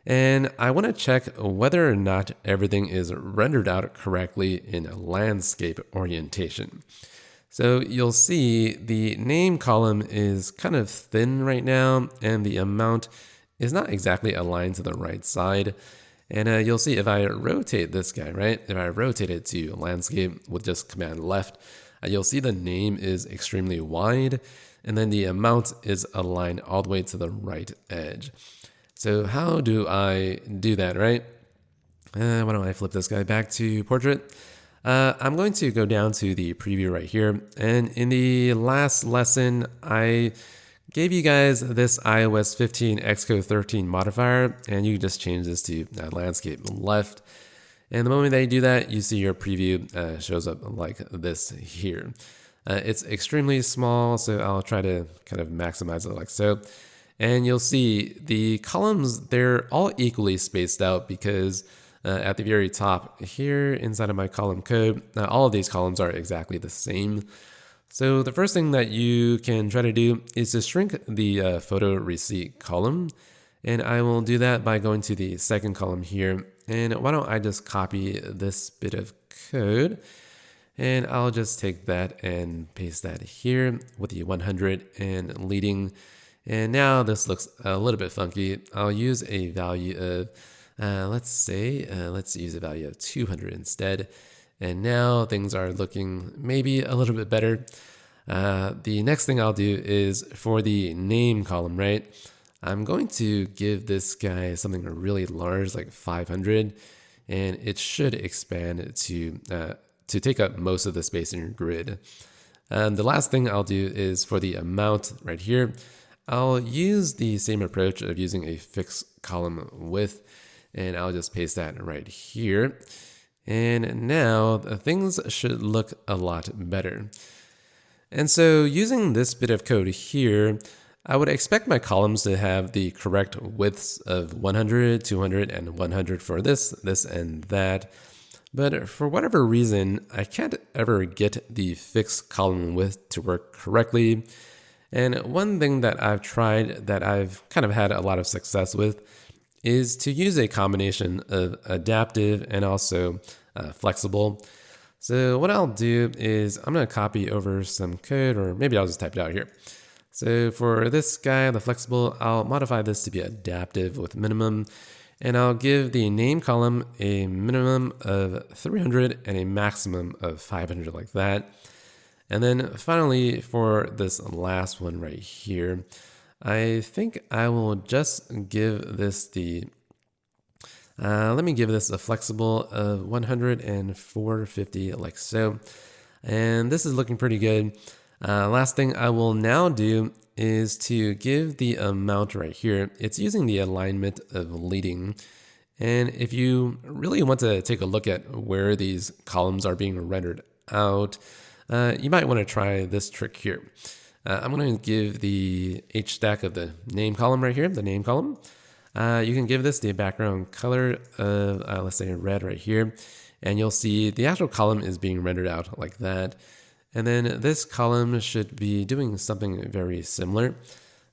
And I want to check whether or not everything is rendered out correctly in a landscape orientation. So you'll see the name column is kind of thin right now, and the amount is not exactly aligned to the right side. And you'll see if I rotate this guy, right? If I rotate it to landscape with just command left, you'll see the name is extremely wide, and then the amount is aligned all the way to the right edge. So how do I do that, right? Why don't I flip this guy back to portrait? I'm going to go down to the preview right here. And in the last lesson, I gave you guys this iOS 15 Xcode 13 modifier, and you can just change this to landscape left. And the moment that you do that, you see your preview shows up like this here. It's extremely small, so I'll try to kind of maximize it like so. And you'll see the columns, they're all equally spaced out because at the very top here inside of my column code, all of these columns are exactly the same. So the first thing that you can try to do is to shrink the photo receipt column. And I will do that by going to the second column here. And why don't I just copy this bit of code, and I'll just take that and paste that here with the 100 and leading. And now this looks a little bit funky. I'll use a value of, let's use a value of 200 instead. And now things are looking maybe a little bit better. The next thing I'll do is for the name column, right? I'm going to give this guy something really large, like 500, and it should expand to take up most of the space in your grid. And the last thing I'll do is for the amount right here, I'll use the same approach of using a fixed column width, and I'll just paste that right here. And now things should look a lot better. And so using this bit of code here, I would expect my columns to have the correct widths of 100, 200, and 100 for this, and that. But for whatever reason, I can't ever get the fixed column width to work correctly. And one thing that I've tried that I've kind of had a lot of success with is to use a combination of adaptive and also flexible. So what I'll do is I'm going to copy over some code, or maybe I'll just type it out here. So for this guy, the flexible, I'll modify this to be adaptive with minimum, and I'll give the name column a minimum of 300 and a maximum of 500 like that. And then finally, for this last one right here, I think I will just give this the, let me give this a flexible of 100 and 450 like so. And this is looking pretty good. Last thing I will now do is to give the amount right here. It's using the alignment of leading. And if you really want to take a look at where these columns are being rendered out, you might want to try this trick here. I'm going to give the H stack of the name column right here, the name column. You can give this the background color of, let's say, red right here. And you'll see the actual column is being rendered out like that. And then this column should be doing something very similar.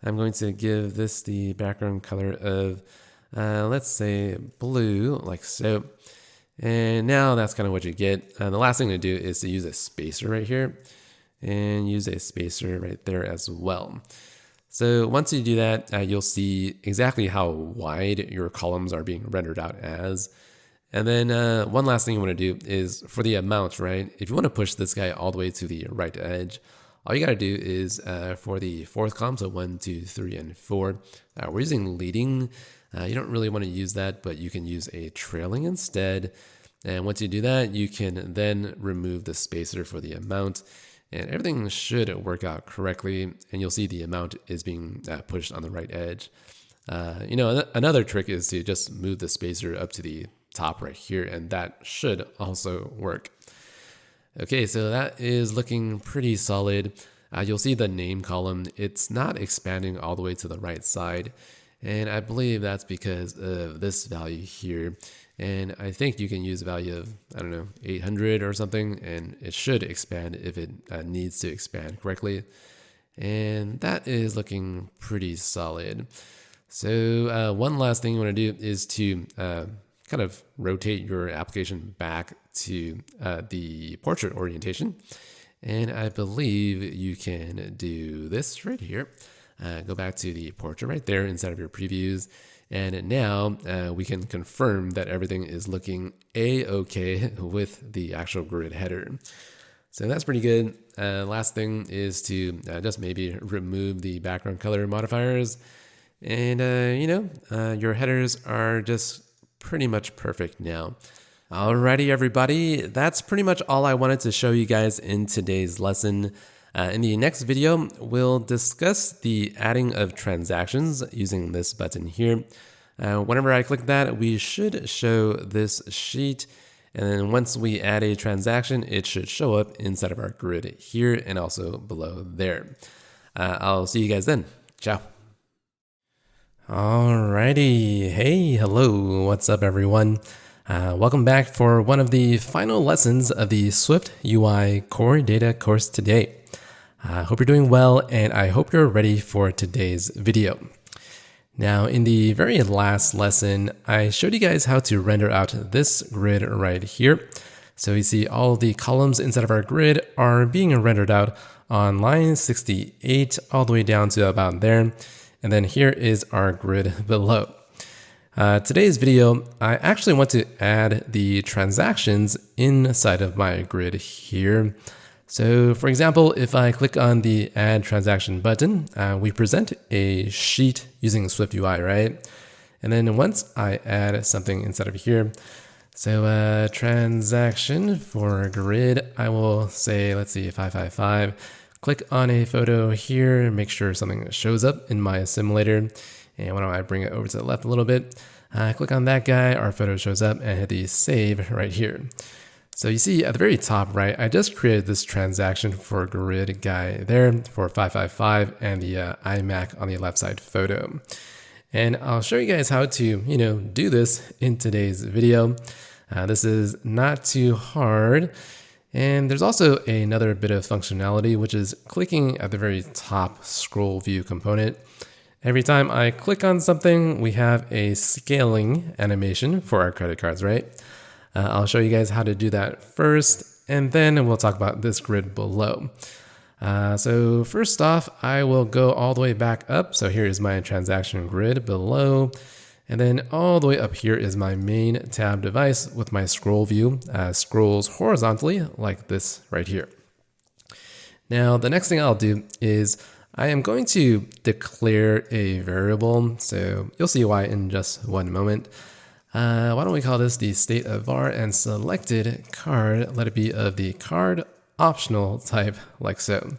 I'm going to give this the background color of, let's say, blue, like so. And now that's kind of what you get. The last thing to do is to use a spacer right here and use a spacer right there as well. So once you do that, you'll see exactly how wide your columns are being rendered out as. And then one last thing you want to do is for the amount, right? If you want to push this guy all the way to the right edge, all you got to do is for the fourth column, so 1, 2, 3, and 4, we're using leading. You don't really want to use that, but you can use a trailing instead. And once you do that, you can then remove the spacer for the amount, and everything should work out correctly. And you'll see the amount is being pushed on the right edge. Another trick is to just move the spacer up to the top right here, and that should also work. Okay, so that is looking pretty solid. You'll see the name column, it's not expanding all the way to the right side. And I believe that's because of this value here. And I think you can use a value of, 800 or something, and it should expand if it needs to expand correctly. And that is looking pretty solid. So one last thing you want to do is to kind of rotate your application back to the portrait orientation. And I believe you can do this right here. Go back to the portrait right there inside of your previews. And now we can confirm that everything is looking A-okay with the actual grid header. So that's pretty good. Last thing is to just maybe remove the background color modifiers. And, your headers are just pretty much perfect now. Alrighty, everybody. That's pretty much all I wanted to show you guys in today's lesson. In the next video, we'll discuss the adding of transactions using this button here. Whenever I click that, we should show this sheet. And then once we add a transaction, it should show up inside of our grid here and also below there. I'll see you guys then. Ciao. Alrighty. Hey, hello. What's up, everyone? Welcome back for one of the final lessons of the SwiftUI Core Data course today. I hope you're doing well, and I hope you're ready for today's video. Now, in the very last lesson, I showed you guys how to render out this grid right here. So you see all the columns inside of our grid are being rendered out on line 68 all the way down to about there. And then here is our grid below. Today's video, I actually want to add the transactions inside of my grid here. So for example, if I click on the Add Transaction button, we present a sheet using SwiftUI, right? And then once I add something inside of here, so transaction for grid, I will say, let's see, 555. Click on a photo here, make sure something shows up in my simulator. And why don't I bring it over to the left a little bit? Click on that guy, our photo shows up, and hit the save right here. So you see at the very top right, I just created this transaction for grid guy there for 555 and the iMac on the left side photo. And I'll show you guys how to, do this in today's video. This is not too hard. And there's also another bit of functionality, which is clicking at the very top scroll view component. Every time I click on something, we have a scaling animation for our credit cards, right? I'll show you guys how to do that first, and then we'll talk about this grid below. So first off, I will go all the way back up. So here is my transaction grid below. And then all the way up here is my main tab device with my scroll view, scrolls horizontally like this right here. Now, the next thing I'll do is I am going to declare a variable. So you'll see why in just one moment. Why don't we call this the state of var and selected card, let it be of the card optional type like so.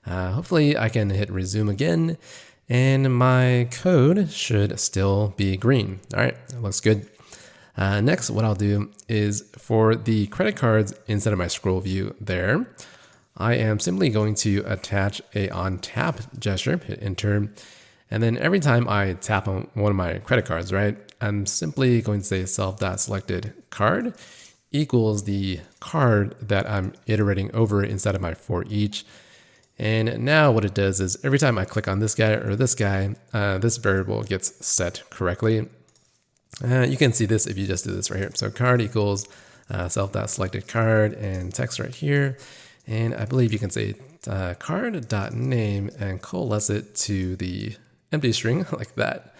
Hopefully I can hit resume again. And my code should still be green. All right, that looks good. Next, what I'll do is for the credit cards inside of my scroll view there, I am simply going to attach a on tap gesture, hit enter. And then every time I tap on one of my credit cards, right, I'm simply going to say self.selected card equals the card that I'm iterating over inside of my for each. And now what it does is every time I click on this guy or this guy, this variable gets set correctly. You can see this if you just do this right here. So card equals self.selected card and text right here. And I believe you can say card.name and coalesce it to the empty string like that.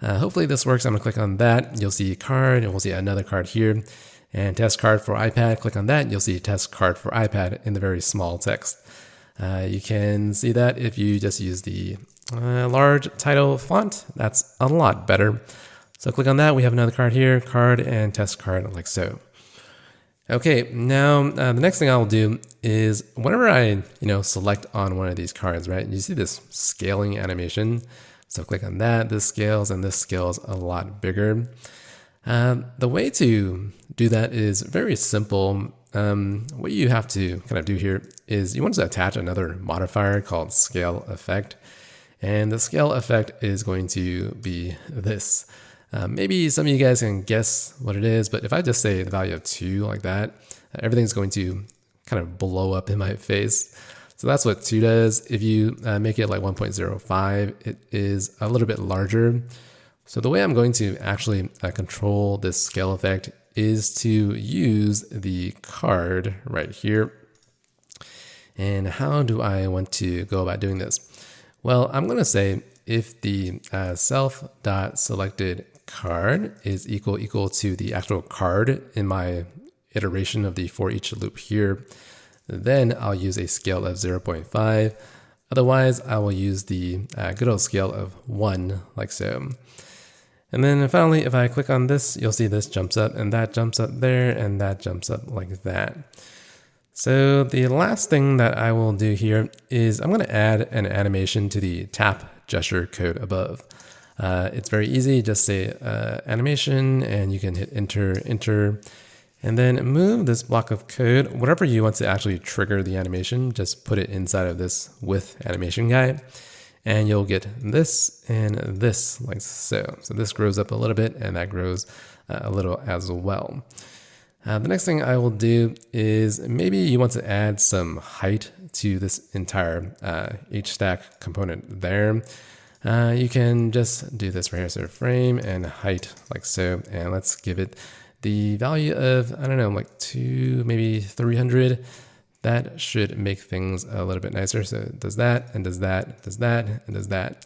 Hopefully this works. I'm gonna click on that. You'll see card, and we'll see another card here. And test card for iPad, click on that. You'll see test card for iPad in the very small text. You can see that if you just use the large title font, that's a lot better. So click on that. We have another card here, card and test card like so. Okay, now the next thing I'll do is whenever I select on one of these cards, right? You see this scaling animation. So click on that. This scales and this scales a lot bigger. The way to do that is very simple. What you have to kind of do here is you want to attach another modifier called scale effect. And the scale effect is going to be this. Maybe some of you guys can guess what it is, but if I just say the value of 2 like that, everything's going to kind of blow up in my face. So that's what 2 does. If you make it like 1.05, it is a little bit larger. So the way I'm going to actually control this scale effect is to use the card right here. And how do I want to go about doing this? Well, I'm going to say if the self.selected card is equal to the actual card in my iteration of the for each loop here, then I'll use a scale of 0.5. Otherwise, I will use the good old scale of 1 like so. And then finally, if I click on this, you'll see this jumps up and that jumps up there and that jumps up like that. So the last thing that I will do here is I'm going to add an animation to the tap gesture code above. It's very easy. Just say animation and you can hit enter, enter, and then move this block of code. Whatever you want to actually trigger the animation, just put it inside of this with animation guy. And you'll get this and this like so. So this grows up a little bit and that grows a little as well. The next thing I will do is maybe you want to add some height to this entire HStack component there. You can just do this right here, so frame and height like so. And let's give it the value of, I don't know, like 2, maybe 300. That should make things a little bit nicer. So it does that and does that, does that and does that.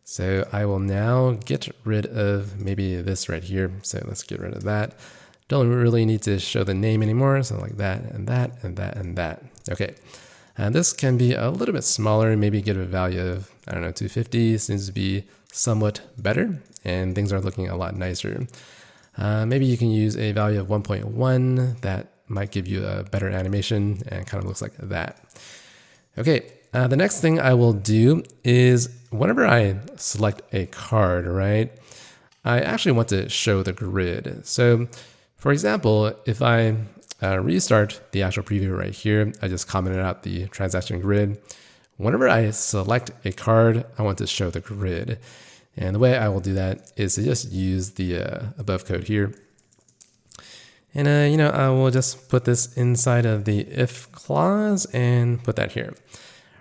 So I will now get rid of maybe this right here. So let's get rid of that. Don't really need to show the name anymore. So like that and that and that and that. Okay. And this can be a little bit smaller, maybe give a value of, I don't know, 250 seems to be somewhat better and things are looking a lot nicer. Maybe you can use a value of 1.1 that might give you a better animation and kind of looks like that. Okay, the next thing I will do is whenever I select a card, right, I actually want to show the grid. So for example, if I restart the actual preview right here, I just commented out the transaction grid. Whenever I select a card, I want to show the grid. And the way I will do that is to just use the above code here. And, I will just put this inside of the if clause and put that here.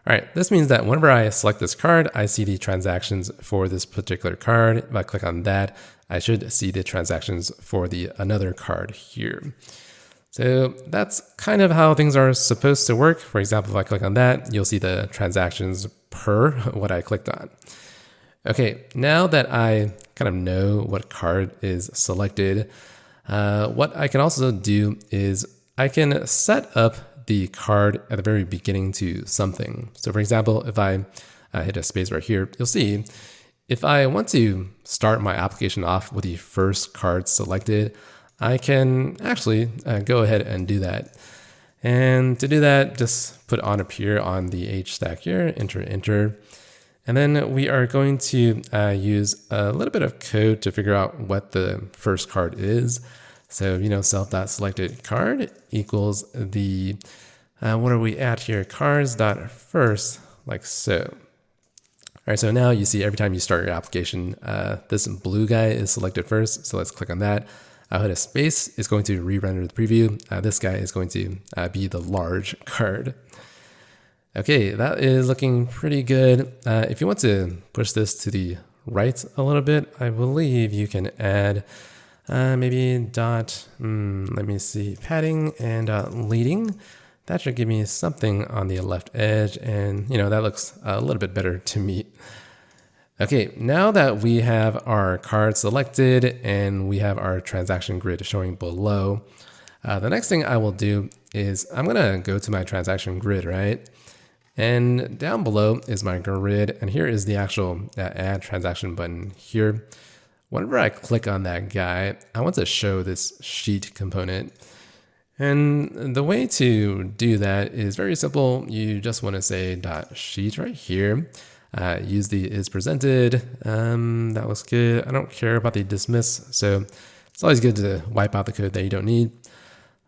All right, this means that whenever I select this card, I see the transactions for this particular card. If I click on that, I should see the transactions for the another card here. So that's kind of how things are supposed to work. For example, if I click on that, you'll see the transactions per what I clicked on. Okay, now that I kind of know what card is selected, what I can also do is I can set up the card at the very beginning to something. So for example, if I hit a space right here, you'll see if I want to start my application off with the first card selected, I can actually go ahead and do that. And to do that, just put on appear on the HStack here, enter, enter. And then we are going to use a little bit of code to figure out what the first card is. So, self.selected card equals the, what are we at here? Cards.first, like so. All right, so now you see every time you start your application, this blue guy is selected first. So let's click on that. I'll hit a space, it's going to re-render the preview. This guy is going to be the large card. Okay, that is looking pretty good. If you want to push this to the right a little bit, I believe you can add maybe dot, let me see, padding and leading. That should give me something on the left edge. And, that looks a little bit better to me. Okay, now that we have our card selected and we have our transaction grid showing below, the next thing I will do is I'm gonna go to my transaction grid, right? And down below is my grid, and here is the actual add transaction button here. Whenever I click on that guy, I want to show this sheet component. And the way to do that is very simple. You just want to say .sheet right here. Use the is presented. That looks good. I don't care about the dismiss, so it's always good to wipe out the code that you don't need.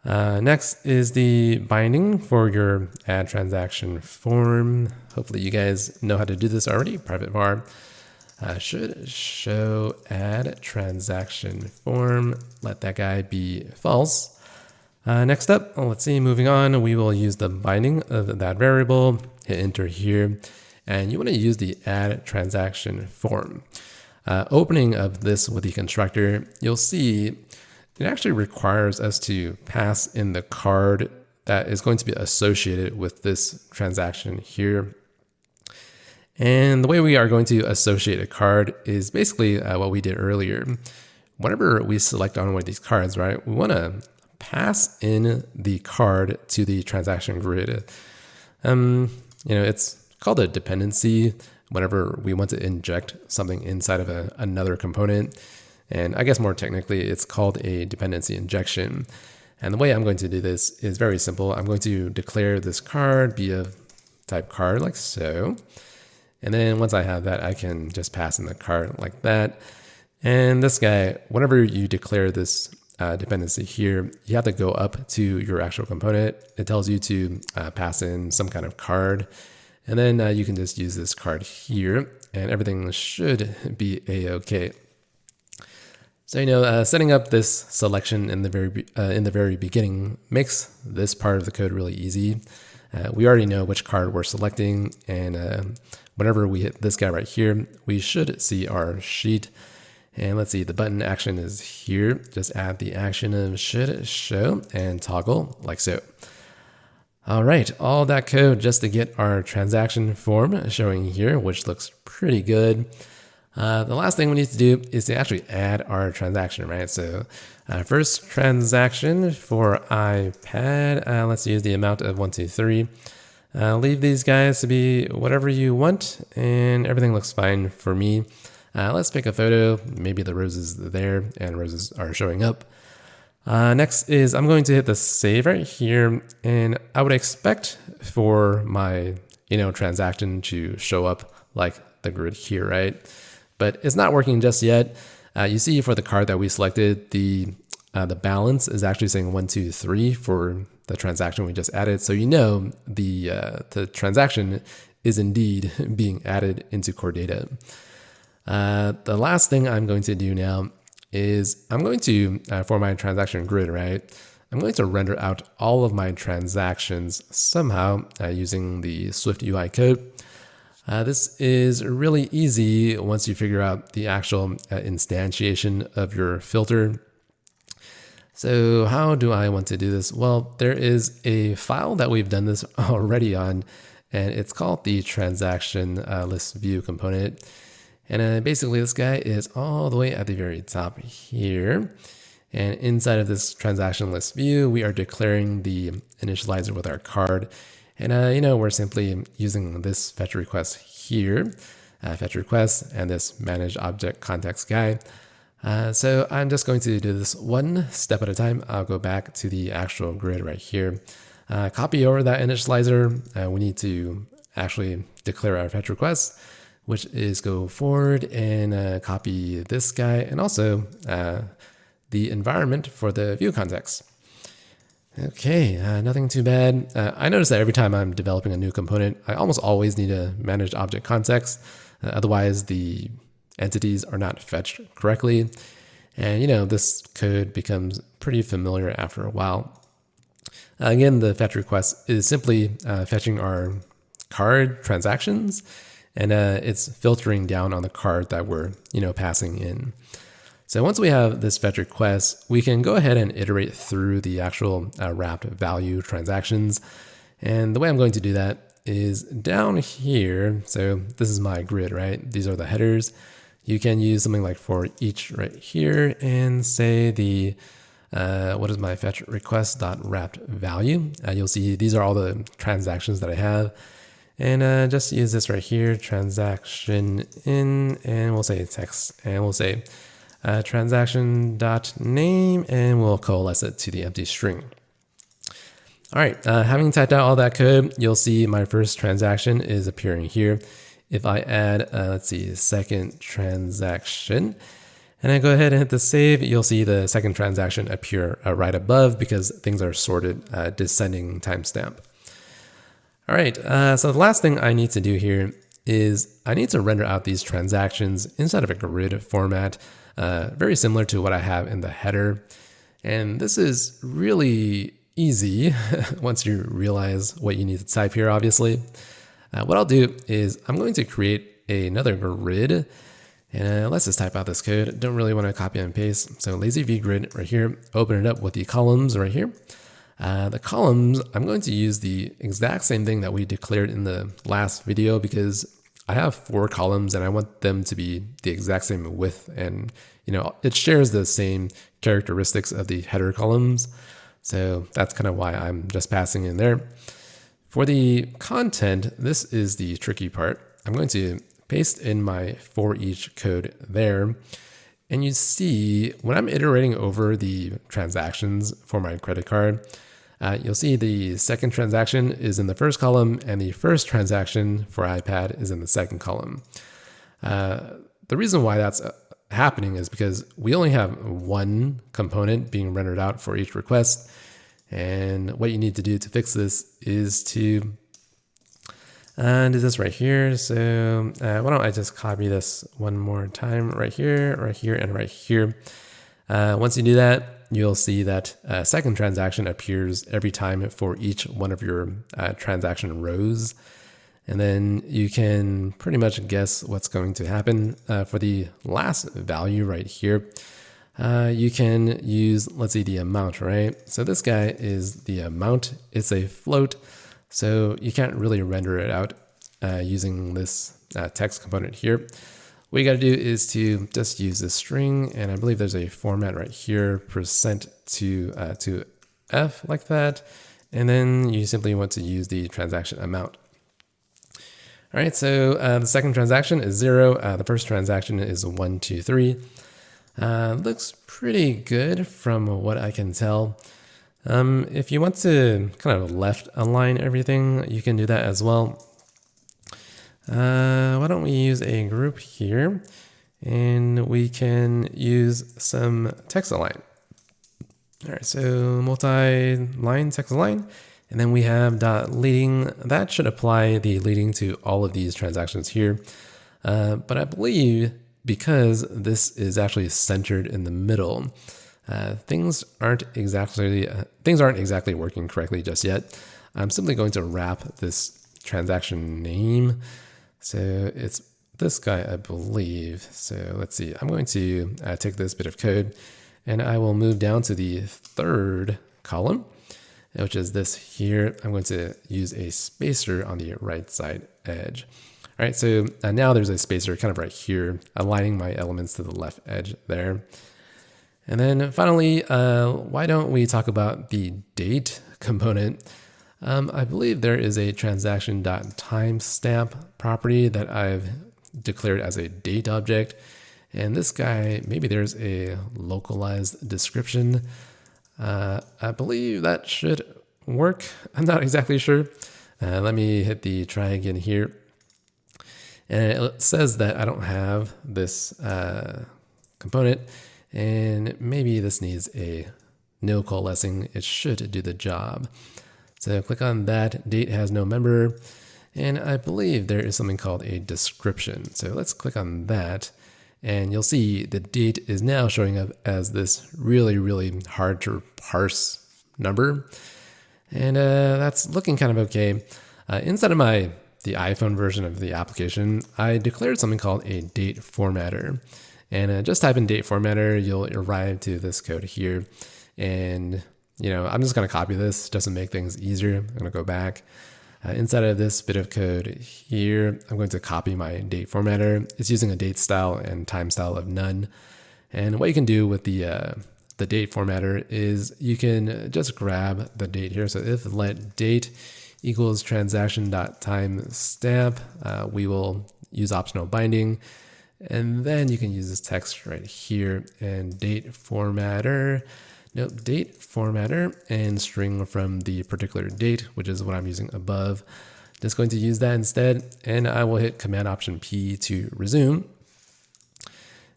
Next is the binding for your add transaction form. Hopefully you guys know how to do this already. Private var should show add transaction form. Let that guy be false. Next up, let's see, moving on, we will use the binding of that variable, hit enter here, and you want to use the add transaction form. Opening of this with the constructor, you'll see it actually requires us to pass in the card that is going to be associated with this transaction here. And the way we are going to associate a card is basically what we did earlier. Whenever we select on one of these cards, right, we want to pass in the card to the transaction grid. It's called a dependency whenever we want to inject something inside of another component. And I guess more technically, it's called a dependency injection. And the way I'm going to do this is very simple. I'm going to declare this card be of type card like so. And then once I have that, I can just pass in the card like that. And this guy, whenever you declare this dependency here, you have to go up to your actual component. It tells you to pass in some kind of card. And then you can just use this card here and everything should be a-okay. So, setting up this selection in the very beginning makes this part of the code really easy. We already know which card we're selecting, and whenever we hit this guy right here, we should see our sheet. And let's see, the button action is here. Just add the action of should show and toggle like so. All right, all that code just to get our transaction form showing here, which looks pretty good. The last thing we need to do is to actually add our transaction, right? So first transaction for iPad, let's use the amount of 123. Leave these guys to be whatever you want, and everything looks fine for me. Let's pick a photo. Maybe the roses are there and roses are showing up. Next is I'm going to hit the save right here, and I would expect for my transaction to show up like the grid here, right? But it's not working just yet. You see for the card that we selected, the balance is actually saying 123 for the transaction we just added. So the transaction is indeed being added into core data. The last thing I'm going to do now is I'm going to, for my transaction grid, right, I'm going to render out all of my transactions somehow using the SwiftUI code. This is really easy once you figure out the actual instantiation of your filter. So how do I want to do this? Well, there is a file that we've done this already on, and it's called the transaction list view component. And basically this guy is all the way at the very top here. And inside of this transaction list view, we are declaring the initializer with our card. And we're simply using this fetch request here, fetch request, and this manage object context guy. So I'm just going to do this one step at a time. I'll go back to the actual grid right here. Copy over that initializer. We need to actually declare our fetch request, which is go forward and copy this guy and also the environment for the view context. Okay, nothing too bad. I notice that every time I'm developing a new component, I almost always need a managed object context. Otherwise, the entities are not fetched correctly. And, this code becomes pretty familiar after a while. Again, the fetch request is simply fetching our card transactions, and it's filtering down on the card that we're, passing in. So once we have this fetch request, we can go ahead and iterate through the actual wrapped value transactions. And the way I'm going to do that is down here. So this is my grid, right? These are the headers. You can use something like for each right here and say the, what is my fetch request.wrapped value. You'll see these are all the transactions that I have. And just use this right here, transaction in, and we'll say text, and we'll say transaction.name, and we'll coalesce it to the empty string. All right, having typed out all that code, you'll see my first transaction is appearing here. If I add, let's see, second transaction, and I go ahead and hit the save, you'll see the second transaction appear right above because things are sorted descending timestamp. All right, so the last thing I need to do here is I need to render out these transactions inside of a grid format, very similar to what I have in the header. And this is really easy once you realize what you need to type here, obviously. What I'll do is I'm going to create another grid. And let's just type out this code. Don't really want to copy and paste. So lazy V grid right here, open it up with the columns right here. The columns, I'm going to use the exact same thing that we declared in the last video because I have 4 columns and I want them to be the exact same width, and it shares the same characteristics of the header columns. So that's kind of why I'm just passing in there. For the content, this is the tricky part. I'm going to paste in my for each code there. And you see when I'm iterating over the transactions for my credit card, you'll see the second transaction is in the first column and the first transaction for iPad is in the second column. The reason why that's happening is because we only have one component being rendered out for each request. And what you need to do to fix this is to do this right here. So why don't I just copy this one more time right here, and right here. Once you do that, you'll see that second transaction appears every time for each one of your transaction rows. And then you can pretty much guess what's going to happen for the last value right here. You can use, let's see, the amount, right? So this guy is the amount. It's a float, so you can't really render it out using this text component here. What you got to do is to just use this string, and I believe there's a format right here, % to F like that, and then you simply want to use the transaction amount. All right, so the second transaction is 0. The first transaction is 1, 2, 3. Looks pretty good from what I can tell. If you want to kind of left align everything, you can do that as well. Why don't we use a group here, and we can use some text align. All right, so multi-line text align, and then we have dot leading. That should apply the leading to all of these transactions here. But I believe because this is actually centered in the middle, things aren't exactly working correctly just yet. I'm simply going to wrap this transaction name. So it's this guy, I believe. So let's see. I'm going to take this bit of code and I will move down to the third column, which is this here. I'm going to use a spacer on the right side edge. All right, so now there's a spacer kind of right here, aligning my elements to the left edge there. And then finally, why don't we talk about the date component? I believe there is a transaction.timestamp property that I've declared as a date object. And this guy, maybe there's a localized description. I believe that should work. I'm not exactly sure. Let me hit the try again here. And it says that I don't have this component, and maybe this needs a no coalescing. It should do the job. So click on that. Date has no member, and I believe there is something called a description. So let's click on that, and you'll see the date is now showing up as this really, really hard to parse number. And that's looking kind of okay. Inside of the iPhone version of the application, I declared something called a date formatter. And just type in date formatter, you'll arrive to this code here. And I'm just going to copy this just to make things easier. I'm going to go back. Inside of this bit of code here, I'm going to copy my date formatter. It's using a date style and time style of none. And what you can do with the date formatter is you can just grab the date here. So if let date equals transaction.timestamp, we will use optional binding. And then you can use this text right here and date formatter and string from the particular date, which is what I'm using above. Just going to use that instead, and I will hit Command Option P to resume.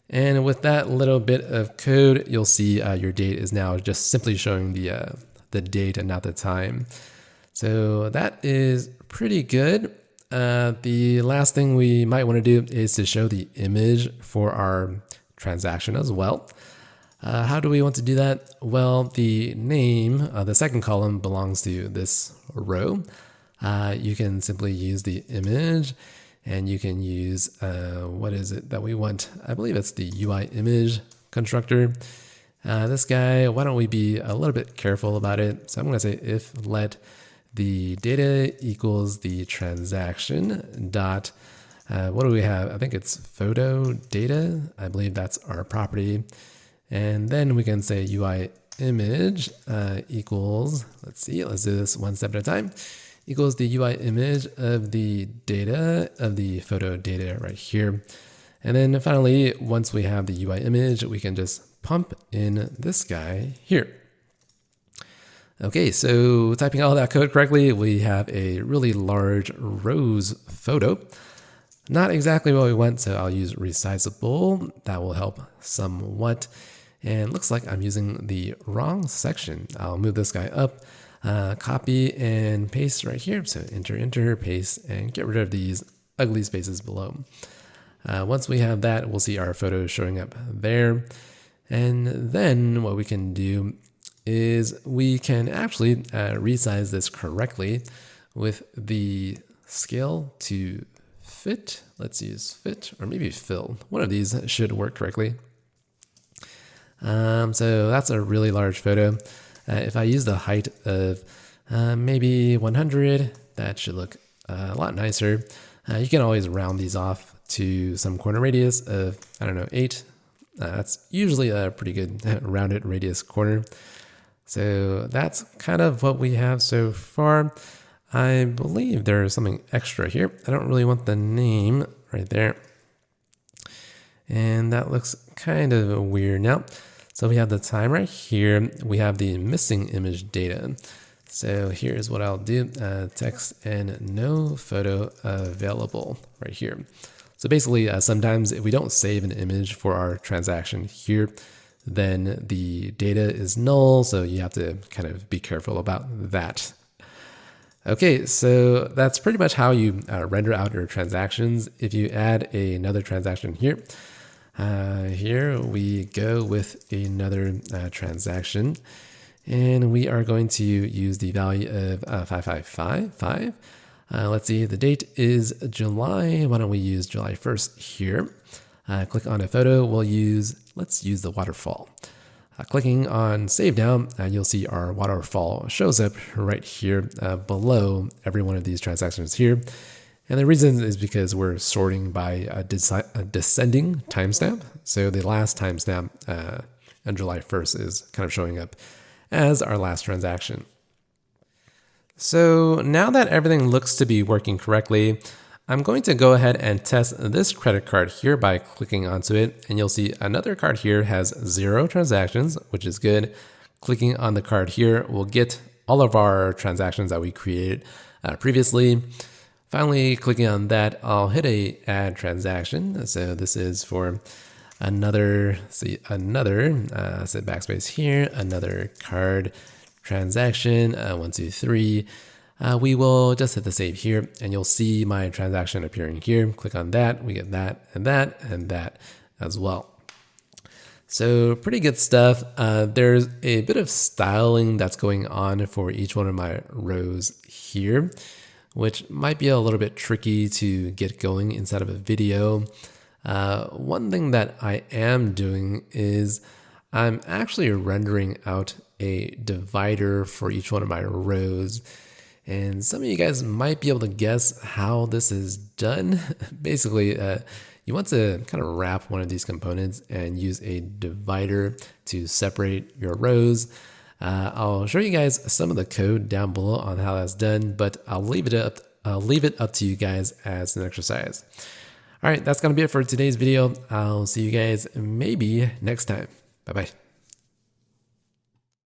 And with that little bit of code, you'll see your date is now just simply showing the date and not the time. So that is pretty good. The last thing we might want to do is to show the image for our transaction as well. How do we want to do that? Well, the name, the second column belongs to this row. You can simply use the image, and you can use, what is it that we want? I believe it's the UI image constructor. This guy, why don't we be a little bit careful about it? So I'm going to say if let the data equals the transaction dot, what do we have? I think it's photo data. I believe that's our property. And then we can say UI image equals, let's do this one step at a time, equals the UI image of the data of the photo data right here. And then finally, once we have the UI image, we can just pump in this guy here. Okay, so typing all that code correctly, we have a really large rose photo. Not exactly what we want, so I'll use resizable. That will help somewhat. And looks like I'm using the wrong section. I'll move this guy up, copy and paste right here. So enter, paste, and get rid of these ugly spaces below. Once we have that, we'll see our photo showing up there. And then what we can do is we can actually resize this correctly with the scale to fit. Let's use fit or maybe fill. One of these should work correctly. So that's a really large photo. If I use the height of maybe 100, that should look a lot nicer. You can always round these off to some corner radius of, I don't know, 8. That's usually a pretty good rounded radius corner. So that's kind of what we have so far. I believe there's something extra here. I don't really want the name right there. And that looks kind of weird now. So we have the time right here. We have the missing image data. So here's what I'll do. Text and no photo available right here. So basically, sometimes if we don't save an image for our transaction here, then the data is null. So you have to kind of be careful about that. Okay, so that's pretty much how you render out your transactions. If you add another transaction here, here we go with another transaction, and we are going to use the value of 5555. Let's see, the date is July. Why don't we use July 1st here? Click on a photo. Let's use the waterfall. Clicking on Save Now, you'll see our waterfall shows up right here below every one of these transactions here. And the reason is because we're sorting by a descending timestamp. So the last timestamp on July 1st is kind of showing up as our last transaction. So now that everything looks to be working correctly, I'm going to go ahead and test this credit card here by clicking onto it. And you'll see another card here has 0 transactions, which is good. Clicking on the card here will get all of our transactions that we created previously. Finally, clicking on that, I'll hit a add transaction. So this is for another, say backspace here, another card transaction, 1, 2, 3. We will just hit the save here, and you'll see my transaction appearing here. Click on that, we get that, and that, and that as well. So pretty good stuff. There's a bit of styling that's going on for each one of my rows here, which might be a little bit tricky to get going inside of a video. One thing that I am doing is I'm actually rendering out a divider for each one of my rows. And some of you guys might be able to guess how this is done. Basically, you want to kind of wrap one of these components and use a divider to separate your rows. I'll show you guys some of the code down below on how that's done, but I'll leave it up to you guys as an exercise. All right, that's going to be it for today's video. I'll see you guys maybe next time. Bye-bye.